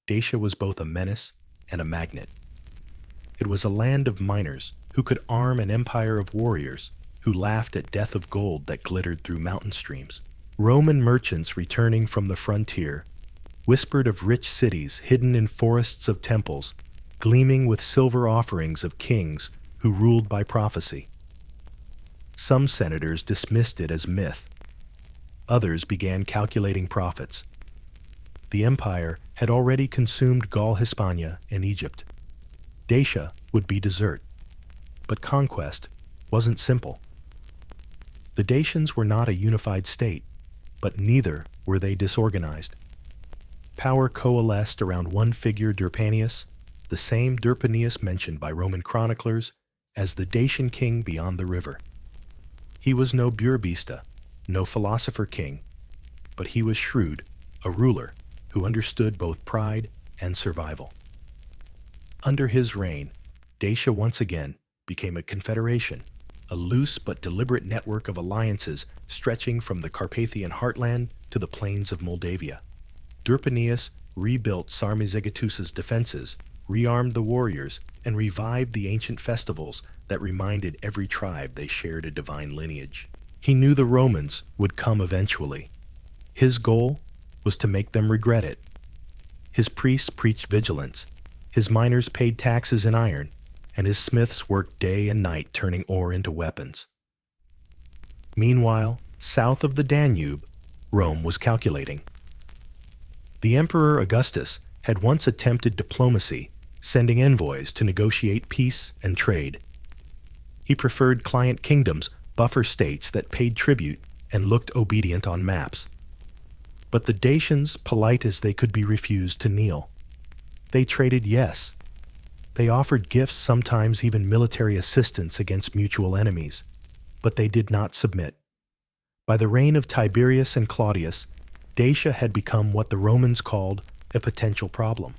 Dacia was both a menace and a magnet. It was a land of miners who could arm an empire of warriors who laughed at death of gold that glittered through mountain streams. Roman merchants returning from the frontier whispered of rich cities hidden in forests of temples, gleaming with silver offerings of kings who ruled by prophecy. Some senators dismissed it as myth. Others began calculating profits. The empire had already consumed Gaul, Hispania, and Egypt. Dacia would be dessert. But conquest wasn't simple. The Dacians were not a unified state, but neither were they disorganized. Power coalesced around one figure, Derpanius, the same Derpanius mentioned by Roman chroniclers as the Dacian king beyond the river. He was no Burbista, no philosopher king, but he was shrewd, a ruler who understood both pride and survival. Under his reign, Dacia once again became a confederation, a loose but deliberate network of alliances stretching from the Carpathian heartland to the plains of Moldavia. Derpanius rebuilt Sarmizegetusa's defenses, rearmed the warriors, and revived the ancient festivals that reminded every tribe they shared a divine lineage. He knew the Romans would come eventually. His goal was to make them regret it. His priests preached vigilance, his miners paid taxes in iron, and his smiths worked day and night turning ore into weapons. Meanwhile, south of the Danube, Rome was calculating. The Emperor Augustus had once attempted diplomacy, sending envoys to negotiate peace and trade. He preferred client kingdoms, buffer states that paid tribute and looked obedient on maps. But the Dacians, polite as they could be, refused to kneel. They traded yes. They offered gifts, sometimes even military assistance against mutual enemies, but they did not submit. By the reign of Tiberius and Claudius, Dacia had become what the Romans called a potential problem.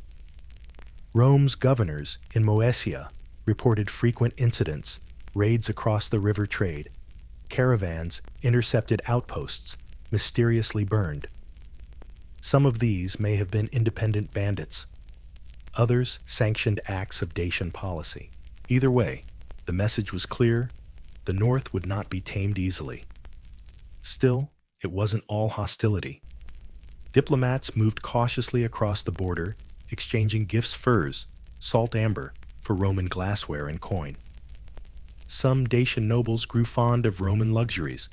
Rome's governors in Moesia reported frequent incidents, raids across the river trade, caravans intercepted outposts, mysteriously burned. Some of these may have been independent bandits. Others sanctioned acts of Dacian policy. Either way, the message was clear: the North would not be tamed easily. Still, it wasn't all hostility. Diplomats moved cautiously across the border, exchanging gifts, furs, salt amber, for Roman glassware and coin. Some Dacian nobles grew fond of Roman luxuries,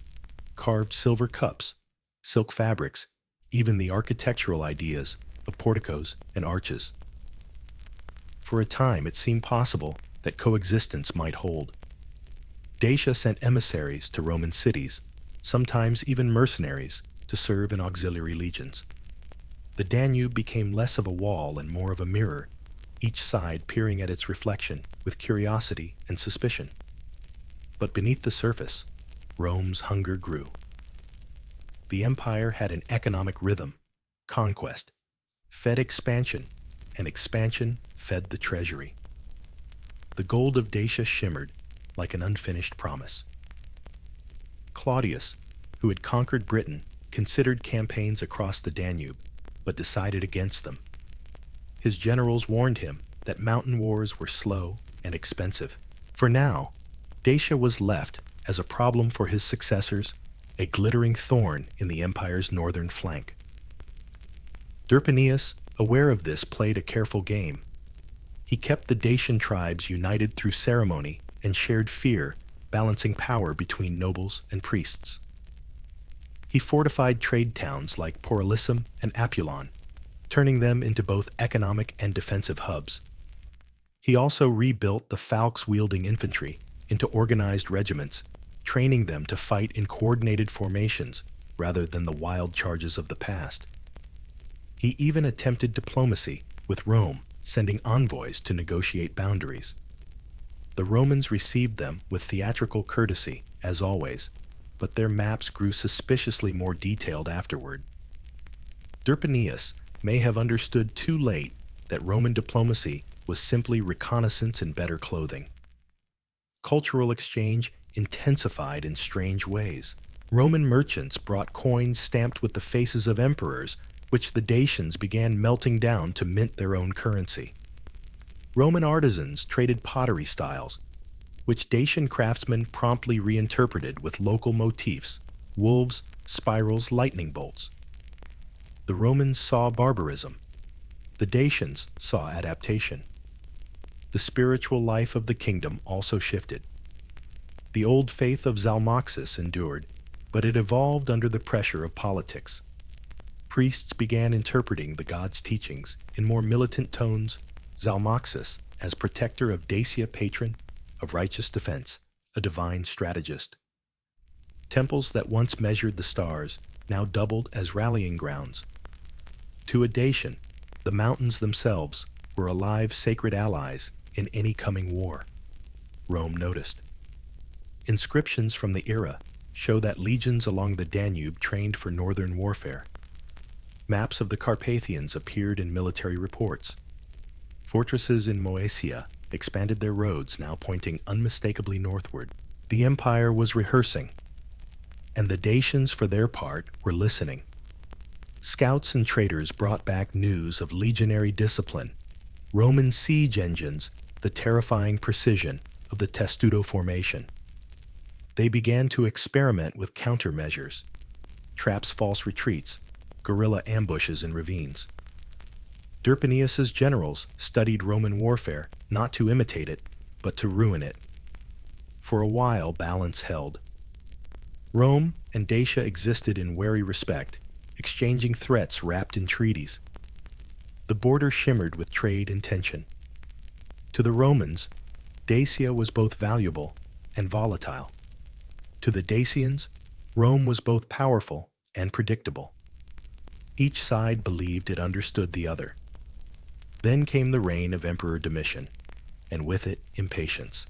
carved silver cups, silk fabrics, even the architectural ideas of porticos and arches. For a time, it seemed possible that coexistence might hold. Dacia sent emissaries to Roman cities, sometimes even mercenaries, to serve in auxiliary legions. The Danube became less of a wall and more of a mirror, each side peering at its reflection with curiosity and suspicion. But beneath the surface, Rome's hunger grew. The empire had an economic rhythm. Conquest fed expansion, and expansion fed the treasury. The gold of Dacia shimmered like an unfinished promise. Claudius, who had conquered Britain, considered campaigns across the Danube, but decided against them. His generals warned him that mountain wars were slow and expensive. For now, Dacia was left as a problem for his successors, a glittering thorn in the empire's northern flank. Derpanius, aware of this, played a careful game. He kept the Dacian tribes united through ceremony and shared fear, balancing power between nobles and priests. He fortified trade towns like Porolissum and Apulon, turning them into both economic and defensive hubs. He also rebuilt the falx-wielding infantry into organized regiments, training them to fight in coordinated formations rather than the wild charges of the past. He even attempted diplomacy with Rome, sending envoys to negotiate boundaries. The Romans received them with theatrical courtesy, as always, but their maps grew suspiciously more detailed afterward. Derpanius may have understood too late that Roman diplomacy was simply reconnaissance in better clothing. Cultural exchange intensified in strange ways. Roman merchants brought coins stamped with the faces of emperors, which the Dacians began melting down to mint their own currency. Roman artisans traded pottery styles, which Dacian craftsmen promptly reinterpreted with local motifs: wolves, spirals, lightning bolts. The Romans saw barbarism. The Dacians saw adaptation. The spiritual life of the kingdom also shifted. The old faith of Zalmoxis endured, but it evolved under the pressure of politics. Priests began interpreting the gods' teachings in more militant tones, Zalmoxis as protector of Dacia, patron of righteous defense, a divine strategist. Temples that once measured the stars now doubled as rallying grounds. To a Dacian, the mountains themselves were alive sacred allies in any coming war. Rome noticed. Inscriptions from the era show that legions along the Danube trained for northern warfare. Maps of the Carpathians appeared in military reports. Fortresses in Moesia expanded their roads, now pointing unmistakably northward. The empire was rehearsing, and the Dacians, for their part, were listening. Scouts and traders brought back news of legionary discipline, Roman siege engines, the terrifying precision of the testudo formation. They began to experiment with countermeasures: traps, false retreats, guerrilla ambushes in ravines. Derpanius's generals studied Roman warfare not to imitate it, but to ruin it. For a while, balance held. Rome and Dacia existed in wary respect, exchanging threats wrapped in treaties. The border shimmered with trade and tension. To the Romans, Dacia was both valuable and volatile. To the Dacians, Rome was both powerful and predictable. Each side believed it understood the other. Then came the reign of Emperor Domitian, and with it, impatience.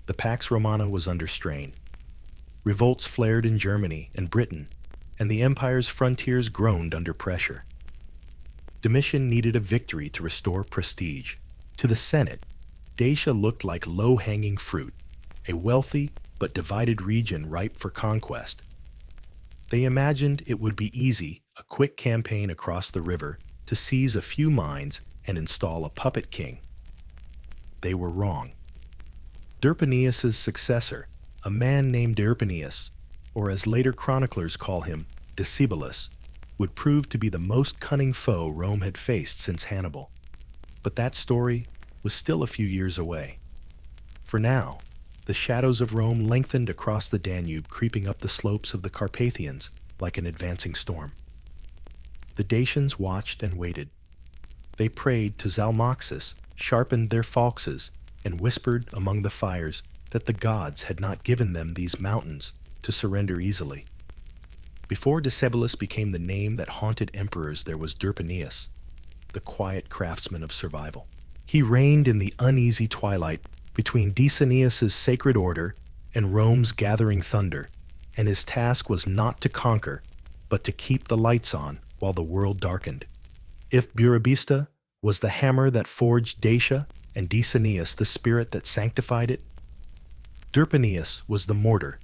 The Pax Romana was under strain. Revolts flared in Germany and Britain, and the empire's frontiers groaned under pressure. Domitian needed a victory to restore prestige. To the Senate, Dacia looked like low-hanging fruit, a wealthy but divided region ripe for conquest. They imagined it would be easy, a quick campaign across the river to seize a few mines and install a puppet king. They were wrong. Derpanius's successor, a man named Derpanius, or as later chroniclers call him, Decibelus, would prove to be the most cunning foe Rome had faced since Hannibal. But that story was still a few years away. For now, the shadows of Rome lengthened across the Danube, creeping up the slopes of the Carpathians like an advancing storm. The Dacians watched and waited. They prayed to Zalmoxis, sharpened their falxes, and whispered among the fires that the gods had not given them these mountains to surrender easily. Before Decibelus became the name that haunted emperors, there was Derpanius, the quiet craftsman of survival. He reigned in the uneasy twilight between Decinius's sacred order and Rome's gathering thunder, and his task was not to conquer, but to keep the lights on while the world darkened. If Burebista was the hammer that forged Dacia and Decennius the spirit that sanctified it, Derpanius was the mortar,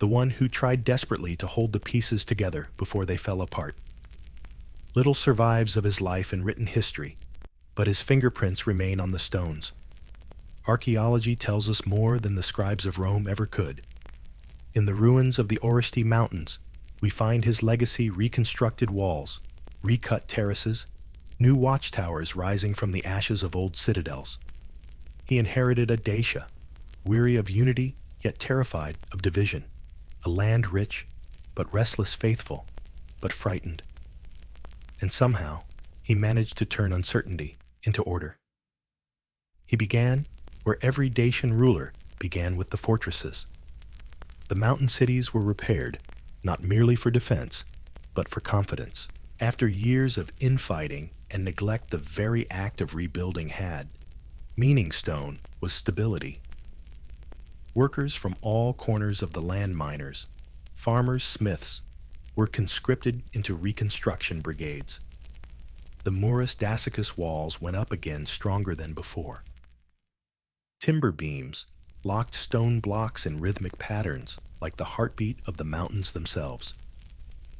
the one who tried desperately to hold the pieces together before they fell apart. Little survives of his life in written history, but his fingerprints remain on the stones. Archaeology tells us more than the scribes of Rome ever could. In the ruins of the Oresti Mountains, we find his legacy: reconstructed walls, recut terraces, new watchtowers rising from the ashes of old citadels. He inherited a Dacia, weary of unity yet terrified of division, a land rich but restless, faithful but frightened. And somehow he managed to turn uncertainty into order. He began where every Dacian ruler began, with the fortresses. The mountain cities were repaired, not merely for defense, but for confidence. After years of infighting and neglect, the very act of rebuilding had. Meaning stone was stability. Workers from all corners of the land, miners, farmers, smiths, were conscripted into reconstruction brigades. The Murus Daciacus walls went up again, stronger than before. Timber beams locked stone blocks in rhythmic patterns, like the heartbeat of the mountains themselves.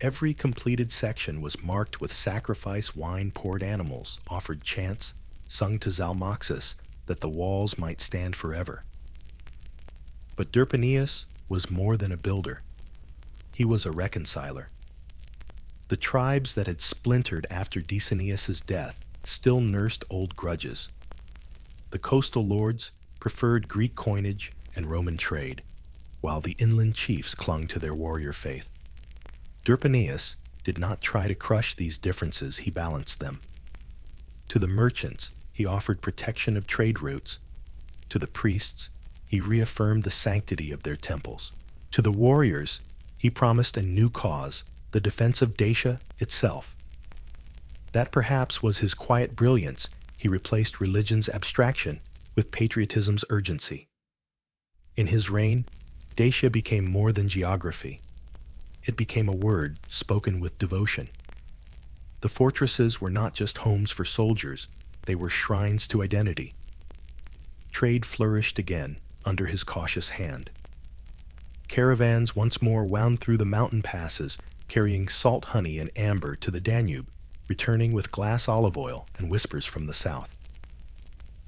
Every completed section was marked with sacrifice wine-poured animals, offered chants sung to Zalmoxis that the walls might stand forever. But Derpanius was more than a builder. He was a reconciler. The tribes that had splintered after Decennius's death still nursed old grudges. The coastal lords preferred Greek coinage and Roman trade, while the inland chiefs clung to their warrior faith. Derpanius did not try to crush these differences, he balanced them. To the merchants, he offered protection of trade routes. To the priests, he reaffirmed the sanctity of their temples. To the warriors, he promised a new cause, the defense of Dacia itself. That perhaps was his quiet brilliance. He replaced religion's abstraction with patriotism's urgency. In his reign, Dacia became more than geography. It became a word spoken with devotion. The fortresses were not just homes for soldiers, they were shrines to identity. Trade flourished again under his cautious hand. Caravans once more wound through the mountain passes, carrying salt honey and amber to the Danube, returning with glass olive oil and whispers from the south.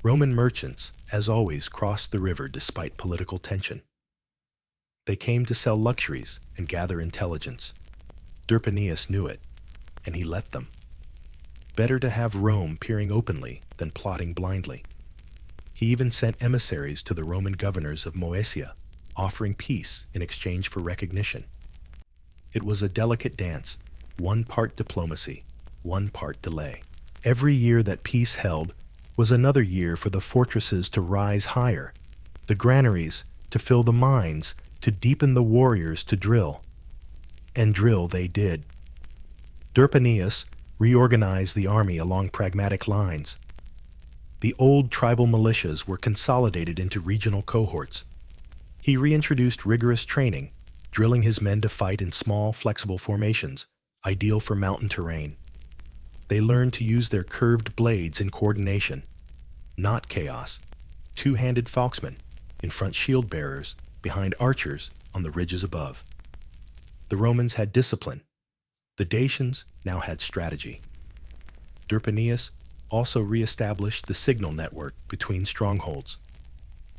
Roman merchants, as always, crossed the river despite political tension. They came to sell luxuries and gather intelligence. Derpanius knew it, and he let them. Better to have Rome peering openly than plotting blindly. He even sent emissaries to the Roman governors of Moesia, offering peace in exchange for recognition. It was a delicate dance, one part diplomacy, one part delay. Every year that peace held was another year for the fortresses to rise higher, the granaries to fill the mines, to deepen the warriors to drill. And drill they did. Derpanius reorganized the army along pragmatic lines. The old tribal militias were consolidated into regional cohorts. He reintroduced rigorous training, drilling his men to fight in small, flexible formations, ideal for mountain terrain. They learned to use their curved blades in coordination, not chaos. Two-handed falxmen, in front shield bearers, behind archers on the ridges above. The Romans had discipline. The Dacians now had strategy. Derpanius also reestablished the signal network between strongholds.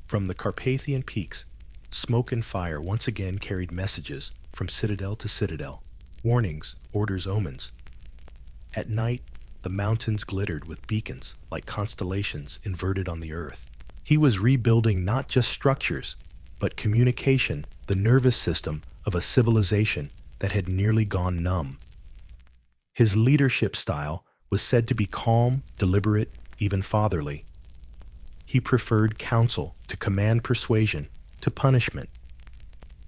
From the Carpathian peaks, smoke and fire once again carried messages from citadel to citadel, warnings, orders, omens. At night, the mountains glittered with beacons like constellations inverted on the earth. He was rebuilding not just structures, but communication, the nervous system of a civilization that had nearly gone numb. His leadership style was said to be calm, deliberate, even fatherly. He preferred counsel to command persuasion to punishment.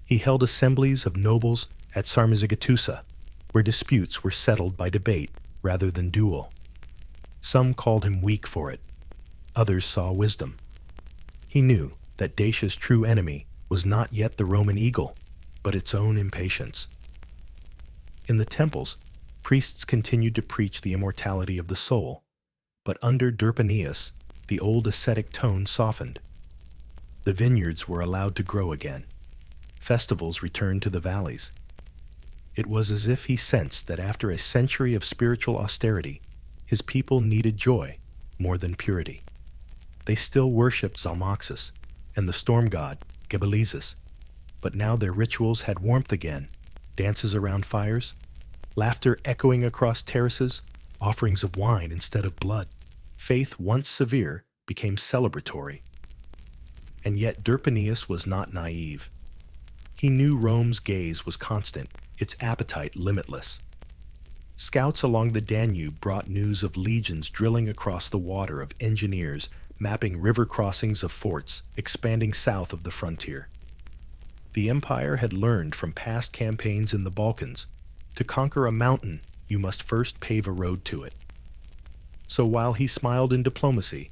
He held assemblies of nobles at Sarmizegetusa, where disputes were settled by debate rather than duel. Some called him weak for it. Others saw wisdom. He knew that Dacia's true enemy was not yet the Roman eagle, but its own impatience. In the temples, Priests continued to preach the immortality of the soul, but under Derpanius, the old ascetic tone softened. The vineyards were allowed to grow again. Festivals returned to the valleys. It was as if he sensed that after a century of spiritual austerity, his people needed joy more than purity. They still worshipped Zalmoxis and the storm god Gebelezus, but now their rituals had warmth again, dances around fires, laughter echoing across terraces, offerings of wine instead of blood. Faith, once severe, became celebratory. And yet Derpanius was not naive. He knew Rome's gaze was constant, its appetite limitless. Scouts along the Danube brought news of legions drilling across the water, of engineers mapping river crossings of forts, expanding south of the frontier. The empire had learned from past campaigns in the Balkans, to conquer a mountain, you must first pave a road to it. So while he smiled in diplomacy,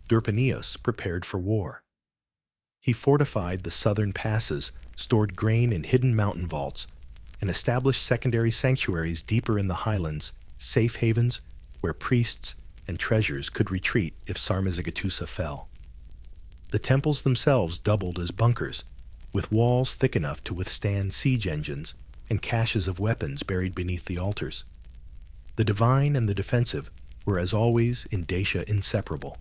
Derpanius prepared for war. He fortified the southern passes, stored grain in hidden mountain vaults, and established secondary sanctuaries deeper in the highlands, safe havens where priests and treasures could retreat if Sarmizegetusa fell. The temples themselves doubled as bunkers, with walls thick enough to withstand siege engines and caches of weapons buried beneath the altars. The divine and the defensive were, as always, in Dacia inseparable.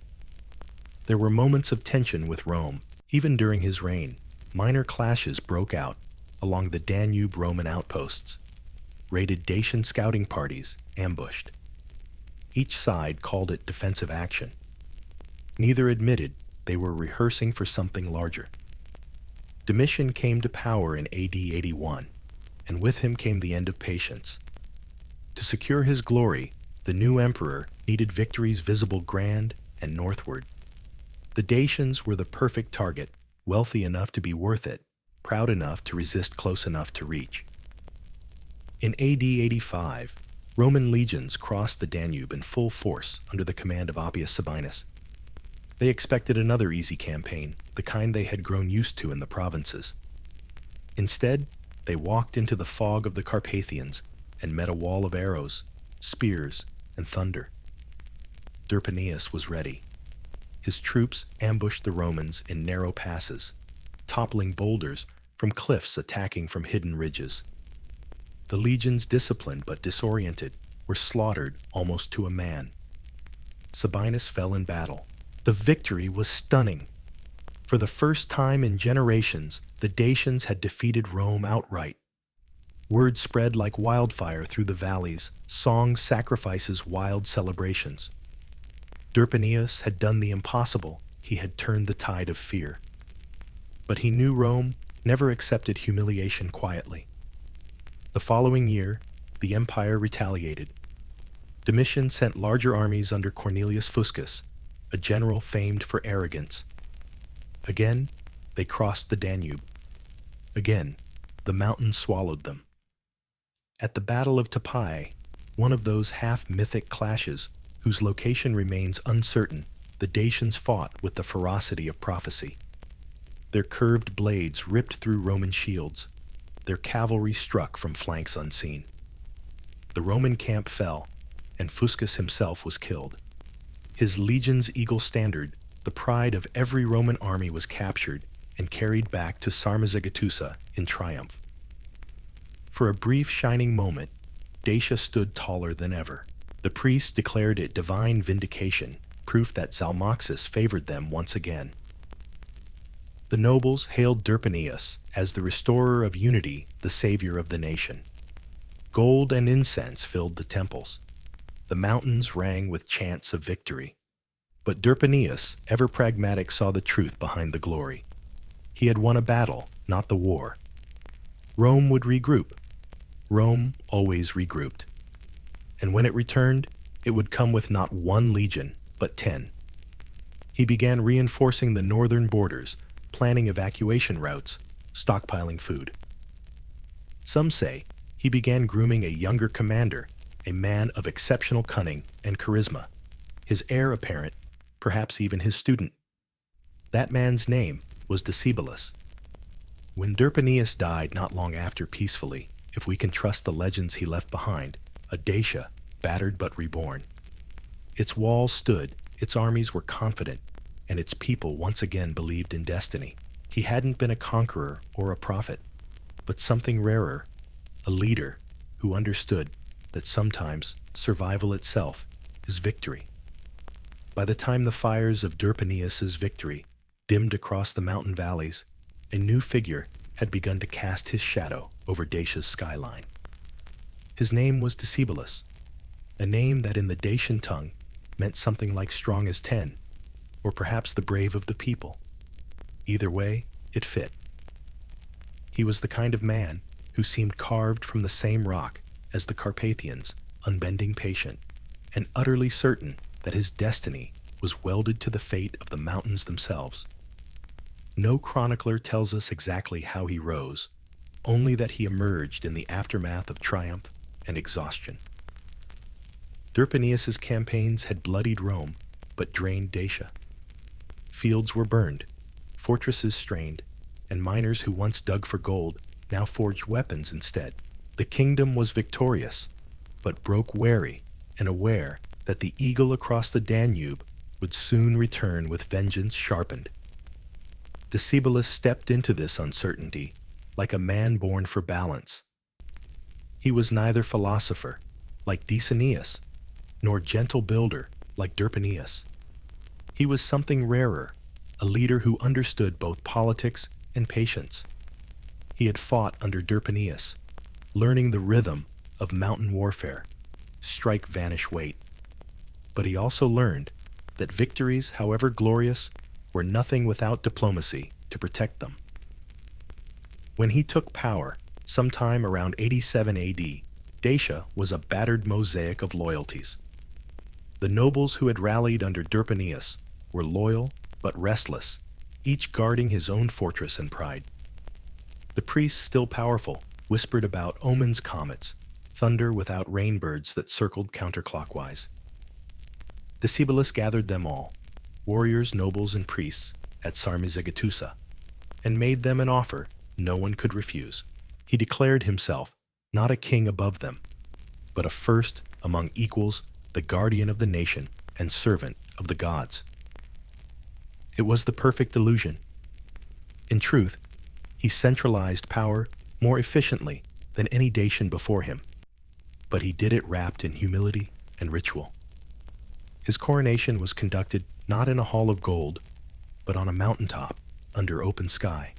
There were moments of tension with Rome. Even during his reign, minor clashes broke out along the Danube Roman outposts. Raided Dacian scouting parties ambushed. Each side called it defensive action. Neither admitted they were rehearsing for something larger. Domitian came to power in AD 81, and with him came the end of patience. To secure his glory, the new emperor needed victories visible grand and northward. The Dacians were the perfect target, wealthy enough to be worth it, proud enough to resist close enough to reach. In AD 85, Roman legions crossed the Danube in full force under the command of Appius Sabinus. They expected another easy campaign, the kind they had grown used to in the provinces. Instead, they walked into the fog of the Carpathians and met a wall of arrows, spears, and thunder. Derpanius was ready. His troops ambushed the Romans in narrow passes, toppling boulders from cliffs, attacking from hidden ridges. The legions, disciplined but disoriented, were slaughtered almost to a man. Sabinus fell in battle. The victory was stunning. For the first time in generations, the Dacians had defeated Rome outright. Word spread like wildfire through the valleys, songs, sacrifices, wild celebrations. Derpanius had done the impossible. He had turned the tide of fear. But he knew Rome never accepted humiliation quietly. The following year, the empire retaliated. Domitian sent larger armies under Cornelius Fuscus, a general famed for arrogance. Again, they crossed the Danube. Again, the mountains swallowed them. At the Battle of Tapai, one of those half-mythic clashes whose location remains uncertain, the Dacians fought with the ferocity of prophecy. Their curved blades ripped through Roman shields. Their cavalry struck from flanks unseen. The Roman camp fell, and Fuscus himself was killed. His legion's eagle standard, the pride of every Roman army, was captured and carried back to Sarmizegetusa in triumph. For a brief shining moment, Dacia stood taller than ever. The priests declared it divine vindication, proof that Zalmoxis favored them once again. The nobles hailed Derpanius as the restorer of unity, the savior of the nation. Gold and incense filled the temples. The mountains rang with chants of victory. But Derpanius, ever pragmatic, saw the truth behind the glory. He had won a battle, not the war. Rome would regroup. Rome always regrouped. And when it returned, it would come with not one legion, but 10. He began reinforcing the northern borders, planning evacuation routes, stockpiling food. Some say he began grooming a younger commander, a man of exceptional cunning and charisma, his heir apparent, perhaps even his student. That man's name was Decibelus. When Derpanius died not long after peacefully, if we can trust the legends he left behind, a Dacia, battered but reborn. Its walls stood, its armies were confident, and its people once again believed in destiny. He hadn't been a conqueror or a prophet, but something rarer, a leader who understood that sometimes survival itself is victory. By the time the fires of Derpanius's victory dimmed across the mountain valleys, a new figure had begun to cast his shadow over Dacia's skyline. His name was Decebalus, a name that in the Dacian tongue meant something like strong as 10, or perhaps the brave of the people. Either way, it fit. He was the kind of man who seemed carved from the same rock as the Carpathians, unbending patient, and utterly certain that his destiny was welded to the fate of the mountains themselves. No chronicler tells us exactly how he rose, only that he emerged in the aftermath of triumph and exhaustion. Derpanius's campaigns had bloodied Rome, but drained Dacia. Fields were burned, fortresses strained, and miners who once dug for gold now forged weapons instead. The kingdom was victorious, but broke wary and aware that the eagle across the Danube would soon return with vengeance sharpened. Decebalus stepped into this uncertainty like a man born for balance. He was neither philosopher, like Decennius, nor gentle builder, like Derpanius. He was something rarer, a leader who understood both politics and patience. He had fought under Derpanius, learning the rhythm of mountain warfare, strike, vanish, wait. But he also learned that victories, however glorious, were nothing without diplomacy to protect them. When he took power, sometime around 87 AD, Dacia was a battered mosaic of loyalties. The nobles who had rallied under Derpanius were loyal but restless, each guarding his own fortress and pride. The priests, still powerful, whispered about omens, comets, thunder without rainbirds that circled counterclockwise. Decebalus gathered them all, warriors, nobles, and priests, at Sarmizegetusa, and made them an offer no one could refuse. He declared himself not a king above them, but a first among equals, the guardian of the nation and servant of the gods. It was the perfect illusion. In truth, he centralized power more efficiently than any Dacian before him, but he did it wrapped in humility and ritual. His coronation was conducted not in a hall of gold, but on a mountaintop under open sky,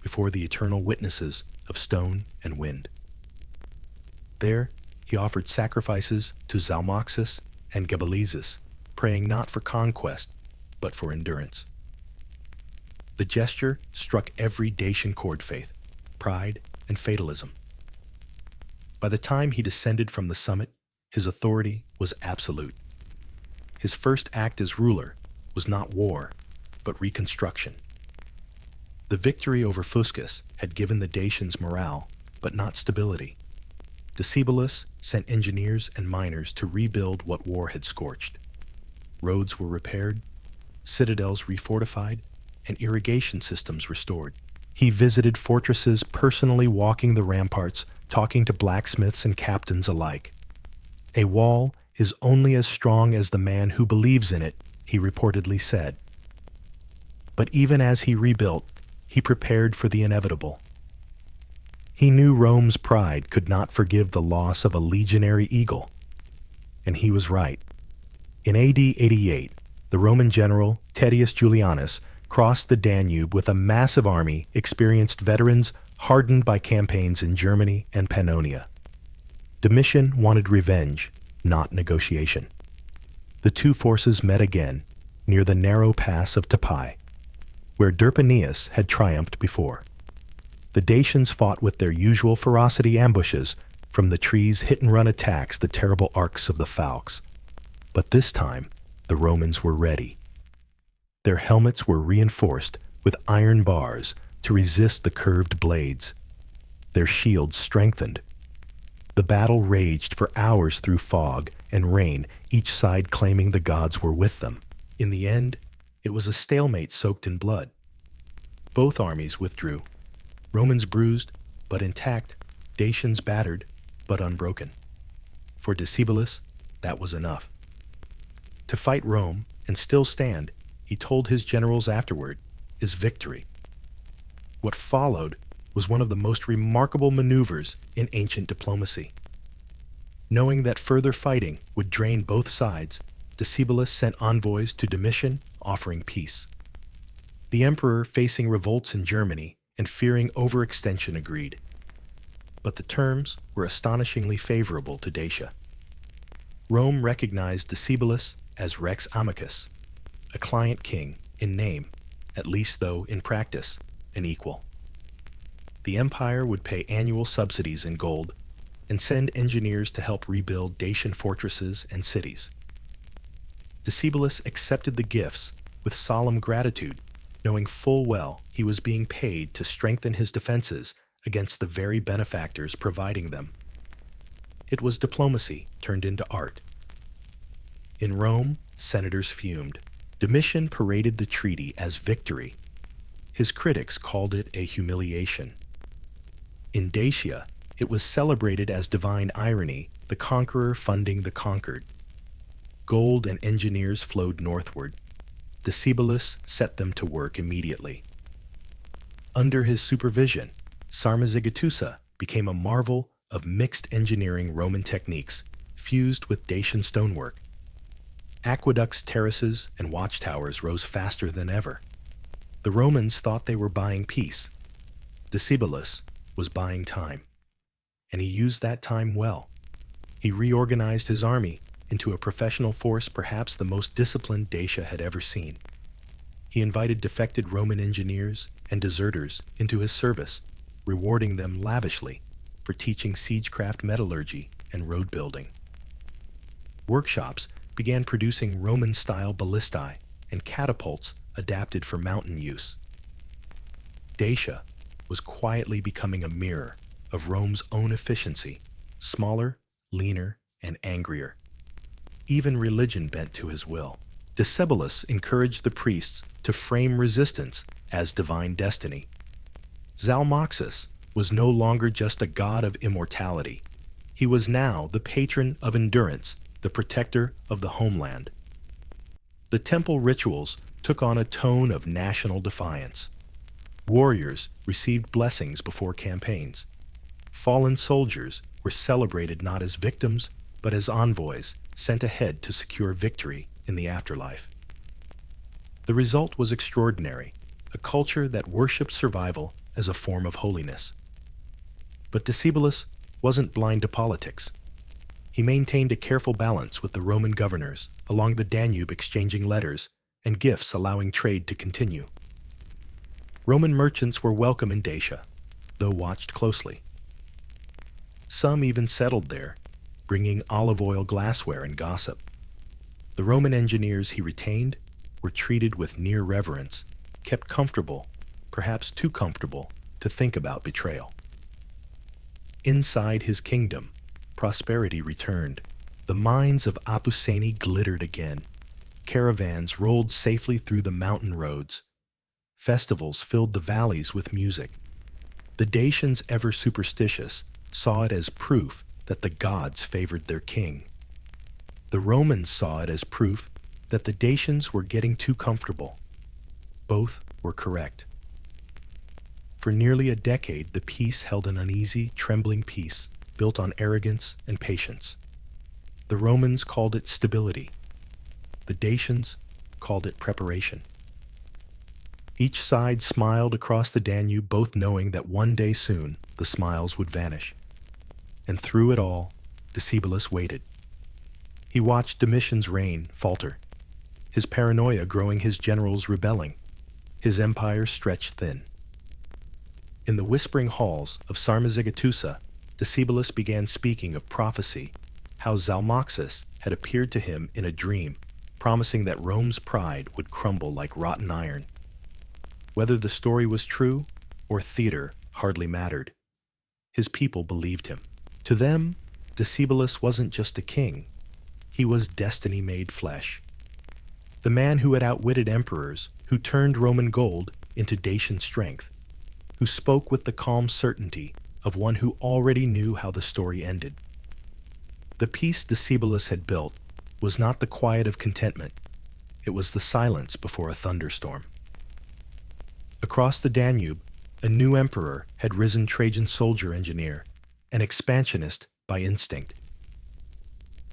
before the eternal witnesses of stone and wind. There, he offered sacrifices to Zalmoxis and Gebelesis, praying not for conquest, but for endurance. The gesture struck every Dacian chord, faith, pride, and fatalism. By the time he descended from the summit, his authority was absolute. His first act as ruler was not war, but reconstruction. The victory over Fuscus had given the Dacians morale, but not stability. Decebalus sent engineers and miners to rebuild what war had scorched. Roads were repaired, citadels refortified, and irrigation systems restored. He visited fortresses, personally walking the ramparts, talking to blacksmiths and captains alike. A wall is only as strong as the man who believes in it, he reportedly said. But even as he rebuilt, he prepared for the inevitable. He knew Rome's pride could not forgive the loss of a legionary eagle. And he was right. In AD 88, the Roman general Tedius Julianus crossed the Danube with a massive army, experienced veterans hardened by campaigns in Germany and Pannonia. Domitian wanted revenge, not negotiation. The two forces met again near the narrow pass of Tapai, where Derpanius had triumphed before. The Dacians fought with their usual ferocity, ambushes from the trees, hit-and-run attacks, the terrible arcs of the falx. But this time, the Romans were ready. Their helmets were reinforced with iron bars to resist the curved blades. Their shields strengthened. The battle raged for hours through fog and rain, each side claiming the gods were with them. In the end, it was a stalemate soaked in blood. Both armies withdrew. Romans bruised, but intact. Dacians battered, but unbroken. For Decebalus, that was enough. To fight Rome and still stand, he told his generals afterward, is victory. What followed was one of the most remarkable maneuvers in ancient diplomacy. Knowing that further fighting would drain both sides, Decebalus sent envoys to Domitian offering peace. The emperor, facing revolts in Germany and fearing overextension, agreed. But the terms were astonishingly favorable to Dacia. Rome recognized Decebalus as Rex Amicus, a client king in name, at least though in practice, an equal. The empire would pay annual subsidies in gold and send engineers to help rebuild Dacian fortresses and cities. Decebalus accepted the gifts with solemn gratitude, knowing full well he was being paid to strengthen his defenses against the very benefactors providing them. It was diplomacy turned into art. In Rome, senators fumed. Domitian paraded the treaty as victory. His critics called it a humiliation. In Dacia, it was celebrated as divine irony, the conqueror funding the conquered. Gold and engineers flowed northward. Decebalus set them to work immediately. Under his supervision, Sarmizegetusa became a marvel of mixed engineering Roman techniques fused with Dacian stonework. Aqueducts, terraces, and watchtowers rose faster than ever. The Romans thought they were buying peace. Decebalus was buying time, and he used that time well. He reorganized his army into a professional force, perhaps the most disciplined Dacia had ever seen. He invited defected Roman engineers and deserters into his service, rewarding them lavishly for teaching siegecraft metallurgy and road building. Workshops began producing Roman-style ballistae and catapults adapted for mountain use. Dacia was quietly becoming a mirror of Rome's own efficiency, smaller, leaner, and angrier. Even religion bent to his will. Decebalus encouraged the priests to frame resistance as divine destiny. Zalmoxis was no longer just a god of immortality. He was now the patron of endurance, the protector of the homeland. The temple rituals took on a tone of national defiance. Warriors received blessings before campaigns. Fallen soldiers were celebrated not as victims, but as envoys sent ahead to secure victory in the afterlife. The result was extraordinary, a culture that worshipped survival as a form of holiness. But Decebalus wasn't blind to politics. He maintained a careful balance with the Roman governors along the Danube, exchanging letters and gifts, allowing trade to continue. Roman merchants were welcome in Dacia, though watched closely. Some even settled there, bringing olive oil glassware and gossip. The Roman engineers he retained were treated with near reverence, kept comfortable, perhaps too comfortable, to think about betrayal. Inside his kingdom, prosperity returned. The mines of Apuseni glittered again. Caravans rolled safely through the mountain roads. Festivals filled the valleys with music. The Dacians, ever superstitious, saw it as proof that the gods favored their king. The Romans saw it as proof that the Dacians were getting too comfortable. Both were correct. For nearly a decade, the peace held an uneasy, trembling peace built on arrogance and patience. The Romans called it stability. The Dacians called it preparation. Each side smiled across the Danube, both knowing that one day soon the smiles would vanish. And through it all, Decebalus waited. He watched Domitian's reign falter, his paranoia growing, his generals rebelling, his empire stretched thin. In the whispering halls of Sarmizegetusa, Decebalus began speaking of prophecy, how Zalmoxis had appeared to him in a dream, promising that Rome's pride would crumble like rotten iron. Whether the story was true or theater hardly mattered. His people believed him. To them, Decebalus wasn't just a king. He was destiny made flesh. The man who had outwitted emperors, who turned Roman gold into Dacian strength, who spoke with the calm certainty of one who already knew how the story ended. The peace Decebalus had built was not the quiet of contentment. It was the silence before a thunderstorm. Across the Danube, a new emperor had risen, Trajan soldier engineer, an expansionist by instinct.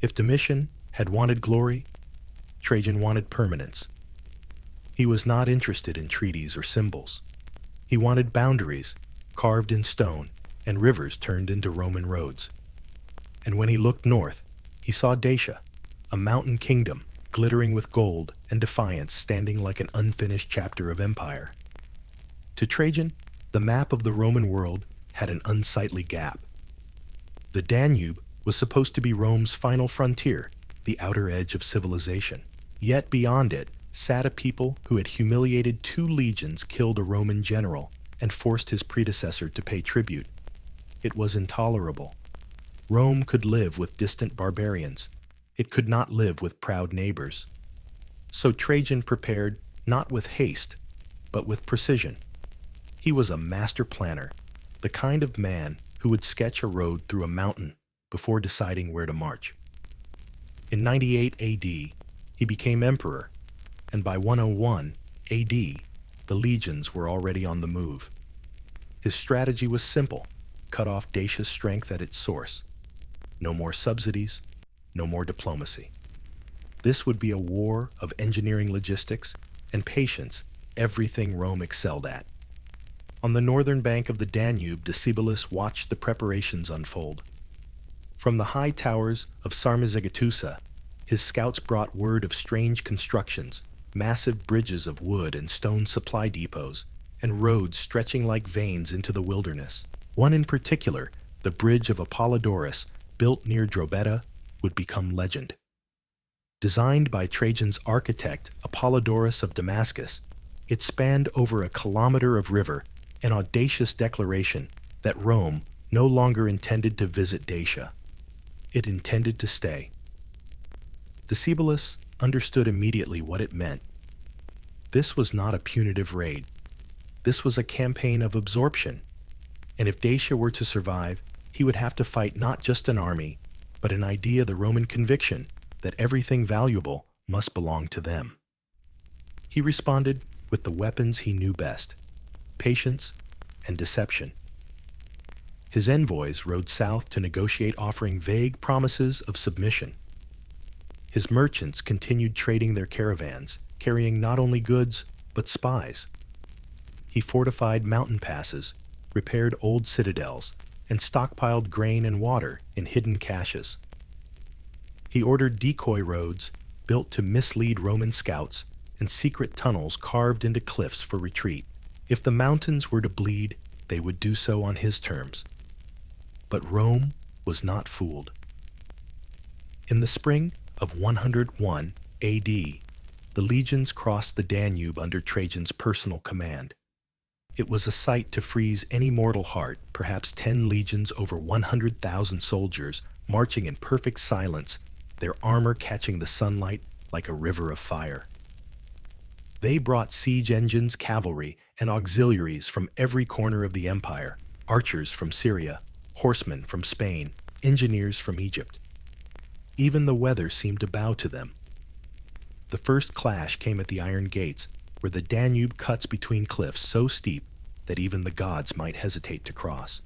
If Domitian had wanted glory, Trajan wanted permanence. He was not interested in treaties or symbols. He wanted boundaries carved in stone and rivers turned into Roman roads. And when he looked north, he saw Dacia, a mountain kingdom glittering with gold and defiance, standing like an unfinished chapter of empire. To Trajan, the map of the Roman world had an unsightly gap. The Danube was supposed to be Rome's final frontier, the outer edge of civilization. Yet beyond it sat a people who had humiliated 2 legions, killed a Roman general, and forced his predecessor to pay tribute. It was intolerable. Rome could live with distant barbarians. It could not live with proud neighbors. So Trajan prepared not with haste, but with precision. He was a master planner, the kind of man who would sketch a road through a mountain before deciding where to march. In 98 AD, he became emperor, and by 101 AD, the legions were already on the move. His strategy was simple: cut off Dacia's strength at its source. No more subsidies, no more diplomacy. This would be a war of engineering, logistics, and patience, everything Rome excelled at. On the northern bank of the Danube, Decebalus watched the preparations unfold. From the high towers of Sarmizegetusa, his scouts brought word of strange constructions, massive bridges of wood and stone supply depots, and roads stretching like veins into the wilderness. One in particular, the bridge of Apollodorus, built near Drobeta, would become legend. Designed by Trajan's architect Apollodorus of Damascus, it spanned over a kilometer of river, an audacious declaration that Rome no longer intended to visit Dacia. It intended to stay. Decebalus understood immediately what it meant. This was not a punitive raid. This was a campaign of absorption. And if Dacia were to survive, he would have to fight not just an army, but an idea, the Roman conviction that everything valuable must belong to them. He responded with the weapons he knew best: patience and deception. His envoys rode south to negotiate, offering vague promises of submission. His merchants continued trading their caravans, carrying not only goods, but spies. He fortified mountain passes, repaired old citadels, and stockpiled grain and water in hidden caches. He ordered decoy roads built to mislead Roman scouts and secret tunnels carved into cliffs for retreat. If the mountains were to bleed, they would do so on his terms. But Rome was not fooled. In the spring of 101 AD, the legions crossed the Danube under Trajan's personal command. It was a sight to freeze any mortal heart, perhaps 10 legions, over 100,000 soldiers, marching in perfect silence, their armor catching the sunlight like a river of fire. They brought siege engines, cavalry, and auxiliaries from every corner of the empire: archers from Syria, horsemen from Spain, engineers from Egypt. Even the weather seemed to bow to them. The first clash came at the Iron Gates, where the Danube cuts between cliffs so steep that even the gods might hesitate to cross.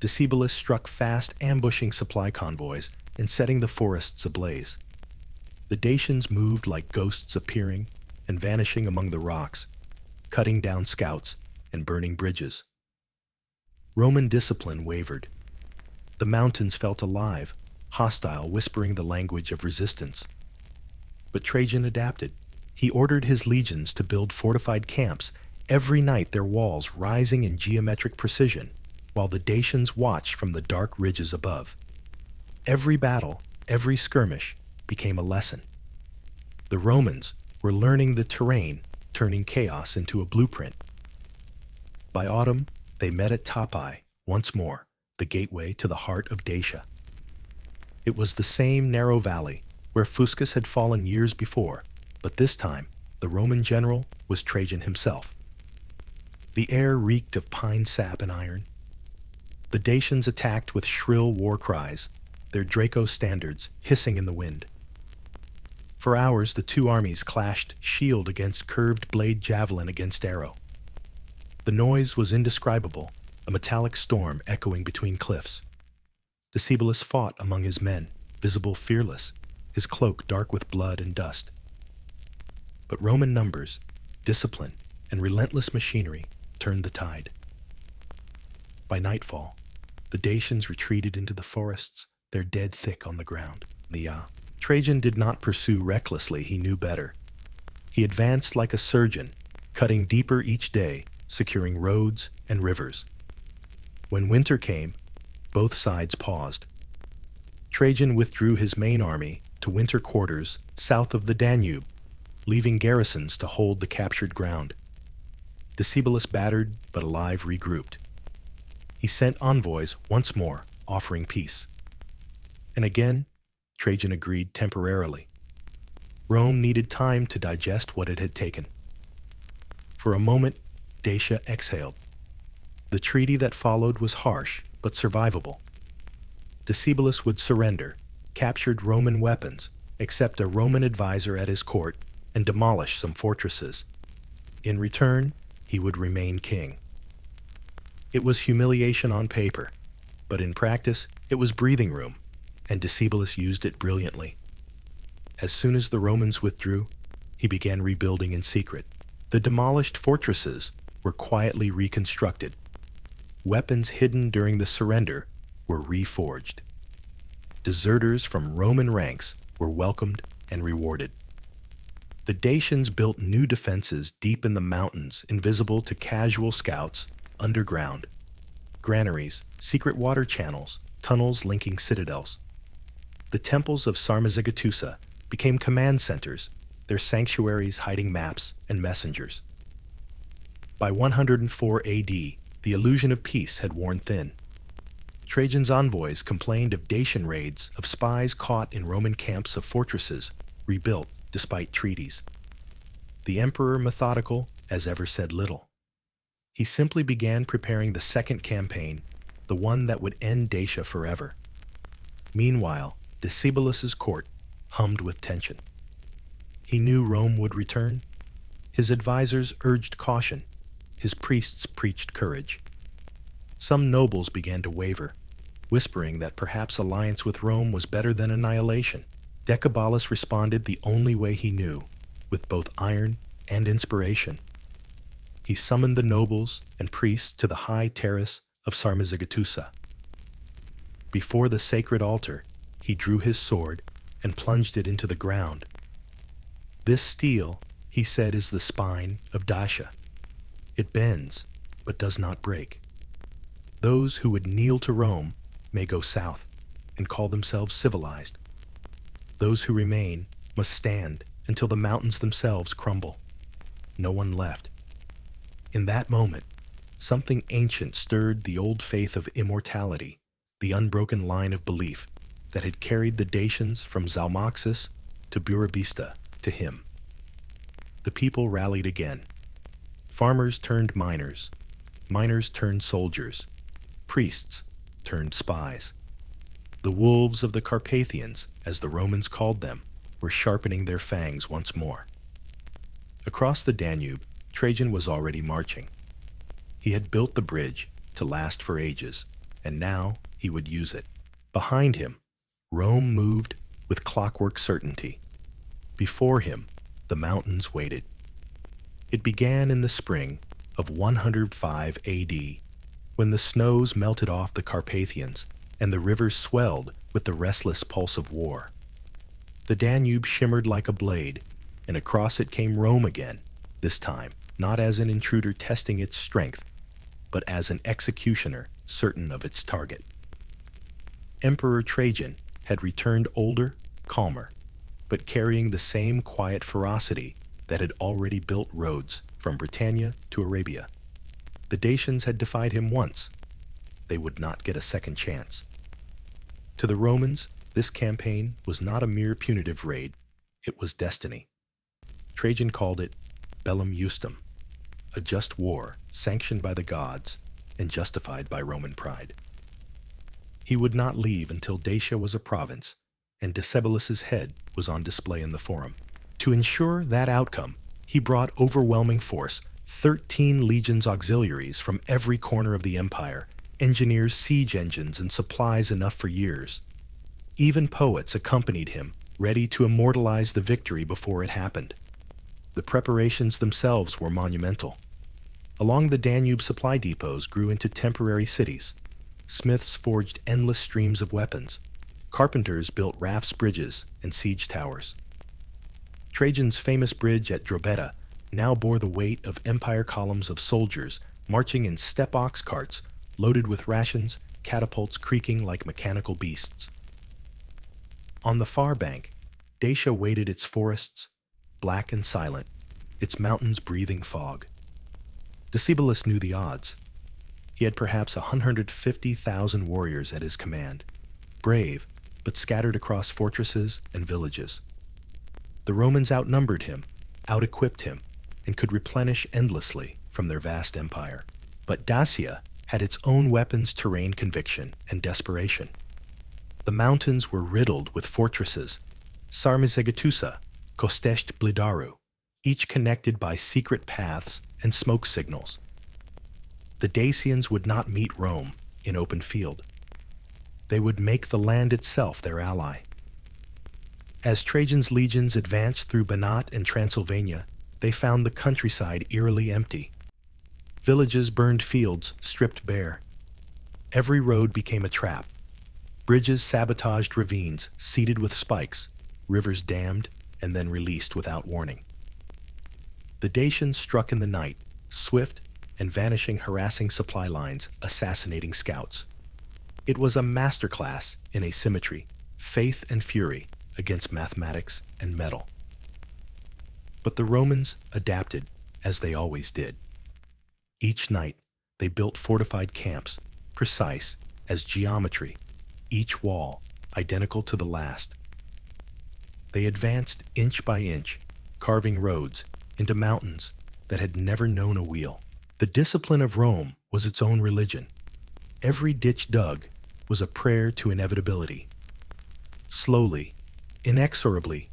Decebalus struck fast, ambushing supply convoys and setting the forests ablaze. The Dacians moved like ghosts, appearing and vanishing among the rocks, cutting down scouts and burning bridges. Roman discipline wavered. The mountains felt alive, hostile, whispering the language of resistance. But Trajan adapted. He ordered his legions to build fortified camps, every night their walls rising in geometric precision, while the Dacians watched from the dark ridges above. Every battle, every skirmish, became a lesson. The Romans were learning the terrain, turning chaos into a blueprint. By autumn, they met at Tapai, once more, the gateway to the heart of Dacia. It was the same narrow valley where Fuscus had fallen years before, but this time the Roman general was Trajan himself. The air reeked of pine sap and iron. The Dacians attacked with shrill war cries, their Draco standards hissing in the wind. For hours, the two armies clashed shield against curved blade, javelin against arrow. The noise was indescribable, a metallic storm echoing between cliffs. Decebalus fought among his men, visible fearless, his cloak dark with blood and dust. But Roman numbers, discipline, and relentless machinery turned the tide. By nightfall, the Dacians retreated into the forests, their dead thick on the ground. Trajan did not pursue recklessly, he knew better. He advanced like a surgeon, cutting deeper each day, securing roads and rivers. When winter came, both sides paused. Trajan withdrew his main army to winter quarters south of the Danube, leaving garrisons to hold the captured ground. Decebalus, battered but alive, regrouped. He sent envoys once more, offering peace. And again, Trajan agreed temporarily. Rome needed time to digest what it had taken. For a moment, Dacia exhaled. The treaty that followed was harsh, but survivable. Decebalus would surrender, captured Roman weapons, accept a Roman advisor at his court, and demolish some fortresses. In return, he would remain king. It was humiliation on paper, but in practice, it was breathing room, and Decebalus used it brilliantly. As soon as the Romans withdrew, he began rebuilding in secret. The demolished fortresses were quietly reconstructed. Weapons hidden during the surrender were reforged. Deserters from Roman ranks were welcomed and rewarded. The Dacians built new defenses deep in the mountains, invisible to casual scouts, underground. Granaries, secret water channels, tunnels linking citadels. The temples of Sarmizegetusa became command centers, their sanctuaries hiding maps and messengers. By 104 AD, the illusion of peace had worn thin. Trajan's envoys complained of Dacian raids, of spies caught in Roman camps, of fortresses rebuilt despite treaties. The emperor, methodical as ever, said little. He simply began preparing the second campaign, the one that would end Dacia forever. Meanwhile, Decebalus's court hummed with tension. He knew Rome would return. His advisors urged caution. His priests preached courage. Some nobles began to waver, whispering that perhaps alliance with Rome was better than annihilation. Decebalus responded the only way he knew, with both iron and inspiration. He summoned the nobles and priests to the high terrace of Sarmizegetusa. Before the sacred altar, he drew his sword and plunged it into the ground. This steel, he said, is the spine of Dacia. It bends, but does not break. Those who would kneel to Rome may go south and call themselves civilized. Those who remain must stand until the mountains themselves crumble. No one left. In that moment, something ancient stirred the old faith of immortality, the unbroken line of belief that had carried the Dacians from Zalmoxis to Burebista to him. The people rallied again. Farmers turned miners, miners turned soldiers, priests turned spies. The wolves of the Carpathians, as the Romans called them, were sharpening their fangs once more. Across the Danube, Trajan was already marching. He had built the bridge to last for ages, and now he would use it. Behind him, Rome moved with clockwork certainty. Before him, the mountains waited. It began in the spring of 105 AD, when the snows melted off the Carpathians and the rivers swelled with the restless pulse of war. The Danube shimmered like a blade, and across it came Rome again, this time not as an intruder testing its strength, but as an executioner certain of its target. Emperor Trajan had returned older, calmer, but carrying the same quiet ferocity that had already built roads from Britannia to Arabia. The Dacians had defied him once. They would not get a second chance. To the Romans, this campaign was not a mere punitive raid, it was destiny. Trajan called it bellum justum, a just war sanctioned by the gods and justified by Roman pride. He would not leave until Dacia was a province, and Decebalus's head was on display in the forum. To ensure that outcome, he brought overwhelming force, 13 legions auxiliaries from every corner of the empire, engineers siege engines and supplies enough for years. Even poets accompanied him, ready to immortalize the victory before it happened. The preparations themselves were monumental. Along the Danube, supply depots grew into temporary cities. Smiths forged endless streams of weapons. Carpenters built rafts, bridges, and siege towers. Trajan's famous bridge at Drobeta now bore the weight of empire columns of soldiers marching in steppe ox carts loaded with rations, catapults creaking like mechanical beasts. On the far bank, Dacia waited its forests, black and silent, its mountains breathing fog. Decebalus knew the odds. He had perhaps 150,000 warriors at his command, brave, but scattered across fortresses and villages. The Romans outnumbered him, out-equipped him, and could replenish endlessly from their vast empire. But Dacia had its own weapons, terrain, conviction, and desperation. The mountains were riddled with fortresses, Sarmizegetusa, Kostest Blidaru, each connected by secret paths and smoke signals. The Dacians would not meet Rome in open field. They would make the land itself their ally. As Trajan's legions advanced through Banat and Transylvania, they found the countryside eerily empty. Villages burned, fields stripped bare. Every road became a trap. Bridges sabotaged, ravines seeded with spikes, rivers dammed and then released without warning. The Dacians struck in the night, swift and vanishing, harassing supply lines, assassinating scouts. It was a masterclass in asymmetry, faith and fury against mathematics and metal. But the Romans adapted, as they always did. Each night, they built fortified camps, precise as geometry, each wall identical to the last. They advanced inch by inch, carving roads into mountains that had never known a wheel. The discipline of Rome was its own religion. Every ditch dug was a prayer to inevitability. Slowly, inexorably,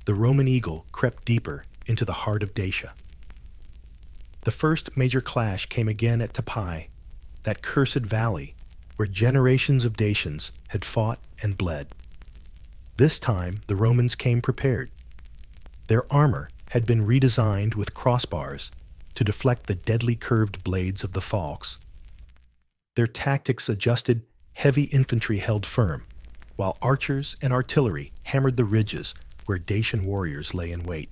the Roman eagle crept deeper into the heart of Dacia. The first major clash came again at Tapai, that cursed valley where generations of Dacians had fought and bled. This time, the Romans came prepared. Their armor had been redesigned with crossbars to deflect the deadly curved blades of the falx. Their tactics adjusted, heavy infantry held firm, while archers and artillery hammered the ridges where Dacian warriors lay in wait.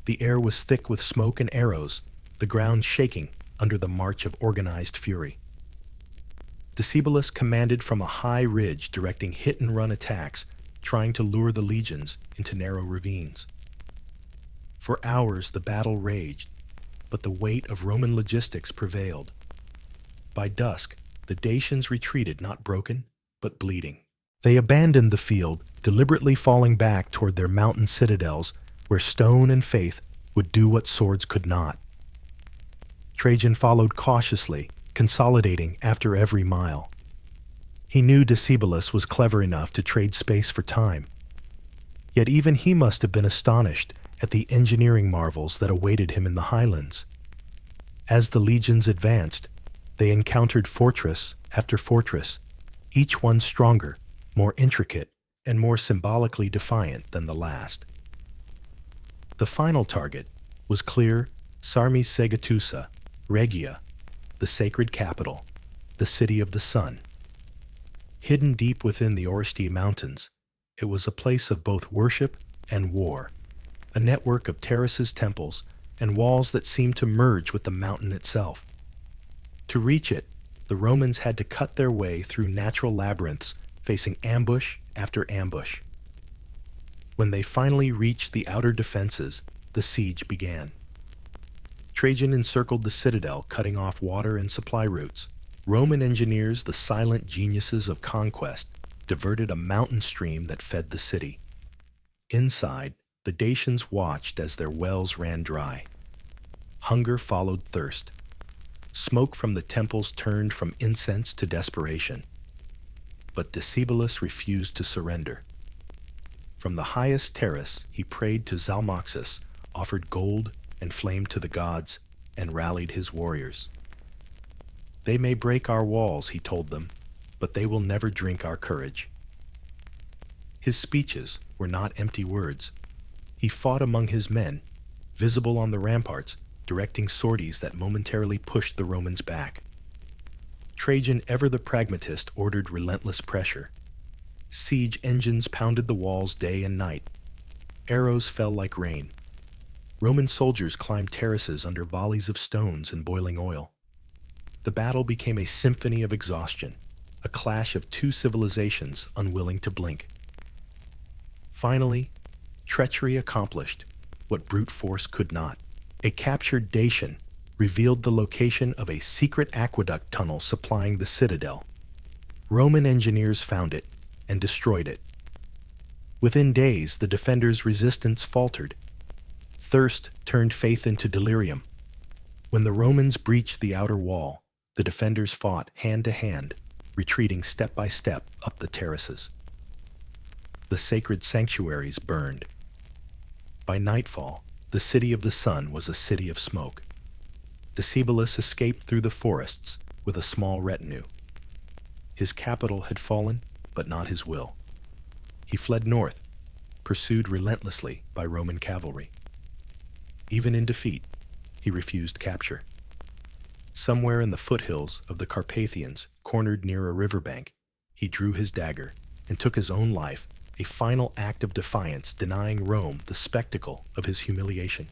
The air was thick with smoke and arrows, the ground shaking under the march of organized fury. Decebalus commanded from a high ridge, directing hit-and-run attacks, trying to lure the legions into narrow ravines. For hours the battle raged, but the weight of Roman logistics prevailed. By dusk, the Dacians retreated, not broken, but bleeding. They abandoned the field, deliberately falling back toward their mountain citadels, where stone and faith would do what swords could not. Trajan followed cautiously, consolidating after every mile. He knew Decebalus was clever enough to trade space for time. Yet even he must have been astonished at the engineering marvels that awaited him in the highlands. As the legions advanced, they encountered fortress after fortress, each one stronger, more intricate, and more symbolically defiant than the last. The final target was clear: Sarmizegetusa, Regia, the sacred capital, the city of the sun. Hidden deep within the Oresti Mountains, it was a place of both worship and war, a network of terraces, temples, and walls that seemed to merge with the mountain itself. To reach it, the Romans had to cut their way through natural labyrinths, facing ambush after ambush. When they finally reached the outer defenses, the siege began. Trajan encircled the citadel, cutting off water and supply routes. Roman engineers, the silent geniuses of conquest, diverted a mountain stream that fed the city. Inside, the Dacians watched as their wells ran dry. Hunger followed thirst. Smoke from the temples turned from incense to desperation. but Decebalus refused to surrender. From the highest terrace, he prayed to Zalmoxis, offered gold and flame to the gods, and rallied his warriors. "They may break our walls," he told them, "but they will never drink our courage." His speeches were not empty words. He fought among his men, visible on the ramparts, directing sorties that momentarily pushed the Romans back. Trajan, ever the pragmatist, ordered relentless pressure. Siege engines pounded the walls day and night. Arrows fell like rain. Roman soldiers climbed terraces under volleys of stones and boiling oil. The battle became a symphony of exhaustion, a clash of two civilizations unwilling to blink. Finally, treachery accomplished what brute force could not. A captured Dacian revealed the location of a secret aqueduct tunnel supplying the citadel. Roman engineers found it and destroyed it. Within days, the defenders' resistance faltered. Thirst turned faith into delirium. When the Romans breached the outer wall, the defenders fought hand to hand, retreating step by step up the terraces. The sacred sanctuaries burned. By nightfall, the city of the sun was a city of smoke. Decebalus escaped through the forests with a small retinue. His capital had fallen, but not his will. He fled north, pursued relentlessly by Roman cavalry. Even in defeat, he refused capture. Somewhere in the foothills of the Carpathians, cornered near a riverbank, he drew his dagger and took his own life, a final act of defiance, denying Rome the spectacle of his humiliation.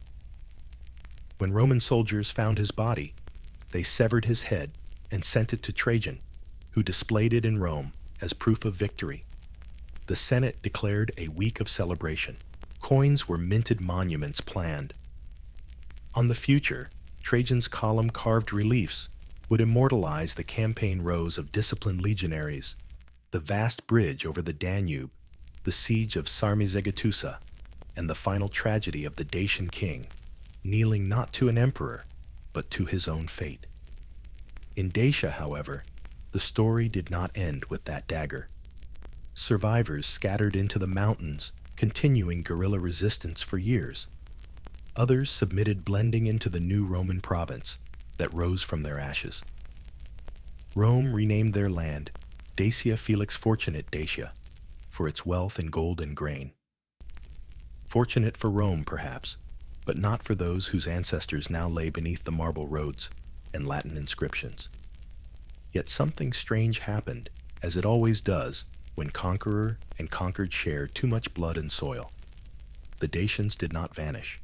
When Roman soldiers found his body, they severed his head and sent it to Trajan, who displayed it in Rome as proof of victory. The Senate declared a week of celebration. Coins were minted, monuments planned. On the future, Trajan's column-carved reliefs would immortalize the campaign rows of disciplined legionaries, the vast bridge over the Danube, the siege of Sarmizegetusa, and the final tragedy of the Dacian king, kneeling not to an emperor, but to his own fate. In Dacia, however, the story did not end with that dagger. Survivors scattered into the mountains, continuing guerrilla resistance for years. Others submitted, blending into the new Roman province that rose from their ashes. Rome renamed their land Dacia Felix Fortunate Dacia, for its wealth in gold and grain. Fortunate for Rome, perhaps, but not for those whose ancestors now lay beneath the marble roads and Latin inscriptions. Yet something strange happened, as it always does when conqueror and conquered share too much blood and soil. The Dacians did not vanish.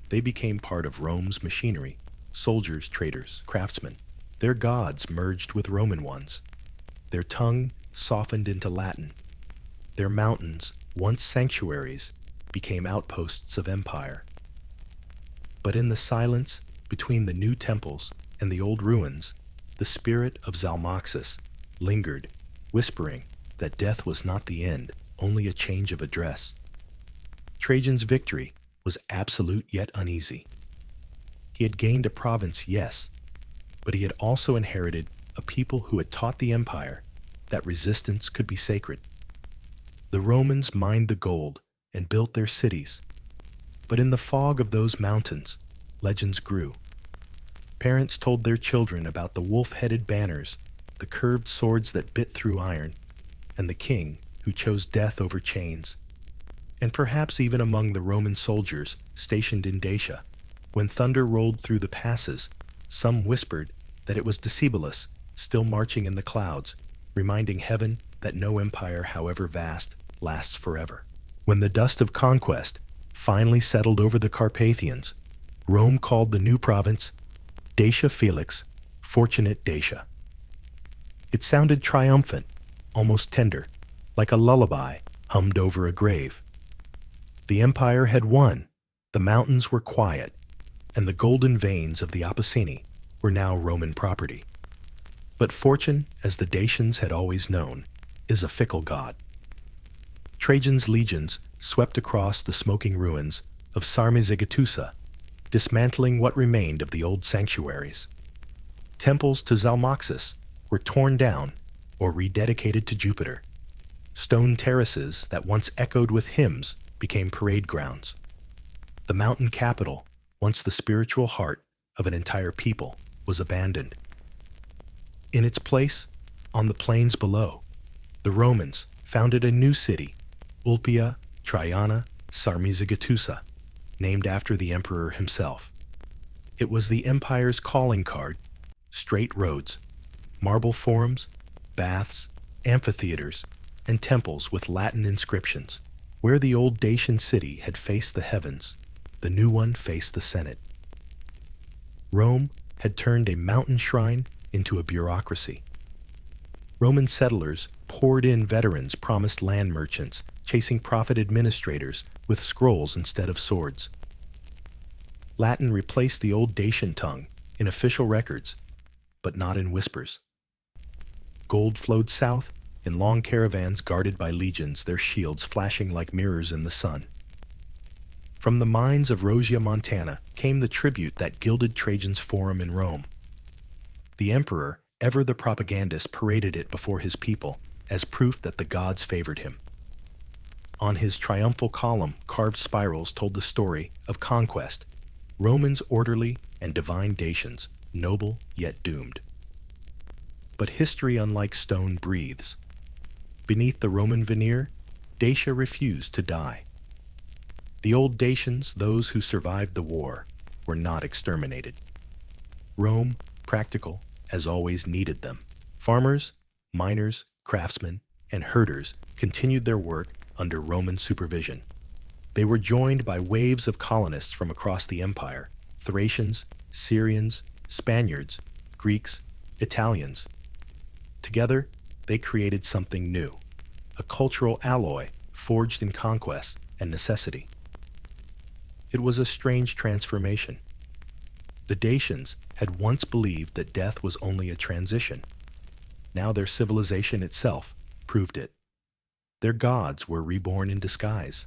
They became part of Rome's machinery, soldiers, traders, craftsmen. Their gods merged with Roman ones. Their tongue softened into Latin. Their mountains, once sanctuaries, became outposts of empire. But in the silence between the new temples and the old ruins, the spirit of Zalmoxis lingered, whispering that death was not the end, only a change of address. Trajan's victory was absolute yet uneasy. He had gained a province, yes, but he had also inherited a people who had taught the empire that resistance could be sacred. The Romans mined the gold and built their cities, but in the fog of those mountains, legends grew. Parents told their children about the wolf-headed banners, the curved swords that bit through iron, and the king who chose death over chains. And perhaps even among the Roman soldiers stationed in Dacia, when thunder rolled through the passes, some whispered that it was Decebalus still marching in the clouds, reminding heaven that no empire, however vast, lasts forever. When the dust of conquest finally settled over the Carpathians, Rome called the new province Dacia Felix Fortunate Dacia. It sounded triumphant, almost tender, like a lullaby hummed over a grave. The empire had won, the mountains were quiet, and the golden veins of the Apennines were now Roman property. But fortune, as the Dacians had always known, is a fickle god. Trajan's legions swept across the smoking ruins of Sarmizegetusa, dismantling what remained of the old sanctuaries. Temples to Zalmoxis were torn down or rededicated to Jupiter. Stone terraces that once echoed with hymns became parade grounds. The mountain capital, once the spiritual heart of an entire people, was abandoned. In its place, on the plains below, the Romans founded a new city, Ulpia Traiana Sarmizegetusa, named after the emperor himself. It was the empire's calling card: straight roads, marble forums, baths, amphitheaters, and temples with Latin inscriptions. Where the old Dacian city had faced the heavens, the new one faced the Senate. Rome had turned a mountain shrine into a bureaucracy. Roman settlers poured in veterans promised land merchants, chasing prophet administrators with scrolls instead of swords. Latin replaced the old Dacian tongue in official records, but not in whispers. Gold flowed south in long caravans guarded by legions, their shields flashing like mirrors in the sun. From the mines of Rosia, Montana, came the tribute that gilded Trajan's forum in Rome. The emperor, ever the propagandist, paraded it before his people as proof that the gods favored him. On his triumphal column, carved spirals told the story of conquest: Romans orderly and divine Dacians, noble yet doomed. But history, unlike stone, breathes. Beneath the Roman veneer, Dacia refused to die. The old Dacians, those who survived the war, were not exterminated. Rome, practical, as always, needed them. Farmers, miners, craftsmen, and herders continued their work under Roman supervision. They were joined by waves of colonists from across the empire: Thracians, Syrians, Spaniards, Greeks, Italians. Together, they created something new, a cultural alloy forged in conquest and necessity. It was a strange transformation. The Dacians had once believed that death was only a transition. Now their civilization itself proved it. Their gods were reborn in disguise.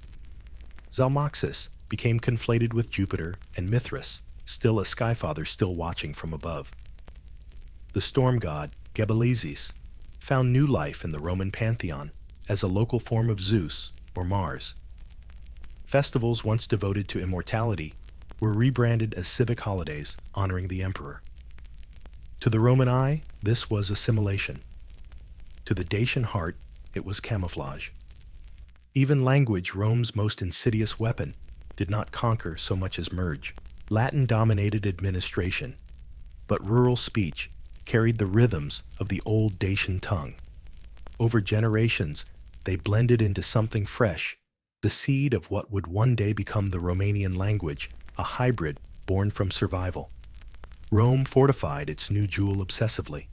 Zalmoxis became conflated with Jupiter, and Mithras, still a skyfather still watching from above. The storm god, Gebelizes, found new life in the Roman pantheon as a local form of Zeus or Mars. Festivals once devoted to immortality were rebranded as civic holidays honoring the emperor. To the Roman eye, this was assimilation. To the Dacian heart, it was camouflage. Even language, Rome's most insidious weapon, did not conquer so much as merge. Latin dominated administration, but rural speech carried the rhythms of the old Dacian tongue. Over generations, they blended into something fresh, the seed of what would one day become the Romanian language, a hybrid born from survival. Rome fortified its new jewel obsessively.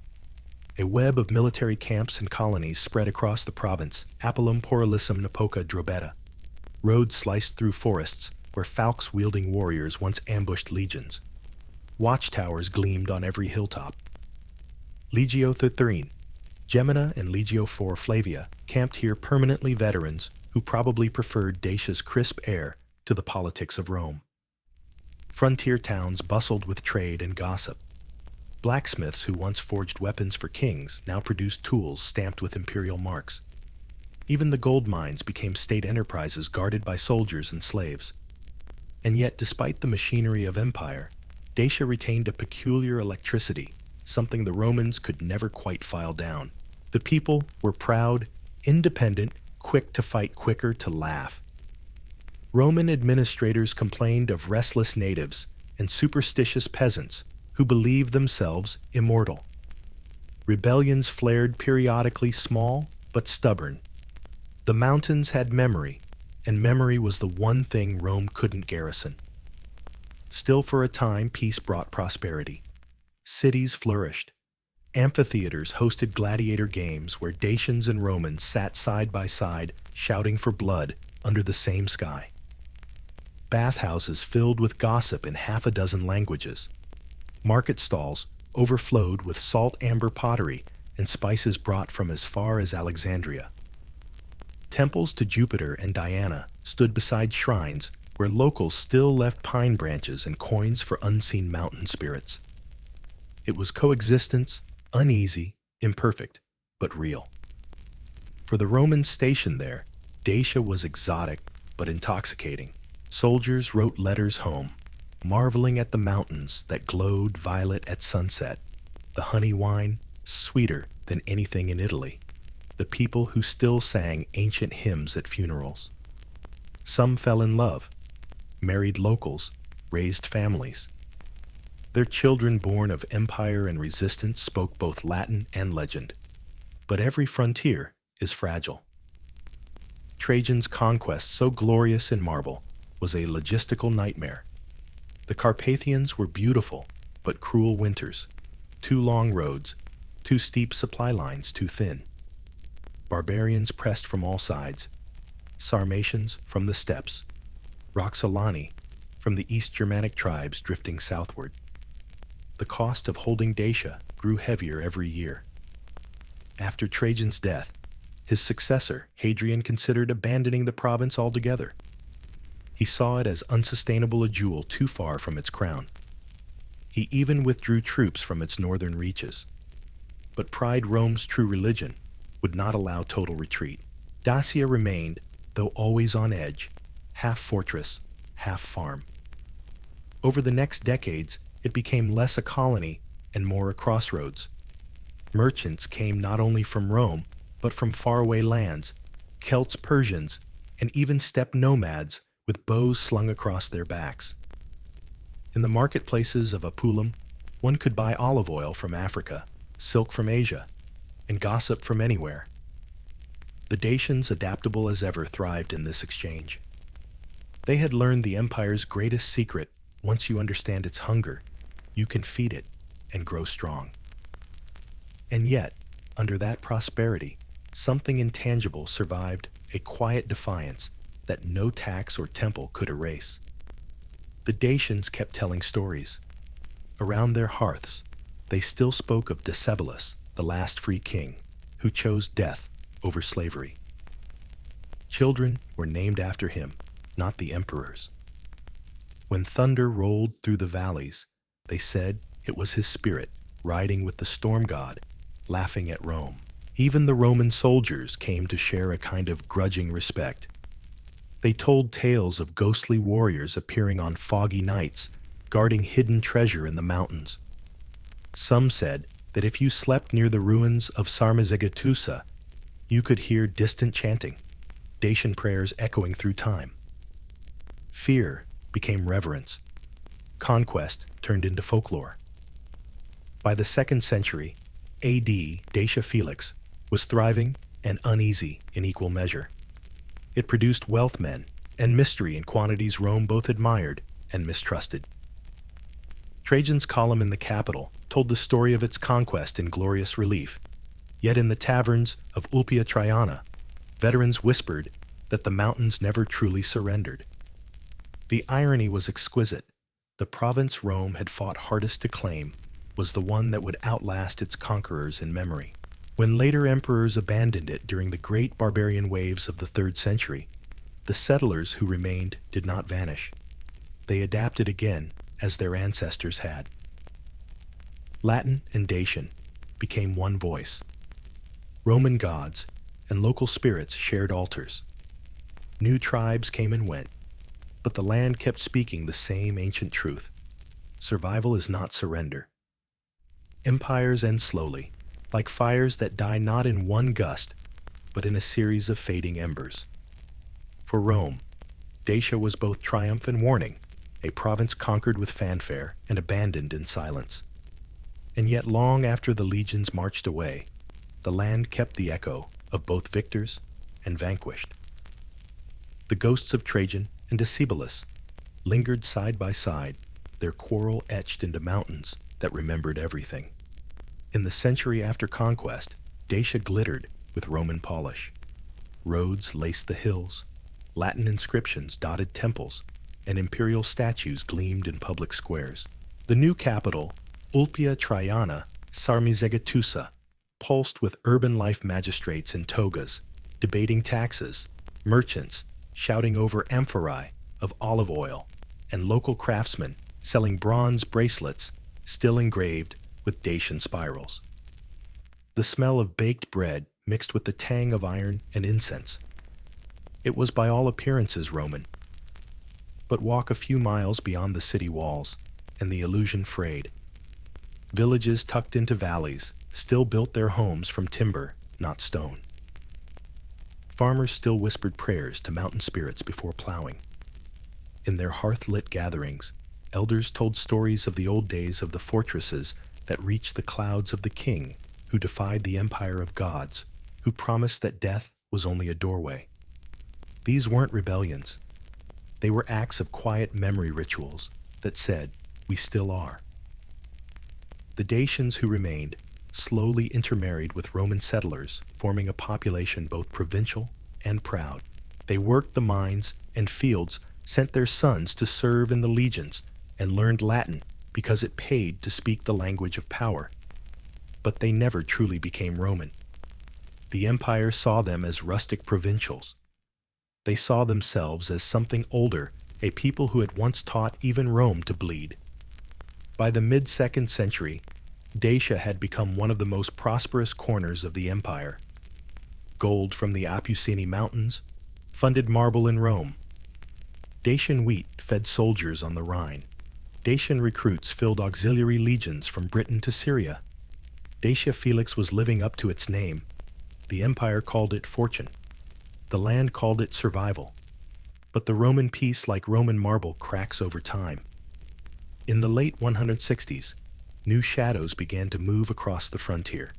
A web of military camps and colonies spread across the province, Apulum Poralisum Napoca Drobeta. Roads sliced through forests where falx-wielding warriors once ambushed legions. Watchtowers gleamed on every hilltop. Legio XIII, Gemina and Legio IV Flavia camped here, permanently veterans who probably preferred Dacia's crisp air to the politics of Rome. Frontier towns bustled with trade and gossip. Blacksmiths who once forged weapons for kings now produced tools stamped with imperial marks. Even the gold mines became state enterprises guarded by soldiers and slaves. And yet, despite the machinery of empire, Dacia retained a peculiar electricity, something the Romans could never quite file down. The people were proud, independent, quick to fight, quicker to laugh. Roman administrators complained of restless natives and superstitious peasants who believed themselves immortal. Rebellions flared periodically, small but stubborn. The mountains had memory, and memory was the one thing Rome couldn't garrison. Still, for a time, peace brought prosperity. Cities flourished. Amphitheaters hosted gladiator games where Dacians and Romans sat side by side, shouting for blood under the same sky. Bathhouses filled with gossip in half a dozen languages. Market stalls overflowed with salt amber pottery and spices brought from as far as Alexandria. Temples to Jupiter and Diana stood beside shrines where locals still left pine branches and coins for unseen mountain spirits. It was coexistence, uneasy, imperfect, but real. For the Romans stationed there, Dacia was exotic but intoxicating. Soldiers wrote letters home, marveling at the mountains that glowed violet at sunset, the honey wine sweeter than anything in Italy, the people who still sang ancient hymns at funerals. Some fell in love, married locals, raised families. Their children born of empire and resistance spoke both Latin and legend. But every frontier is fragile. Trajan's conquest, so glorious in marble, was a logistical nightmare. The Carpathians were beautiful, but cruel winters. Too long roads, too steep supply lines, too thin. Barbarians pressed from all sides. Sarmatians from the steppes. Roxolani from the East Germanic tribes drifting southward. The cost of holding Dacia grew heavier every year. After Trajan's death, his successor, Hadrian, considered abandoning the province altogether. He saw it as unsustainable, a jewel too far from its crown. He even withdrew troops from its northern reaches. But pride, Rome's true religion, would not allow total retreat. Dacia remained, though always on edge, half fortress, half farm. Over the next decades, it became less a colony and more a crossroads. Merchants came not only from Rome, but from faraway lands, Celts, Persians, and even steppe nomads with bows slung across their backs. In the marketplaces of Apulium, one could buy olive oil from Africa, silk from Asia, and gossip from anywhere. The Dacians, adaptable as ever, thrived in this exchange. They had learned the empire's greatest secret: once you understand its hunger, you can feed it and grow strong. And yet, under that prosperity, something intangible survived, a quiet defiance that no tax or temple could erase. The Dacians kept telling stories. Around their hearths, they still spoke of Decebalus, the last free king, who chose death over slavery. Children were named after him, not the emperors. When thunder rolled through the valleys, they said it was his spirit riding with the storm god, laughing at Rome. Even the Roman soldiers came to share a kind of grudging respect. They told tales of ghostly warriors appearing on foggy nights, guarding hidden treasure in the mountains. Some said that if you slept near the ruins of Sarmizegetusa, you could hear distant chanting, Dacian prayers echoing through time. Fear became reverence. Conquest turned into folklore. By the 2nd century A.D., Dacia Felix was thriving and uneasy in equal measure. It produced wealth men and mystery in quantities Rome both admired and mistrusted. Trajan's column in the capital told the story of its conquest in glorious relief, yet in the taverns of Ulpia Traiana, veterans whispered that the mountains never truly surrendered. The irony was exquisite. The province Rome had fought hardest to claim was the one that would outlast its conquerors in memory. When later emperors abandoned it during the great barbarian waves of the 3rd century, the settlers who remained did not vanish. They adapted again, as their ancestors had. Latin and Dacian became one voice. Roman gods and local spirits shared altars. New tribes came and went, but the land kept speaking the same ancient truth: survival is not surrender. Empires end slowly, like fires that die not in one gust, but in a series of fading embers. For Rome, Dacia was both triumph and warning, a province conquered with fanfare and abandoned in silence. And yet long after the legions marched away, the land kept the echo of both victors and vanquished. The ghosts of Trajan and Decebalus lingered side by side, their quarrel etched into mountains that remembered everything. In the century after conquest, Dacia glittered with Roman polish. Roads laced the hills, Latin inscriptions dotted temples, and imperial statues gleamed in public squares. The new capital, Ulpia Traiana, Sarmizegetusa, pulsed with urban life, magistrates in togas, debating taxes, merchants shouting over amphorae of olive oil, and local craftsmen selling bronze bracelets still engraved with Dacian spirals. the smell of baked bread mixed with the tang of iron and incense. It was by all appearances Roman. But walk a few miles beyond the city walls, and the illusion frayed. Villages tucked into valleys still built their homes from timber, not stone. Farmers still whispered prayers to mountain spirits before plowing. In their hearth-lit gatherings, elders told stories of the old days of the fortresses that reached the clouds of the king who defied the empire of gods, who promised that death was only a doorway. These weren't rebellions. They were acts of quiet memory rituals that said, "We still are." The Dacians who remained slowly intermarried with Roman settlers, forming a population both provincial and proud. They worked the mines and fields, sent their sons to serve in the legions, and learned Latin because it paid to speak the language of power. But they never truly became Roman. The empire saw them as rustic provincials. They saw themselves as something older, a people who had once taught even Rome to bleed. By the mid-2nd century, Dacia had become one of the most prosperous corners of the empire. Gold from the Ancient Mountains funded marble in Rome. Dacian wheat fed soldiers on the Rhine. Dacian recruits filled auxiliary legions from Britain to Syria. Dacia Felix was living up to its name. The empire called it fortune. The land called it survival. But the Roman peace, like Roman marble, cracks over time. In the late 160s, new shadows began to move across the frontier.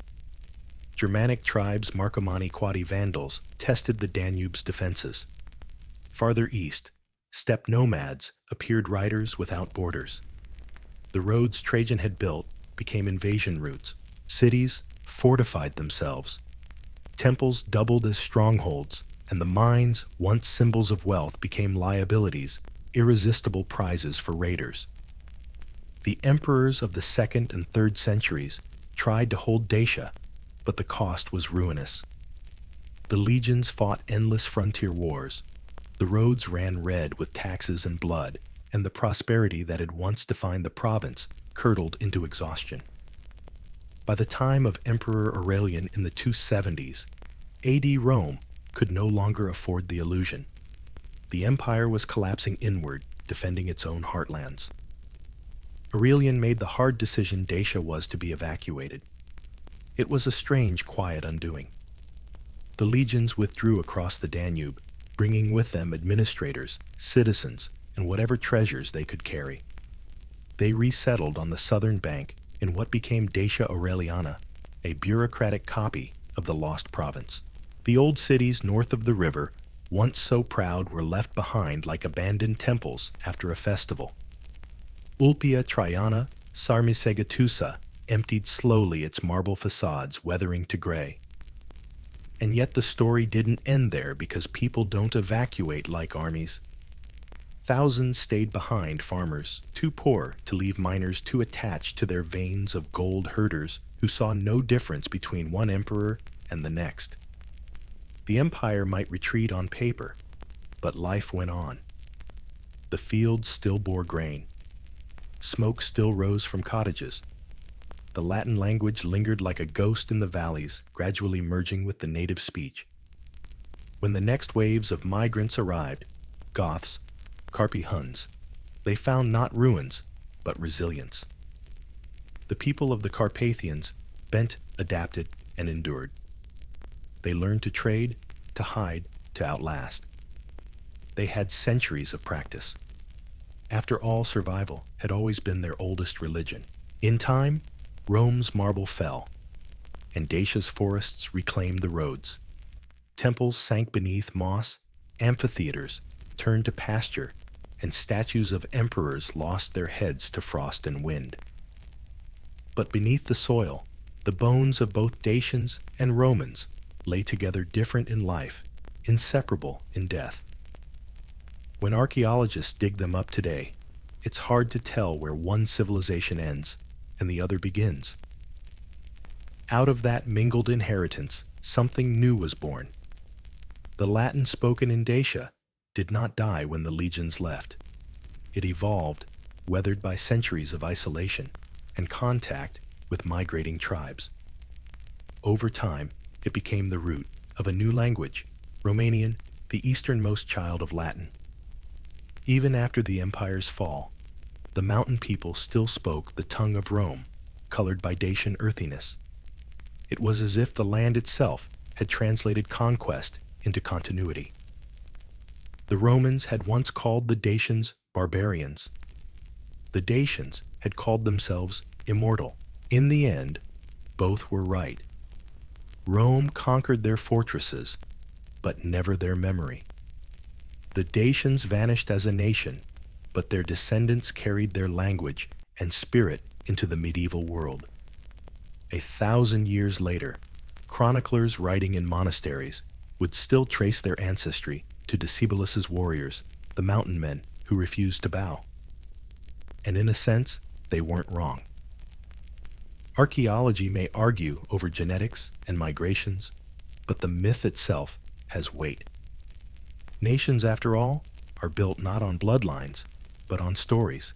Germanic tribes Marcomanni Quadi Vandals tested the Danube's defenses. Farther east, steppe nomads appeared riders without borders. The roads Trajan had built became invasion routes. Cities fortified themselves. Temples doubled as strongholds, and the mines, once symbols of wealth, became liabilities, irresistible prizes for raiders. The emperors of the 2nd and 3rd centuries tried to hold Dacia, but the cost was ruinous. The legions fought endless frontier wars. The roads ran red with taxes and blood, and the prosperity that had once defined the province curdled into exhaustion. By the time of Emperor Aurelian in the 270s, AD Rome could no longer afford the illusion. The empire was collapsing inward, defending its own heartlands. Aurelian made the hard decision Dacia was to be evacuated. It was a strange, quiet undoing. The legions withdrew across the Danube, bringing with them administrators, citizens, and whatever treasures they could carry. They resettled on the southern bank in what became Dacia Aureliana, a bureaucratic copy of the lost province. The old cities north of the river, once so proud, were left behind like abandoned temples after a festival. Ulpia Traiana, Sarmizegetusa, emptied slowly, its marble facades weathering to gray. And yet the story didn't end there, because people don't evacuate like armies. Thousands stayed behind, farmers, too poor to leave, miners too attached to their veins of gold, herders who saw no difference between one emperor and the next. The empire might retreat on paper, but life went on. The fields still bore grain. Smoke still rose from cottages. The Latin language lingered like a ghost in the valleys, gradually merging with the native speech. When the next waves of migrants arrived, Goths, Carpathians, they found not ruins, but resilience. The people of the Carpathians bent, adapted, and endured. They learned to trade, to hide, to outlast. They had centuries of practice. After all, survival had always been their oldest religion. In time, Rome's marble fell, and Dacia's forests reclaimed the roads. Temples sank beneath moss, amphitheaters turned to pasture, and statues of emperors lost their heads to frost and wind. But beneath the soil, the bones of both Dacians and Romans lay together, different in life, inseparable in death. When archaeologists dig them up today, it's hard to tell where one civilization ends and the other begins. Out of that mingled inheritance, something new was born. The Latin spoken in Dacia did not die when the legions left. It evolved, weathered by centuries of isolation and contact with migrating tribes. Over time, it became the root of a new language, Romanian, the easternmost child of Latin. Even after the empire's fall, the mountain people still spoke the tongue of Rome, colored by Dacian earthiness. It was as if the land itself had translated conquest into continuity. The Romans had once called the Dacians barbarians. The Dacians had called themselves immortal. In the end, both were right. Rome conquered their fortresses, but never their memory. The Dacians vanished as a nation, but their descendants carried their language and spirit into the medieval world. 1,000 years later, chroniclers writing in monasteries would still trace their ancestry to Decibulus's warriors, the mountain men who refused to bow. And in a sense, they weren't wrong. Archaeology may argue over genetics and migrations, but the myth itself has weight. Nations, after all, are built not on bloodlines, but on stories,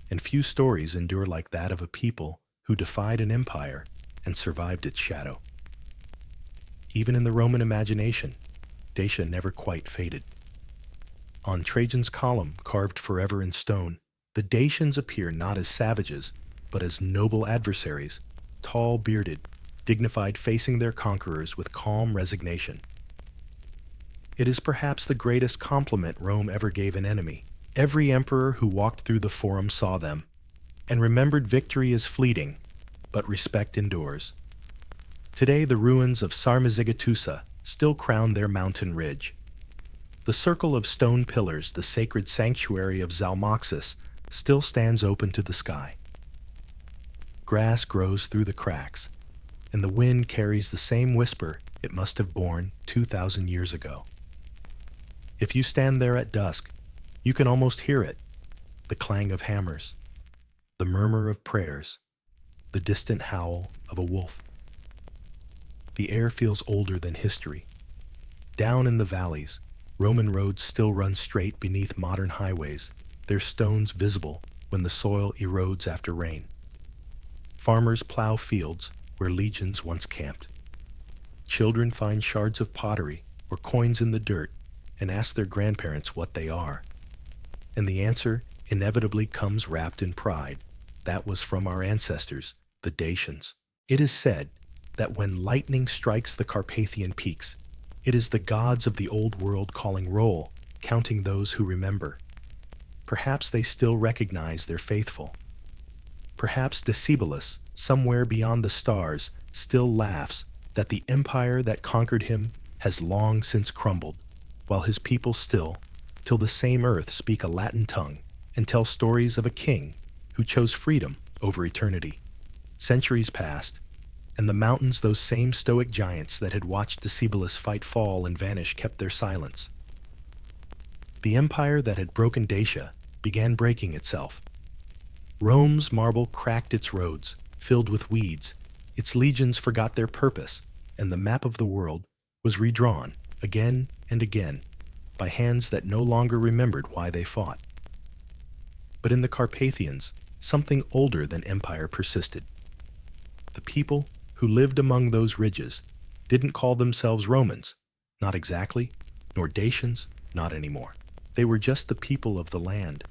and few stories endure like that of a people who defied an empire and survived its shadow. Even in the Roman imagination, Dacia never quite faded. On Trajan's column, carved forever in stone, the Dacians appear not as savages, but as noble adversaries, tall-bearded, dignified, facing their conquerors with calm resignation. It is perhaps the greatest compliment Rome ever gave an enemy. Every emperor who walked through the Forum saw them, and remembered victory is fleeting, but respect endures. Today, the ruins of Sarmizegetusa still crown their mountain ridge. The circle of stone pillars, the sacred sanctuary of Zalmoxis, still stands open to the sky. Grass grows through the cracks, and the wind carries the same whisper it must have borne 2,000 years ago. If you stand there at dusk, you can almost hear it, the clang of hammers, the murmur of prayers, the distant howl of a wolf. The air feels older than history. Down in the valleys, Roman roads still run straight beneath modern highways, their stones visible when the soil erodes after rain. Farmers plow fields where legions once camped. Children find shards of pottery or coins in the dirt and ask their grandparents what they are. And the answer inevitably comes wrapped in pride. That was from our ancestors, the Dacians. It is said that when lightning strikes the Carpathian peaks, it is the gods of the old world calling roll, counting those who remember. Perhaps they still recognize their faithful. Perhaps Decibulus, somewhere beyond the stars, still laughs that the empire that conquered him has long since crumbled, while his people still, till the same earth, speak a Latin tongue and tell stories of a king who chose freedom over eternity. Centuries passed, and the mountains, those same stoic giants that had watched Decibulus fight fall and vanish, kept their silence. The empire that had broken Dacia began breaking itself. Rome's marble cracked its roads, filled with weeds. Its legions forgot their purpose, and the map of the world was redrawn again and again by hands that no longer remembered why they fought. But in the Carpathians, something older than empire persisted. The people who lived among those ridges didn't call themselves Romans, not exactly, nor Dacians, not anymore. They were just the people of the land.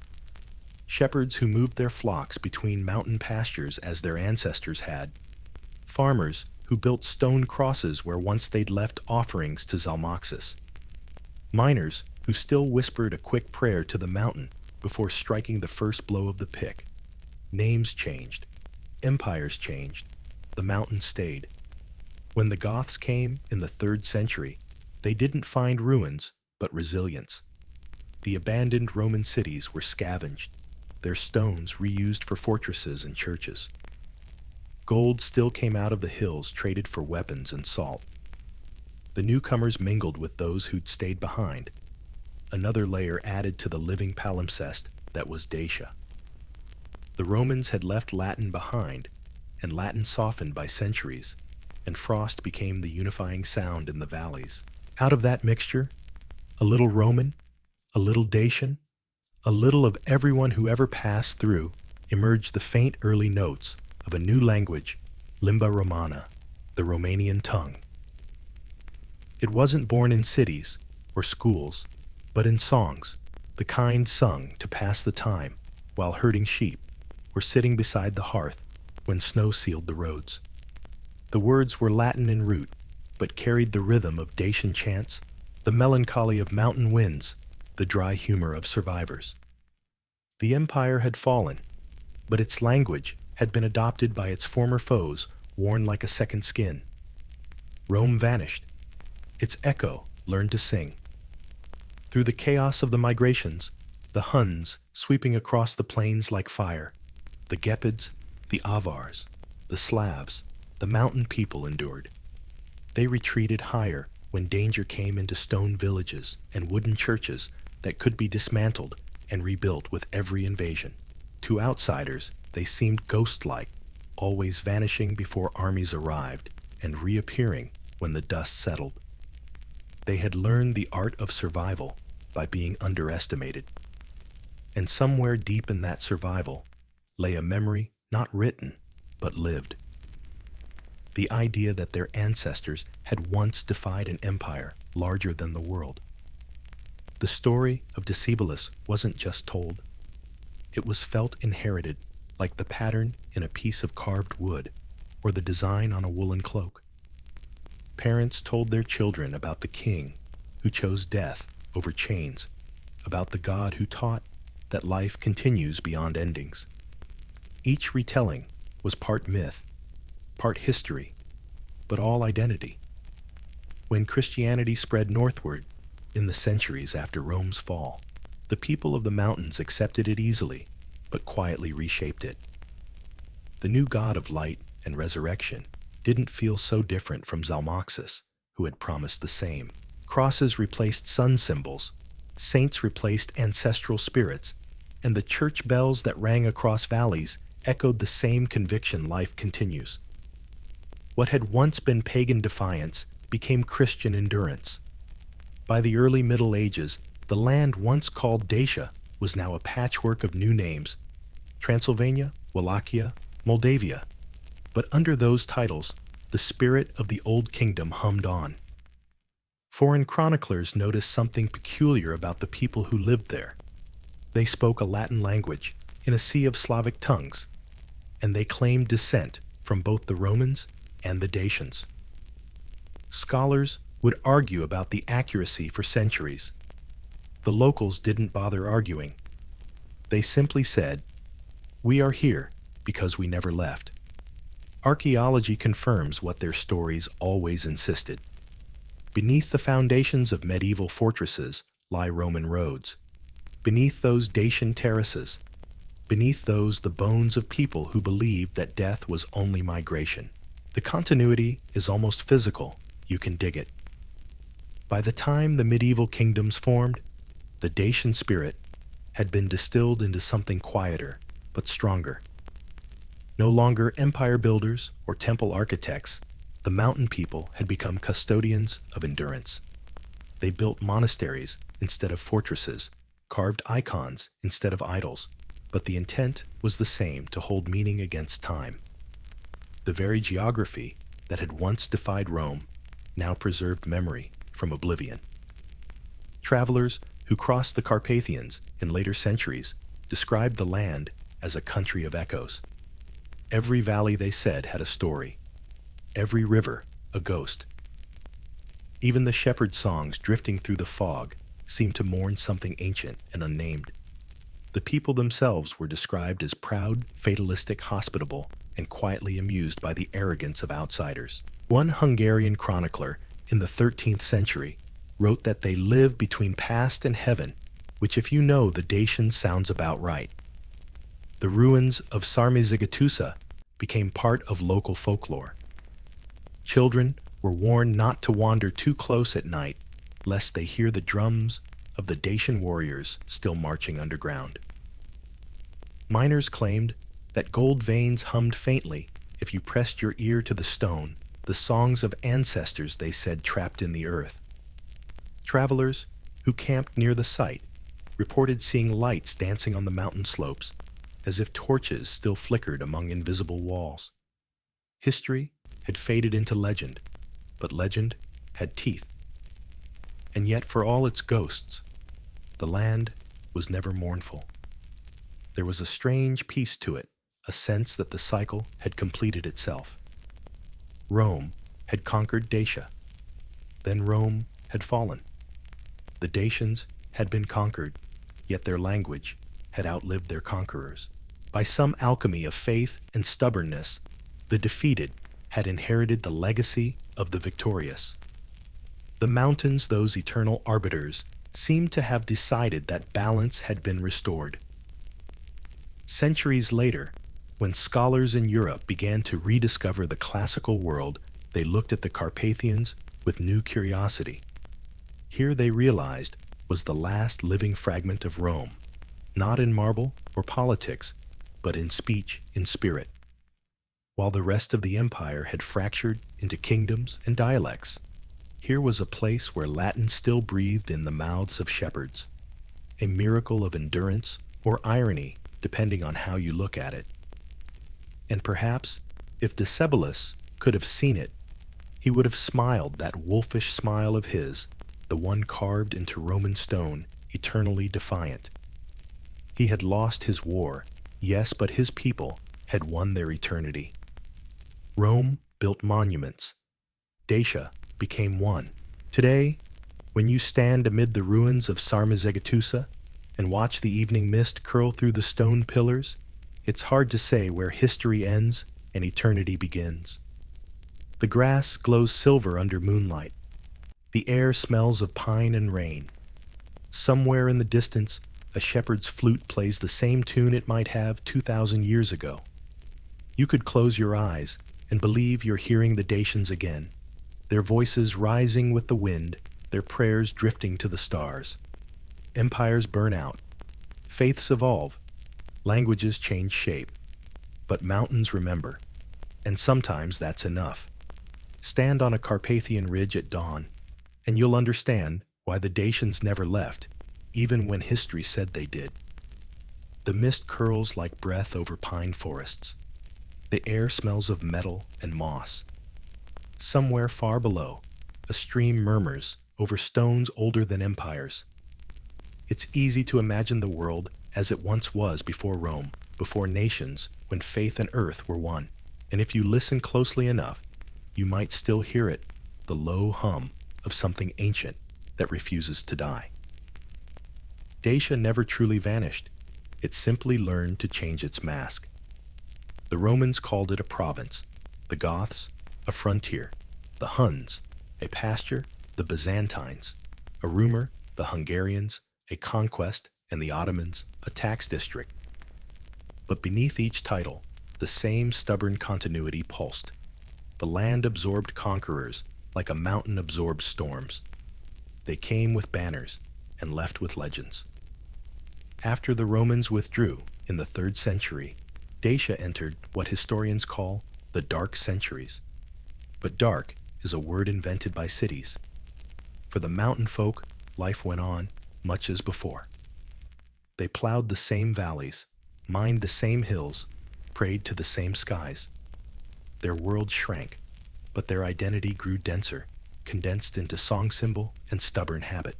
Shepherds who moved their flocks between mountain pastures as their ancestors had. Farmers who built stone crosses where once they'd left offerings to Zalmoxis. Miners who still whispered a quick prayer to the mountain before striking the first blow of the pick. Names changed. Empires changed. The mountain stayed. When the Goths came in the 3rd century, they didn't find ruins, but resilience. The abandoned Roman cities were scavenged, their stones reused for fortresses and churches. Gold still came out of the hills, traded for weapons and salt. The newcomers mingled with those who'd stayed behind, another layer added to the living palimpsest that was Dacia. The Romans had left Latin behind, and Latin softened by centuries, and frost became the unifying sound in the valleys. Out of that mixture, a little Roman, a little Dacian, a little of everyone who ever passed through, emerged the faint early notes of a new language, Limba Romana. the Romanian tongue. It wasn't born in cities or schools, but in songs, the kind sung to pass the time while herding sheep or sitting beside the hearth when snow sealed the roads. The words were Latin in root, but carried the rhythm of Dacian chants, the melancholy of mountain winds, the dry humor of survivors. The empire had fallen, but its language had been adopted by its former foes, worn like a second skin. Rome vanished. Its echo learned to sing. Through the chaos of the migrations, the Huns sweeping across the plains like fire, the Gepids, the Avars, the Slavs, the mountain people endured. They retreated higher when danger came into stone villages and wooden churches that could be dismantled and rebuilt with every invasion. To outsiders, they seemed ghost-like, always vanishing before armies arrived and reappearing when the dust settled. They had learned the art of survival by being underestimated. And somewhere deep in that survival lay a memory not written, but lived. The idea that their ancestors had once defied an empire larger than the world. The story of Decebalus wasn't just told. It was felt inherited, like the pattern in a piece of carved wood or the design on a woolen cloak. Parents told their children about the king who chose death over chains, about the God who taught that life continues beyond endings. Each retelling was part myth, part history, but all identity. When Christianity spread northward in the centuries after Rome's fall, the people of the mountains accepted it easily, but quietly reshaped it. The new god of light and resurrection didn't feel so different from Zalmoxis, who had promised the same. Crosses replaced sun symbols, saints replaced ancestral spirits, and the church bells that rang across valleys echoed the same conviction: life continues. What had once been pagan defiance became Christian endurance. By the early Middle Ages, the land once called Dacia was now a patchwork of new names: Transylvania, Wallachia, Moldavia. But under those titles, the spirit of the Old Kingdom hummed on. Foreign chroniclers noticed something peculiar about the people who lived there. They spoke a Latin language in a sea of Slavic tongues, and they claimed descent from both the Romans and the Dacians. Scholars would argue about the accuracy for centuries. The locals didn't bother arguing. They simply said, "We are here because we never left." Archaeology confirms what their stories always insisted. Beneath the foundations of medieval fortresses lie Roman roads. Beneath those Dacian terraces, beneath those the bones of people who believed that death was only migration. The continuity is almost physical. You can dig it. By the time the medieval kingdoms formed, the Dacian spirit had been distilled into something quieter but stronger. No longer empire builders or temple architects, the mountain people had become custodians of endurance. They built monasteries instead of fortresses, carved icons instead of idols, but the intent was the same: to hold meaning against time. The very geography that had once defied Rome now preserved memory from oblivion. Travelers who crossed the Carpathians in later centuries described the land as a country of echoes. Every valley, they said, had a story. Every river, a ghost. Even the shepherd songs drifting through the fog seemed to mourn something ancient and unnamed. The people themselves were described as proud, fatalistic, hospitable, and quietly amused by the arrogance of outsiders. One Hungarian chronicler in the 13th century wrote that they live between past and heaven, which, if you know the Dacians, sounds about right. The ruins of Sarmizegetusa became part of local folklore. Children were warned not to wander too close at night, lest they hear the drums of the Dacian warriors still marching underground. Miners claimed that gold veins hummed faintly if you pressed your ear to the stone, the songs of ancestors, they said, trapped in the earth. Travelers who camped near the site reported seeing lights dancing on the mountain slopes, as if torches still flickered among invisible walls. History had faded into legend, but legend had teeth. And yet, for all its ghosts, the land was never mournful. There was a strange peace to it, a sense that the cycle had completed itself. Rome had conquered Dacia. Then Rome had fallen. The Dacians had been conquered, yet their language had outlived their conquerors. By some alchemy of faith and stubbornness, the defeated had inherited the legacy of the victorious. The mountains, those eternal arbiters, seemed to have decided that balance had been restored. Centuries later, when scholars in Europe began to rediscover the classical world, they looked at the Carpathians with new curiosity. Here they realized was the last living fragment of Rome, not in marble or politics, but in speech, in spirit. While the rest of the empire had fractured into kingdoms and dialects, here was a place where Latin still breathed in the mouths of shepherds, a miracle of endurance or irony, depending on how you look at it. And perhaps, if Decebalus could have seen it, he would have smiled that wolfish smile of his, the one carved into Roman stone, eternally defiant. He had lost his war, yes, but his people had won their eternity. Rome built monuments. Dacia became one. Today, when you stand amid the ruins of Sarmizegetusa and watch the evening mist curl through the stone pillars, it's hard to say where history ends and eternity begins. The grass glows silver under moonlight. The air smells of pine and rain. Somewhere in the distance, a shepherd's flute plays the same tune it might have 2,000 years ago. You could close your eyes and believe you're hearing the Dacians again, their voices rising with the wind, their prayers drifting to the stars. Empires burn out. Faiths evolve. Languages change shape. But mountains remember. And sometimes that's enough. Stand on a Carpathian ridge at dawn, and you'll understand why the Dacians never left, even when history said they did. The mist curls like breath over pine forests. The air smells of metal and moss. Somewhere far below, a stream murmurs over stones older than empires. It's easy to imagine the world as it once was before Rome, before nations, when faith and earth were one. And if you listen closely enough, you might still hear it, the low hum of something ancient that refuses to die. Dacia never truly vanished. It simply learned to change its mask. The Romans called it a province, the Goths a frontier, the Huns a pasture, the Byzantines a rumor, the Hungarians a conquest, and the Ottomans a tax district. But beneath each title, the same stubborn continuity pulsed. The land absorbed conquerors like a mountain absorbs storms. They came with banners and left with legends. After the Romans withdrew in the 3rd century, Dacia entered what historians call the Dark Centuries. But dark is a word invented by cities. For the mountain folk, life went on much as before. They plowed the same valleys, mined the same hills, prayed to the same skies. Their world shrank, but their identity grew denser, condensed into song symbol and stubborn habit.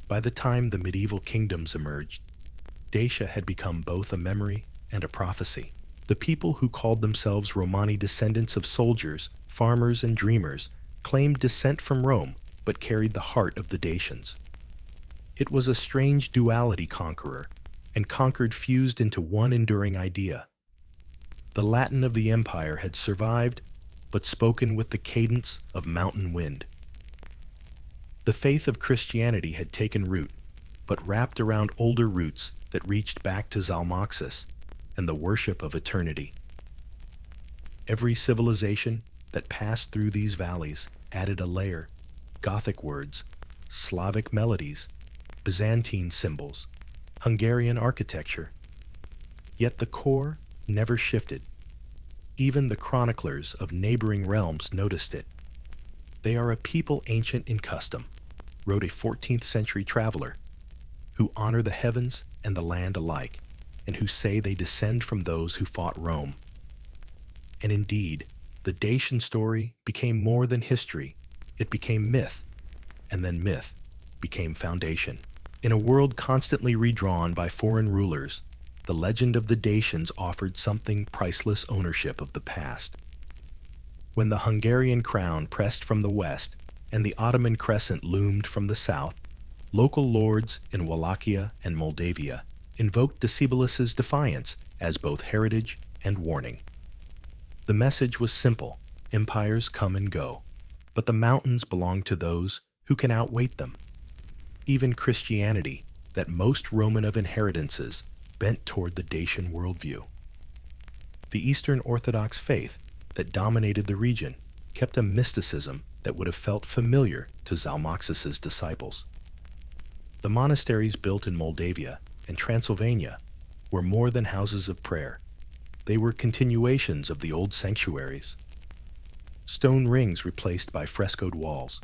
By the time the medieval kingdoms emerged, Dacia had become both a memory and a prophecy. The people who called themselves Romani descendants of soldiers, farmers, and dreamers claimed descent from Rome, but carried the heart of the Dacians. It was a strange duality conqueror, and conquered fused into one enduring idea. The Latin of the empire had survived, but spoken with the cadence of mountain wind. The faith of Christianity had taken root, but wrapped around older roots that reached back to Zalmoxis and the worship of eternity. Every civilization that passed through these valleys added a layer, Gothic words, Slavic melodies, Byzantine symbols, Hungarian architecture. Yet the core never shifted. Even the chroniclers of neighboring realms noticed it. They are a people ancient in custom, wrote a 14th century traveler, who honor the heavens and the land alike, and who say they descend from those who fought Rome. And indeed, The Dacian story became more than history. It became myth, and then myth became foundation. In a world constantly redrawn by foreign rulers, the legend of the Dacians offered something priceless: ownership of the past. When the Hungarian crown pressed from the west and the Ottoman crescent loomed from the south, local lords in Wallachia and Moldavia invoked Decibulus's defiance as both heritage and warning. The message was simple: empires come and go, but the mountains belong to those who can outweight them. Even Christianity, that most Roman of inheritances, bent toward the Dacian worldview. The Eastern Orthodox faith that dominated the region kept a mysticism that would have felt familiar to Zalmoxis's disciples. The monasteries built in Moldavia and Transylvania were more than houses of prayer. They were continuations of the old sanctuaries. Stone rings replaced by frescoed walls.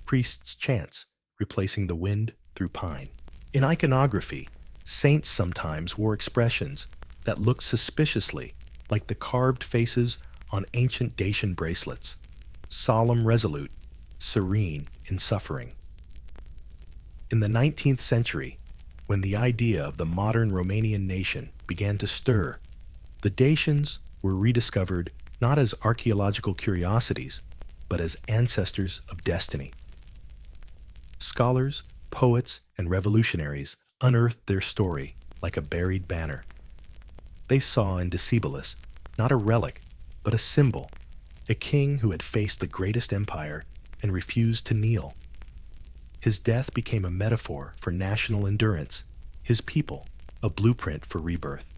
Priests' chants replacing the wind through pine. In iconography, saints sometimes wore expressions that looked suspiciously like the carved faces on ancient Dacian bracelets: solemn, resolute, serene in suffering. In the 19th century, when the idea of the modern Romanian nation began to stir, the Dacians were rediscovered not as archaeological curiosities, but as ancestors of destiny. Scholars, poets, and revolutionaries unearthed their story like a buried banner. They saw in Decibelus not a relic, but a symbol, a king who had faced the greatest empire and refused to kneel. His death became a metaphor for national endurance, his people a blueprint for rebirth.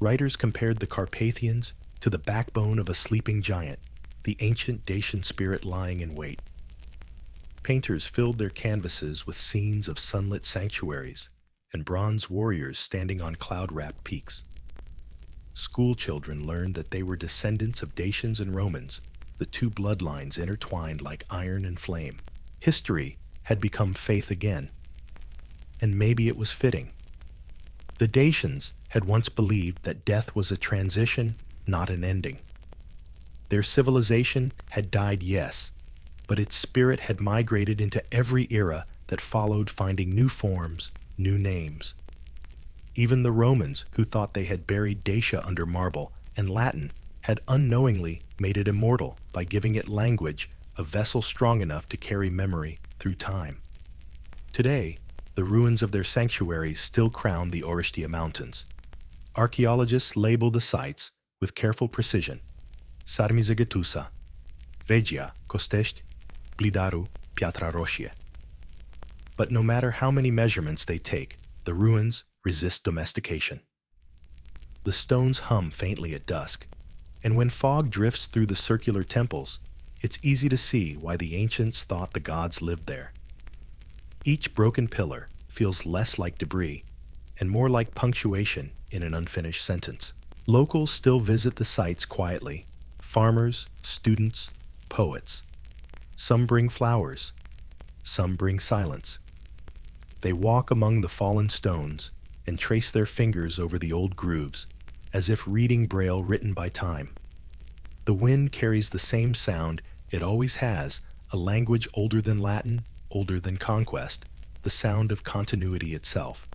Writers compared the Carpathians to the backbone of a sleeping giant, the ancient Dacian spirit lying in wait. Painters filled their canvases with scenes of sunlit sanctuaries and bronze warriors standing on cloud-wrapped peaks. School children learned that they were descendants of Dacians and Romans, the two bloodlines intertwined like iron and flame. History had become faith again, and maybe it was fitting. The Dacians had once believed that death was a transition, not an ending. Their civilization had died, yes, but its spirit had migrated into every era that followed, finding new forms, new names. Even the Romans, who thought they had buried Dacia under marble and Latin, had unknowingly made it immortal by giving it language, a vessel strong enough to carry memory through time. Today, the ruins of their sanctuaries still crown the Orishtia Mountains. Archaeologists label the sites with careful precision: Sarmizegetusa, Regia, Costești, Blidaru, Piatra Roșie. But no matter how many measurements they take, the ruins resist domestication. The stones hum faintly at dusk, and when fog drifts through the circular temples, it's easy to see why the ancients thought the gods lived there. Each broken pillar feels less like debris and more like punctuation in an unfinished sentence. Locals still visit the sites quietly: farmers, students, poets. Some bring flowers, some bring silence. They walk among the fallen stones and trace their fingers over the old grooves, as if reading Braille written by time. The wind carries the same sound it always has, a language older than Latin, older than conquest, the sound of continuity itself.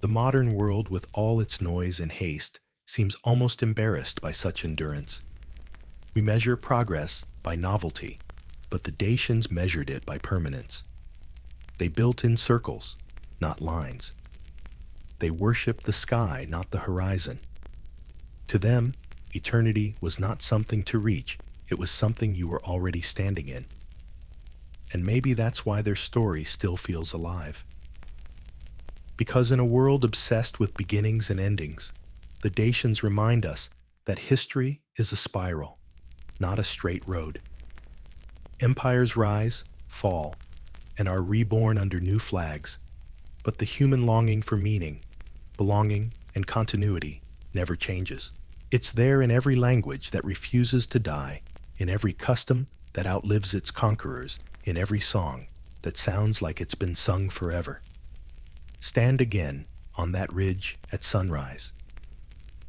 The modern world, with all its noise and haste, seems almost embarrassed by such endurance. We measure progress by novelty, but the Dacians measured it by permanence. They built in circles, not lines. They worshipped the sky, not the horizon. To them, eternity was not something to reach, it was something you were already standing in. And maybe that's why their story still feels alive. Because in a world obsessed with beginnings and endings, the Dacians remind us that history is a spiral, not a straight road. Empires rise, fall, and are reborn under new flags, but the human longing for meaning, belonging, and continuity never changes. It's there in every language that refuses to die, in every custom that outlives its conquerors, in every song that sounds like it's been sung forever. Stand again on that ridge at sunrise.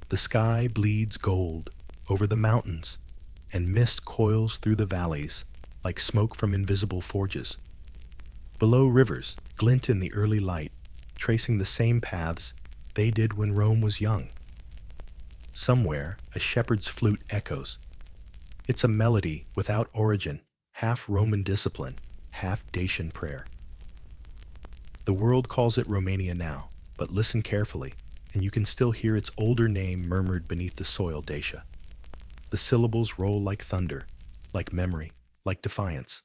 The sky bleeds gold over the mountains, and mist coils through the valleys like smoke from invisible forges. Below, rivers glint in the early light, tracing the same paths they did when Rome was young. Somewhere, a shepherd's flute echoes. It's a melody without origin, half Roman discipline, half Dacian prayer. The world calls it Romania now, but listen carefully, and you can still hear its older name murmured beneath the soil, Dacia. The syllables roll like thunder, like memory, like defiance.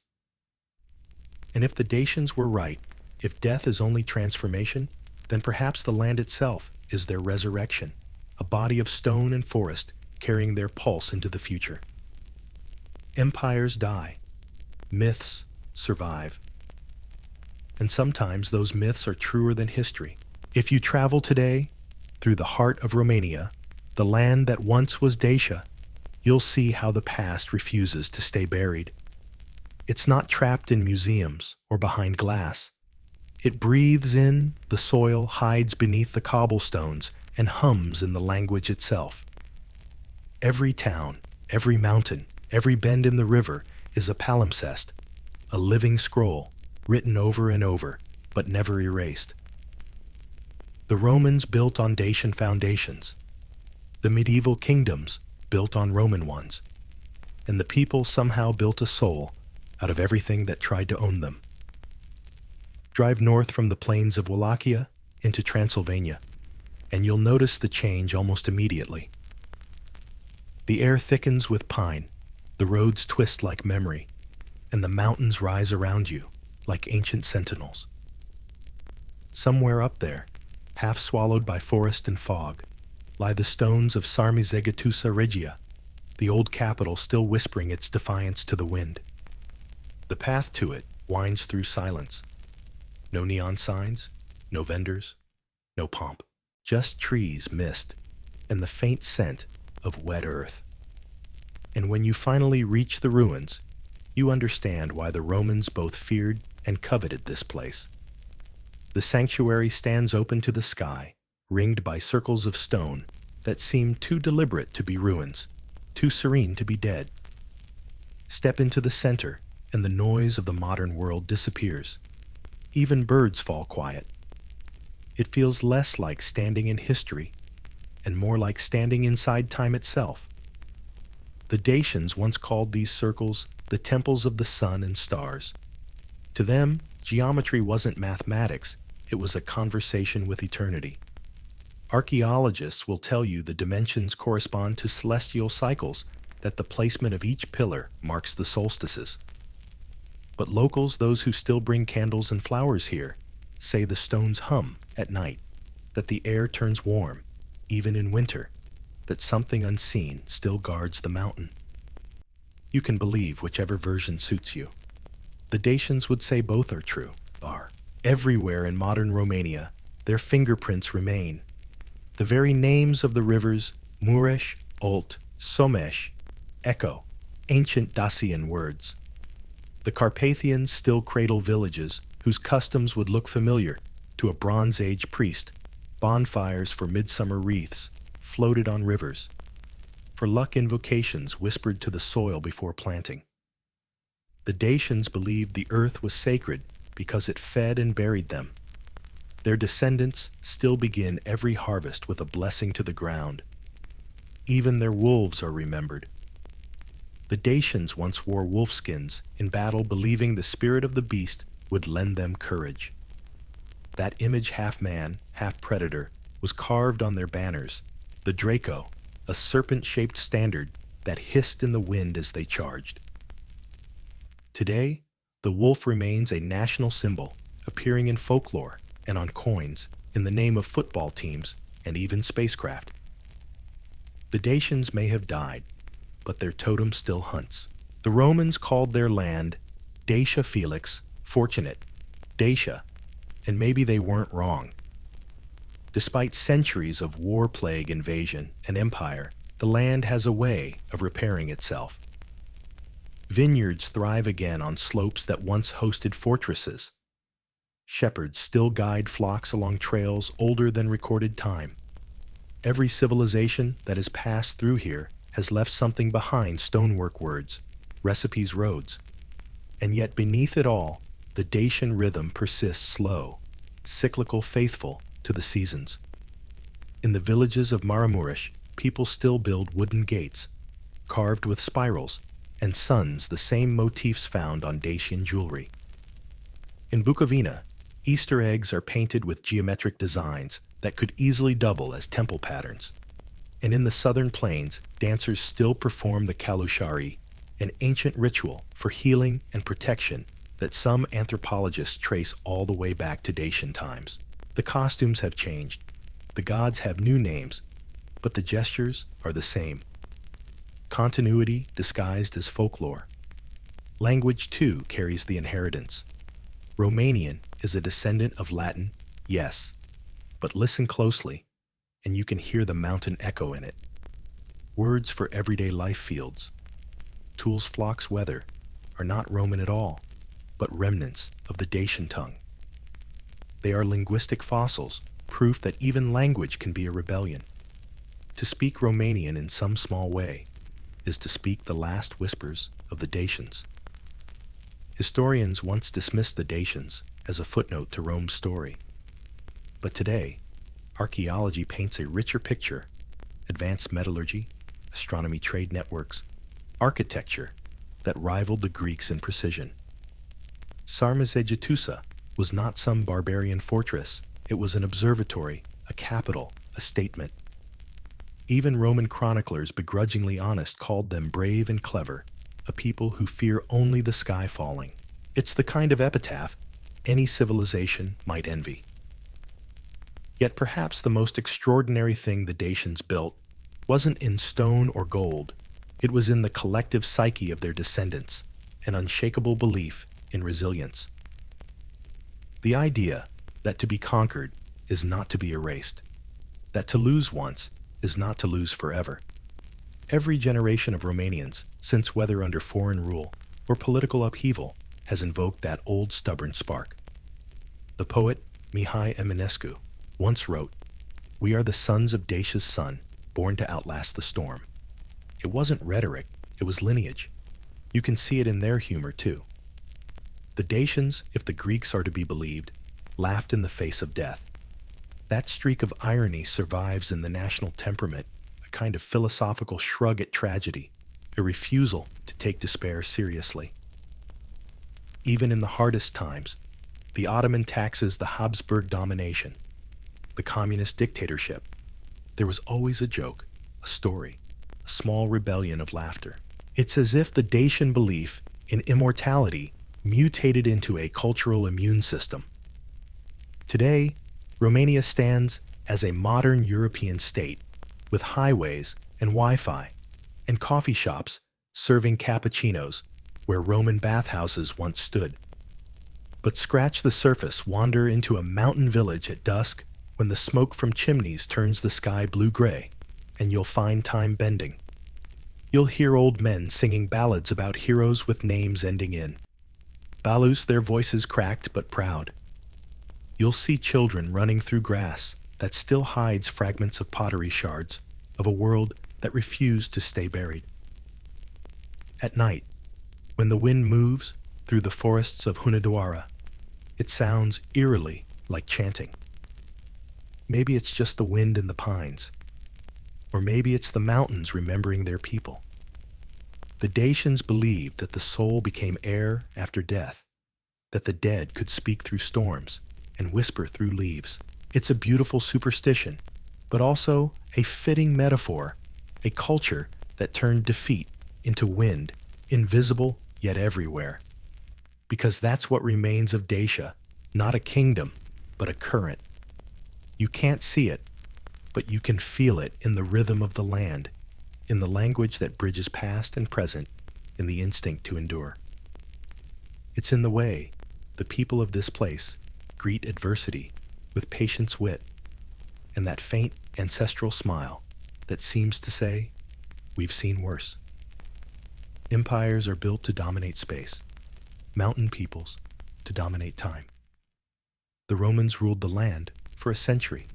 And if the Dacians were right, if death is only transformation, then perhaps the land itself is their resurrection, a body of stone and forest carrying their pulse into the future. Empires die. Myths survive. And sometimes those myths are truer than history. If you travel today through the heart of Romania, the land that once was Dacia, you'll see how the past refuses to stay buried. It's not trapped in museums or behind glass. It breathes in the soil, hides beneath the cobblestones, and hums in the language itself. Every town, every mountain, every bend in the river is a palimpsest, a living scroll, written over and over, but never erased. The Romans built on Dacian foundations. The medieval kingdoms built on Roman ones. And the people somehow built a soul out of everything that tried to own them. Drive north from the plains of Wallachia into Transylvania, and you'll notice the change almost immediately. The air thickens with pine, the roads twist like memory, and the mountains rise around you like ancient sentinels. Somewhere up there, half swallowed by forest and fog, lie the stones of Sarmizegetusa Regia, the old capital still whispering its defiance to the wind. The path to it winds through silence. No neon signs, no vendors, no pomp. Just trees, mist, and the faint scent of wet earth. And when you finally reach the ruins, you understand why the Romans both feared and coveted this place. The sanctuary stands open to the sky, ringed by circles of stone that seem too deliberate to be ruins, too serene to be dead. Step into the center, and the noise of the modern world disappears. Even birds fall quiet. It feels less like standing in history, and more like standing inside time itself. The Dacians once called these circles the temples of the sun and stars. To them, geometry wasn't mathematics, it was a conversation with eternity. Archaeologists will tell you the dimensions correspond to celestial cycles, that the placement of each pillar marks the solstices. But locals, those who still bring candles and flowers here, say the stones hum at night, that the air turns warm, even in winter, that something unseen still guards the mountain. You can believe whichever version suits you. The Dacians would say both are true. Everywhere in modern Romania, their fingerprints remain. The very names of the rivers, Mureș, Olt, Someș, echo ancient Dacian words. The Carpathians still cradle villages whose customs would look familiar to a Bronze Age priest. Bonfires for midsummer wreaths floated on rivers, for luck invocations whispered to the soil before planting. The Dacians believed the earth was sacred because it fed and buried them. Their descendants still begin every harvest with a blessing to the ground. Even their wolves are remembered. The Dacians once wore wolfskins in battle, believing the spirit of the beast would lend them courage. That image, half man, half predator, was carved on their banners, the Draco, a serpent-shaped standard that hissed in the wind as they charged. Today, the wolf remains a national symbol, appearing in folklore and on coins in the name of football teams and even spacecraft. The Dacians may have died, but their totem still hunts. The Romans called their land Dacia Felix, fortunate, Dacia, and maybe they weren't wrong. Despite centuries of war, plague, invasion, and empire, the land has a way of repairing itself. Vineyards thrive again on slopes that once hosted fortresses. Shepherds still guide flocks along trails older than recorded time. Every civilization that has passed through here has left something behind: stonework words, recipes, roads. And yet beneath it all, the Dacian rhythm persists, slow, cyclical, faithful to the seasons. In the villages of Maramurish, people still build wooden gates, carved with spirals and suns, the same motifs found on Dacian jewelry. In Bukovina, Easter eggs are painted with geometric designs that could easily double as temple patterns. And in the southern plains, dancers still perform the kalushari, an ancient ritual for healing and protection that some anthropologists trace all the way back to Dacian times. The costumes have changed, the gods have new names, but the gestures are the same. Continuity disguised as folklore. Language, too, carries the inheritance. Romanian is a descendant of Latin, yes, but listen closely, and you can hear the mountain echo in it. Words for everyday life fields. Tools, flocks, weather are not Roman at all, but remnants of the Dacian tongue. They are linguistic fossils, proof that even language can be a rebellion. To speak Romanian in some small way is to speak the last whispers of the Dacians. Historians once dismissed the Dacians as a footnote to Rome's story. But today, archaeology paints a richer picture: advanced metallurgy, astronomy, trade networks, architecture that rivaled the Greeks in precision. Sarmizegetusa was not some barbarian fortress. It was an observatory, a capital, a statement. Even Roman chroniclers, begrudgingly honest, called them brave and clever, a people who fear only the sky falling. It's the kind of epitaph any civilization might envy. Yet perhaps the most extraordinary thing the Dacians built wasn't in stone or gold. It was in the collective psyche of their descendants, an unshakable belief in resilience. The idea that to be conquered is not to be erased, that to lose once is not to lose forever. Every generation of Romanians, since whether under foreign rule or political upheaval, has invoked that old stubborn spark. The poet Mihai Eminescu once wrote, "We are the sons of Dacia's sun, born to outlast the storm." It wasn't rhetoric, it was lineage. You can see it in their humor, too. The Dacians, if the Greeks are to be believed, laughed in the face of death. That streak of irony survives in the national temperament, a kind of philosophical shrug at tragedy, a refusal to take despair seriously. Even in the hardest times, the Ottoman taxes, the Habsburg domination, the communist dictatorship, there was always a joke, a story, a small rebellion of laughter. It's as if the Dacian belief in immortality mutated into a cultural immune system. Today, Romania stands as a modern European state with highways and Wi-Fi and coffee shops serving cappuccinos where Roman bathhouses once stood. But scratch the surface, wander into a mountain village at dusk when the smoke from chimneys turns the sky blue-gray, and you'll find time bending. You'll hear old men singing ballads about heroes with names ending in Balus, their voices cracked but proud. You'll see children running through grass that still hides fragments of pottery shards of a world that refused to stay buried. At night, when the wind moves through the forests of Hunedoara, it sounds eerily like chanting. Maybe it's just the wind in the pines, or maybe it's the mountains remembering their people. The Dacians believed that the soul became air after death, that the dead could speak through storms and whisper through leaves. It's a beautiful superstition, but also a fitting metaphor, a culture that turned defeat into wind, invisible yet everywhere. Because that's what remains of Dacia, not a kingdom, but a current. You can't see it, but you can feel it in the rhythm of the land, in the language that bridges past and present, in the instinct to endure. It's in the way the people of this place greet adversity with patience, wit, and that faint ancestral smile that seems to say, "We've seen worse." Empires are built to dominate space, mountain peoples to dominate time. The Romans ruled the land for a century.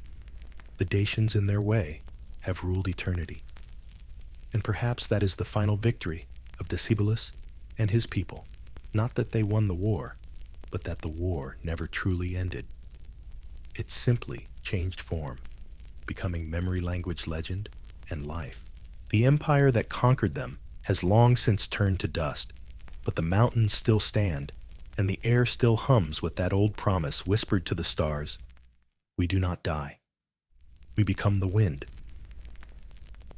The Dacians, in their way, have ruled eternity. And perhaps that is the final victory of Decebalus and his people. Not that they won the war, but that the war never truly ended. It simply changed form, becoming memory language legend and life. The empire that conquered them has long since turned to dust, but the mountains still stand, and the air still hums with that old promise whispered to the stars: we do not die. We become the wind.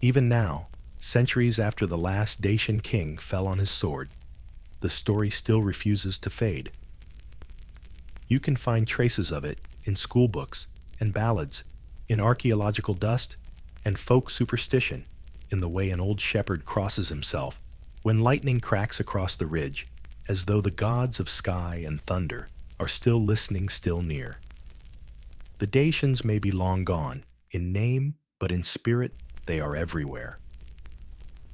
Even now, centuries after the last Dacian king fell on his sword, the story still refuses to fade. You can find traces of it in school books and ballads, in archaeological dust and folk superstition, in the way an old shepherd crosses himself when lightning cracks across the ridge, as though the gods of sky and thunder are still listening, still near. The Dacians may be long gone in name, but in spirit they are everywhere.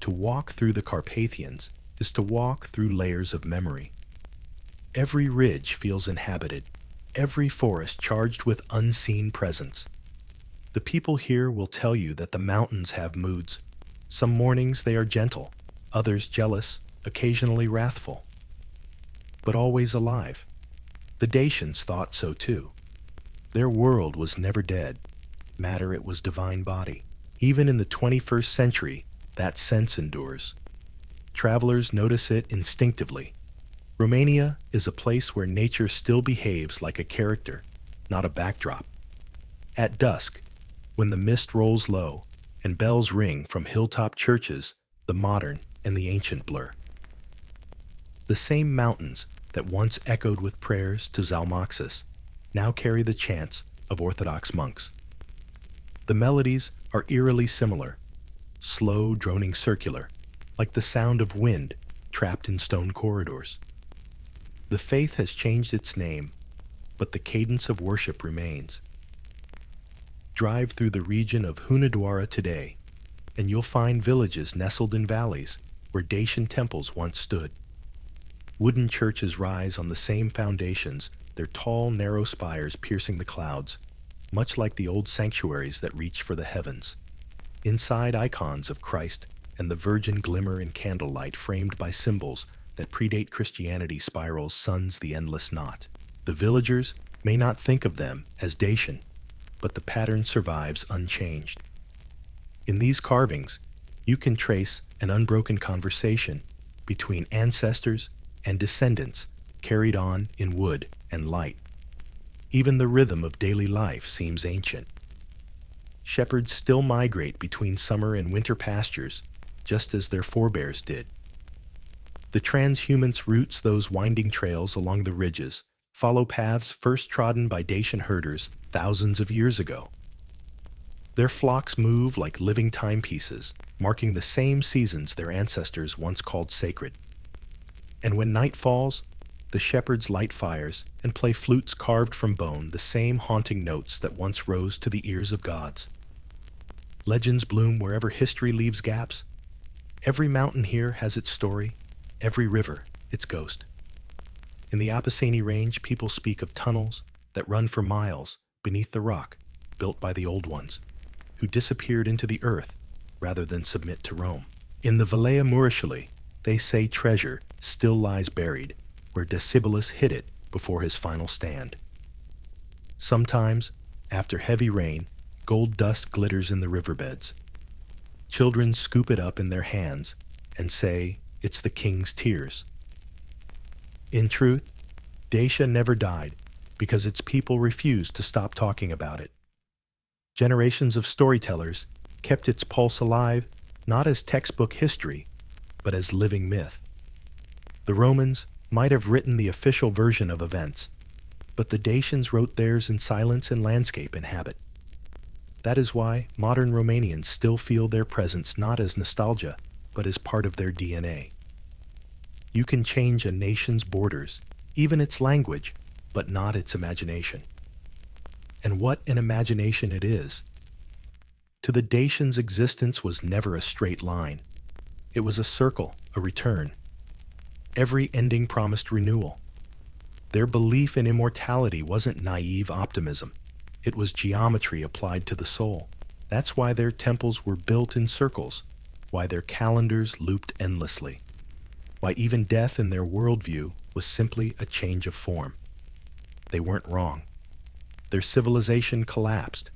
To walk through the Carpathians is to walk through layers of memory. Every ridge feels inhabited, every forest charged with unseen presence. The people here will tell you that the mountains have moods. Some mornings they are gentle, others jealous, occasionally wrathful, but always alive. The Dacians thought so too. Their world was never dead. Matter, it was divine body. Even in the 21st century, that sense endures. Travelers notice it instinctively. Romania is a place where nature still behaves like a character, not a backdrop. At dusk, when the mist rolls low and bells ring from hilltop churches, the modern and the ancient blur. The same mountains that once echoed with prayers to Zalmoxis now carry the chants of Orthodox monks. The melodies are eerily similar, slow, droning circular, like the sound of wind trapped in stone corridors. The faith has changed its name, but the cadence of worship remains. Drive through the region of Hunedoara today, and you'll find villages nestled in valleys where Dacian temples once stood. Wooden churches rise on the same foundations, their tall, narrow spires piercing the clouds, much like the old sanctuaries that reach for the heavens. Inside, icons of Christ and the Virgin glimmer in candlelight, framed by symbols that predate Christianity spirals suns the endless knot. The villagers may not think of them as Dacian, but the pattern survives unchanged. In these carvings, you can trace an unbroken conversation between ancestors and descendants carried on in wood and light. Even the rhythm of daily life seems ancient. Shepherds still migrate between summer and winter pastures, just as their forebears did. The transhumance routes those winding trails along the ridges, follow paths first trodden by Dacian herders thousands of years ago. Their flocks move like living timepieces, marking the same seasons their ancestors once called sacred. And when night falls, the shepherds light fires and play flutes carved from bone, the same haunting notes that once rose to the ears of gods. Legends bloom wherever history leaves gaps. Every mountain here has its story, every river its ghost. In the Apuseni Range, people speak of tunnels that run for miles beneath the rock built by the old ones, who disappeared into the earth rather than submit to Rome. In the Valea Muriceli, they say treasure still lies buried where Decebalus hid it before his final stand. Sometimes, after heavy rain, gold dust glitters in the riverbeds. Children scoop it up in their hands and say it's the king's tears. In truth, Dacia never died because its people refused to stop talking about it. Generations of storytellers kept its pulse alive, not as textbook history, but as living myth. The Romans might have written the official version of events, but the Dacians wrote theirs in silence and landscape and habit. That is why modern Romanians still feel their presence not as nostalgia, but as part of their DNA. You can change a nation's borders, even its language, but not its imagination. And what an imagination it is! To the Dacians, existence was never a straight line. It was a circle, a return. Every ending promised renewal. Their belief in immortality wasn't naive optimism. It was geometry applied to the soul. That's why their temples were built in circles, why their calendars looped endlessly, why even death in their worldview was simply a change of form. They weren't wrong. Their civilization collapsed,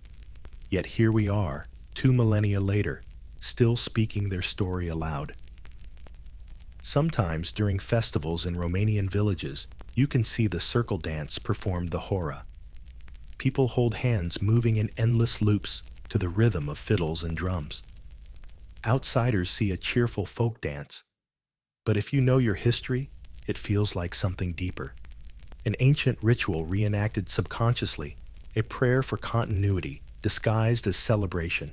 yet here we are, 2 millennia later, still speaking their story aloud. Sometimes during festivals in Romanian villages, you can see the circle dance performed the hora. People hold hands moving in endless loops to the rhythm of fiddles and drums. Outsiders see a cheerful folk dance, but if you know your history, it feels like something deeper. An ancient ritual reenacted subconsciously, a prayer for continuity disguised as celebration.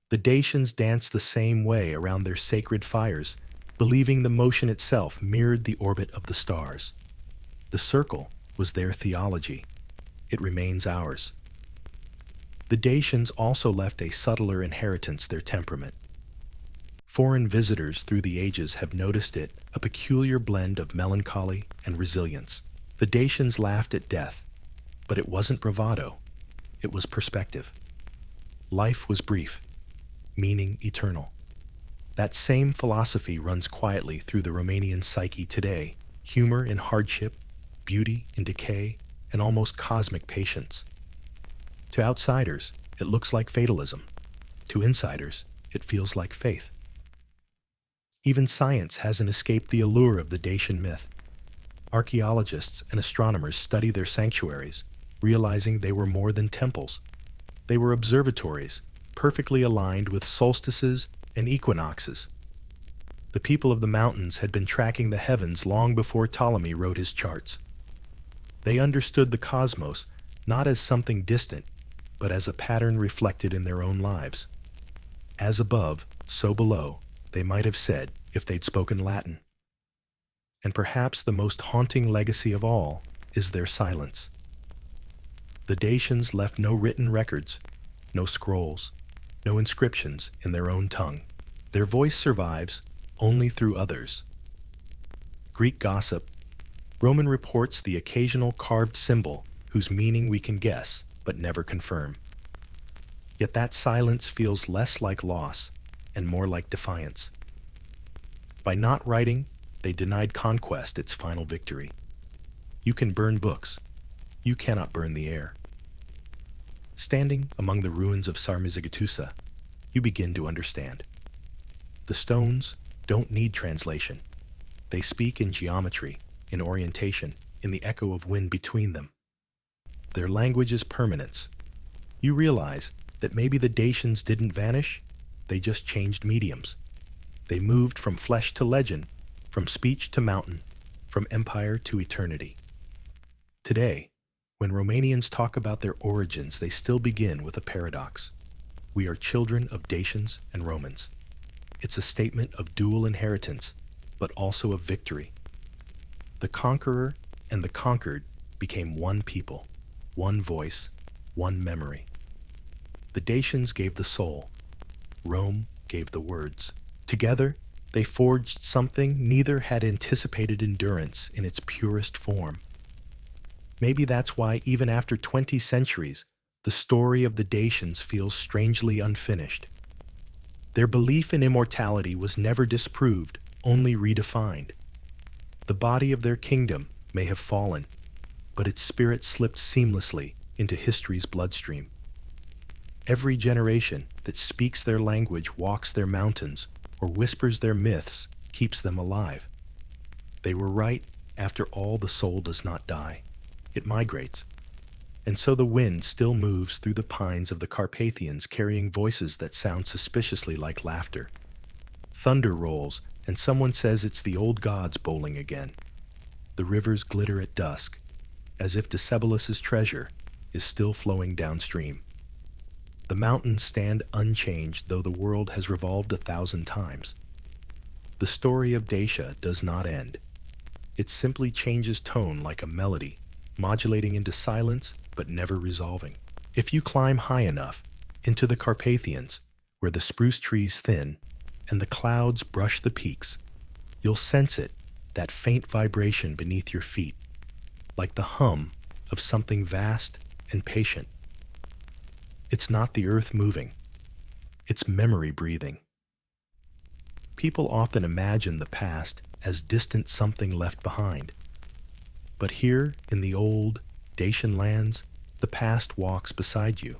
The Dacians danced the same way around their sacred fires, believing the motion itself mirrored the orbit of the stars. The circle was their theology. It remains ours. The Dacians also left a subtler inheritance, their temperament. Foreign visitors through the ages have noticed it, a peculiar blend of melancholy and resilience. The Dacians laughed at death, but it wasn't bravado. It was perspective. Life was brief, meaning eternal. That same philosophy runs quietly through the Romanian psyche today, humor in hardship, beauty in decay, and almost cosmic patience. To outsiders, it looks like fatalism. To insiders, it feels like faith. Even science hasn't escaped the allure of the Dacian myth. Archaeologists and astronomers study their sanctuaries, realizing they were more than temples. They were observatories, perfectly aligned with solstices and equinoxes. The people of the mountains had been tracking the heavens long before Ptolemy wrote his charts. They understood the cosmos not as something distant, but as a pattern reflected in their own lives. As above, so below, they might have said if they'd spoken Latin. And perhaps the most haunting legacy of all is their silence. The Dacians left no written records, no scrolls, no inscriptions in their own tongue. Their voice survives only through others. Greek gossip, Roman reports, the occasional carved symbol whose meaning we can guess but never confirm. Yet that silence feels less like loss and more like defiance. By not writing, they denied conquest its final victory. You can burn books. You cannot burn the air. Standing among the ruins of Sarmizegetusa, you begin to understand. The stones don't need translation. They speak in geometry, in orientation, in the echo of wind between them. Their language is permanence. You realize that maybe the Dacians didn't vanish, they just changed mediums. They moved from flesh to legend, from speech to mountain, from empire to eternity. Today, when Romanians talk about their origins, they still begin with a paradox. We are children of Dacians and Romans. It's a statement of dual inheritance, but also of victory. The conqueror and the conquered became one people, one voice, one memory. The Dacians gave the soul. Rome gave the words. Together, they forged something neither had anticipated: endurance in its purest form. Maybe that's why, even after 20 centuries, the story of the Dacians feels strangely unfinished. Their belief in immortality was never disproved, only redefined. The body of their kingdom may have fallen, but its spirit slipped seamlessly into history's bloodstream. Every generation that speaks their language, walks their mountains, or whispers their myths keeps them alive. They were right. After all, the soul does not die. It migrates. And so the wind still moves through the pines of the Carpathians, carrying voices that sound suspiciously like laughter. Thunder rolls, and someone says it's the old gods bowling again. The rivers glitter at dusk, as if Decebalus's treasure is still flowing downstream. The mountains stand unchanged, though the world has revolved 1,000 times. The story of Dacia does not end. It simply changes tone like a melody, modulating into silence but never resolving. If you climb high enough into the Carpathians, where the spruce trees thin and the clouds brush the peaks, you'll sense it, that faint vibration beneath your feet, like the hum of something vast and patient. It's not the earth moving, it's memory breathing. People often imagine the past as distant something left behind. But here in the old Dacian lands, the past walks beside you.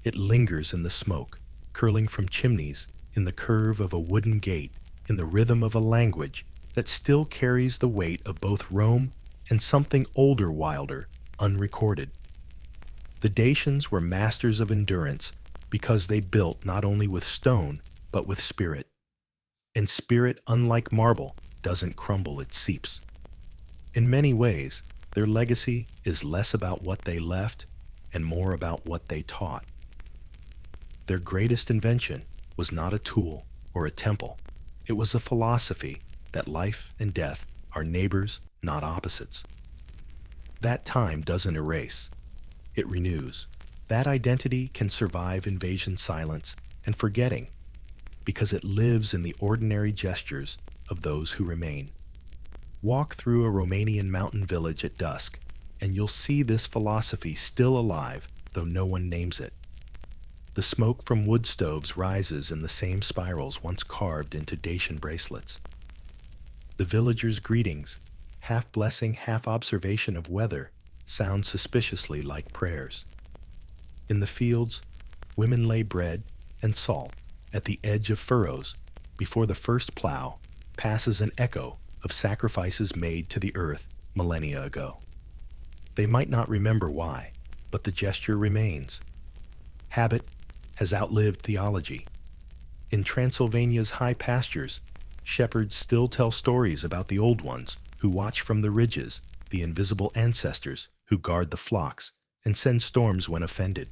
It lingers in the smoke, curling from chimneys, in the curve of a wooden gate, in the rhythm of a language that still carries the weight of both Rome and something older, wilder, unrecorded. The Dacians were masters of endurance because they built not only with stone, but with spirit. And spirit, unlike marble, doesn't crumble, it seeps. In many ways, their legacy is less about what they left and more about what they taught. Their greatest invention was not a tool or a temple. It was a philosophy that life and death are neighbors, not opposites. That time doesn't erase. It renews. That identity can survive invasion silence and forgetting because it lives in the ordinary gestures of those who remain. Walk through a Romanian mountain village at dusk, and you'll see this philosophy still alive, though no one names it. The smoke from wood stoves rises in the same spirals once carved into Dacian bracelets. The villagers' greetings, half blessing, half observation of weather, sound suspiciously like prayers. In the fields, women lay bread and salt at the edge of furrows before the first plow passes an echo of sacrifices made to the earth millennia ago. They might not remember why, but the gesture remains. Habit has outlived theology. In Transylvania's high pastures, shepherds still tell stories about the old ones who watch from the ridges, the invisible ancestors who guard the flocks and send storms when offended.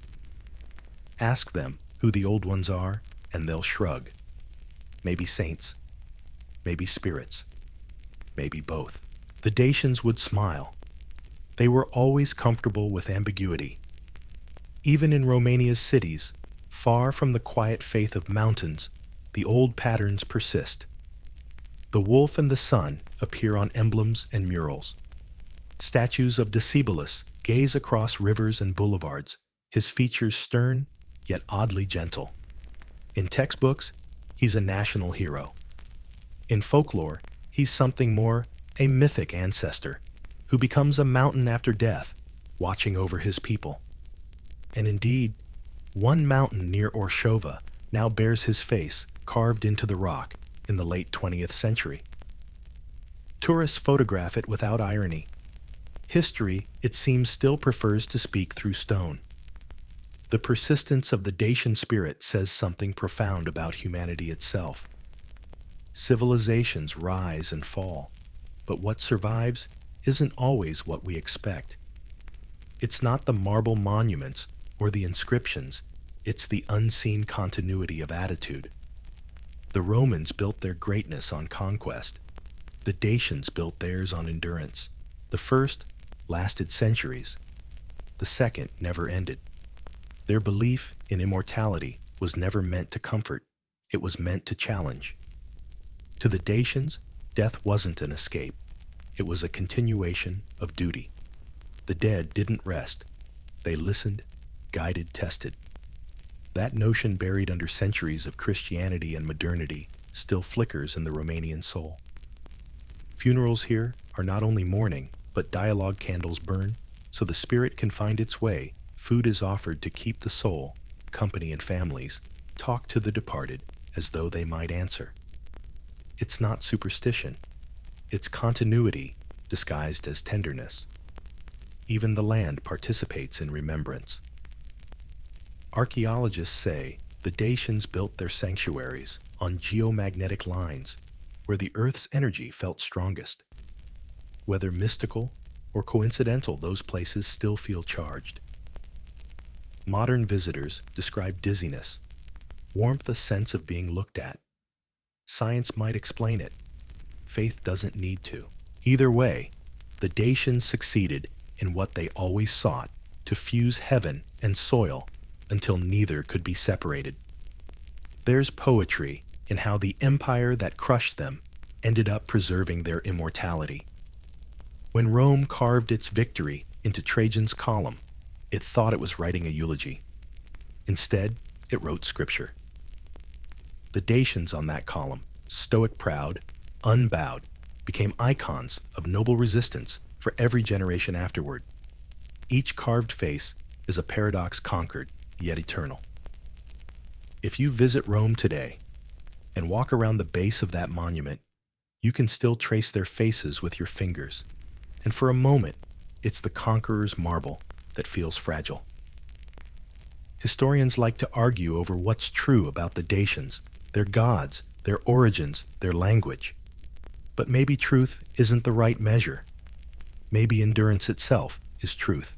Ask them who the old ones are, and they'll shrug. Maybe saints, maybe spirits, maybe both. The Dacians would smile. They were always comfortable with ambiguity. Even in Romania's cities, far from the quiet faith of mountains, the old patterns persist. The wolf and the sun appear on emblems and murals. Statues of Decebalus gaze across rivers and boulevards, his features stern, yet oddly gentle. In textbooks, he's a national hero. In folklore, he's something more, a mythic ancestor, who becomes a mountain after death, watching over his people. And indeed, one mountain near Orshova now bears his face carved into the rock in the late 20th century. Tourists photograph it without irony. History, it seems, still prefers to speak through stone. The persistence of the Dacian spirit says something profound about humanity itself. Civilizations rise and fall, but what survives isn't always what we expect. It's not the marble monuments or the inscriptions, it's the unseen continuity of attitude. The Romans built their greatness on conquest. The Dacians built theirs on endurance. The first lasted centuries. The second never ended. Their belief in immortality was never meant to comfort. It was meant to challenge. To the Dacians, death wasn't an escape. It was a continuation of duty. The dead didn't rest. They listened, guided, tested. That notion, buried under centuries of Christianity and modernity, still flickers in the Romanian soul. Funerals here are not only mourning, but dialogue candles burn, so the spirit can find its way. Food is offered to keep the soul, company and families, talk to the departed as though they might answer. It's not superstition. It's continuity disguised as tenderness. Even the land participates in remembrance. Archaeologists say the Dacians built their sanctuaries on geomagnetic lines where the Earth's energy felt strongest. Whether mystical or coincidental, those places still feel charged. Modern visitors describe dizziness, warmth, a sense of being looked at. Science might explain it. Faith doesn't need to. Either way, the Dacians succeeded in what they always sought, to fuse heaven and soil until neither could be separated. There's poetry in how the empire that crushed them ended up preserving their immortality. When Rome carved its victory into Trajan's column, it thought it was writing a eulogy. Instead, it wrote scripture. The Dacians on that column stoic proud, unbowed, became icons of noble resistance for every generation afterward. Each carved face is a paradox conquered, yet eternal. If you visit Rome today and walk around the base of that monument, you can still trace their faces with your fingers. And for a moment, it's the conqueror's marble that feels fragile. Historians like to argue over what's true about the Dacians, their gods, their origins, their language. But maybe truth isn't the right measure. Maybe endurance itself is truth.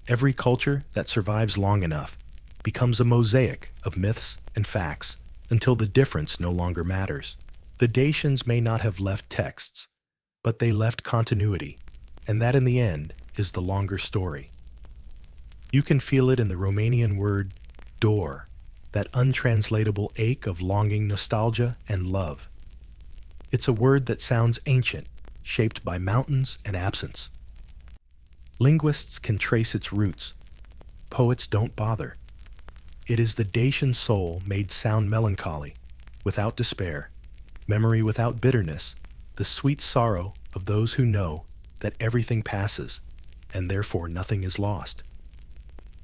Every culture that survives long enough becomes a mosaic of myths and facts until the difference no longer matters. The Dacians may not have left texts, but they left continuity, and that in the end is the longer story. You can feel it in the Romanian word dor, that untranslatable ache of longing, nostalgia, and love. It's a word that sounds ancient, shaped by mountains and absence. Linguists can trace its roots. Poets don't bother. It is the Dacian soul made sound melancholy, without despair, memory without bitterness, the sweet sorrow of those who know that everything passes, and therefore nothing is lost.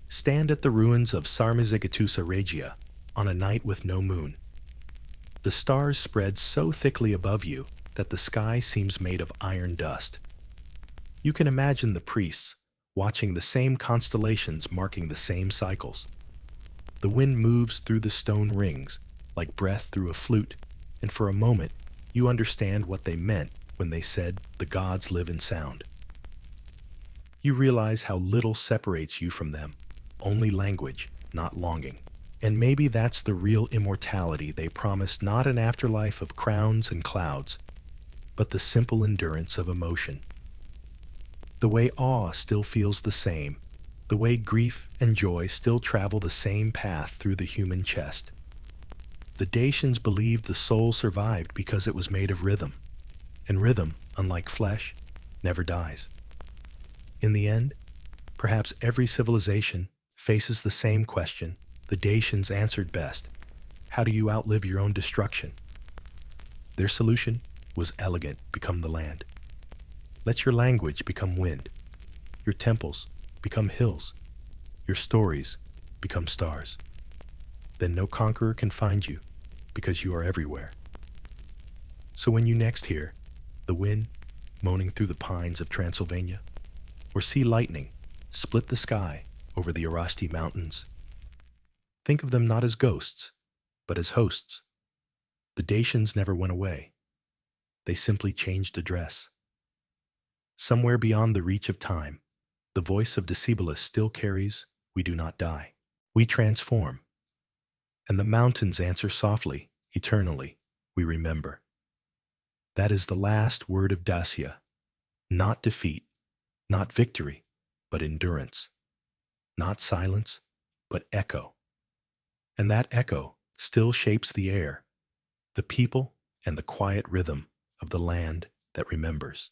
Stand at the ruins of Sarmizegetusa Regia on a night with no moon. The stars spread so thickly above you that the sky seems made of iron dust. You can imagine the priests watching the same constellations marking the same cycles. The wind moves through the stone rings like breath through a flute, and for a moment you understand what they meant when they said the gods live in sound. You realize how little separates you from them, only language, not longing. And maybe that's the real immortality they promise, not an afterlife of crowns and clouds, but the simple endurance of emotion. The way awe still feels the same, the way grief and joy still travel the same path through the human chest. The Dacians believed the soul survived because it was made of rhythm, and rhythm, unlike flesh, never dies. In the end, perhaps every civilization faces the same question the Dacians answered best: how do you outlive your own destruction? Their solution was elegant: become the land. Let your language become wind, your temples become hills, your stories become stars. Then no conqueror can find you, because you are everywhere. So when you next hear the wind moaning through the pines of Transylvania, or see lightning split the sky over the Carpathian Mountains, think of them not as ghosts, but as hosts. The Dacians never went away. They simply changed address. Somewhere beyond the reach of time, the voice of Discibolus still carries, "We do not die. We transform." And the mountains answer softly, eternally, "We remember." That is the last word of Dacia. Not defeat, not victory, but endurance. Not silence, but echo. And that echo still shapes the air, the people, and the quiet rhythm of the land that remembers.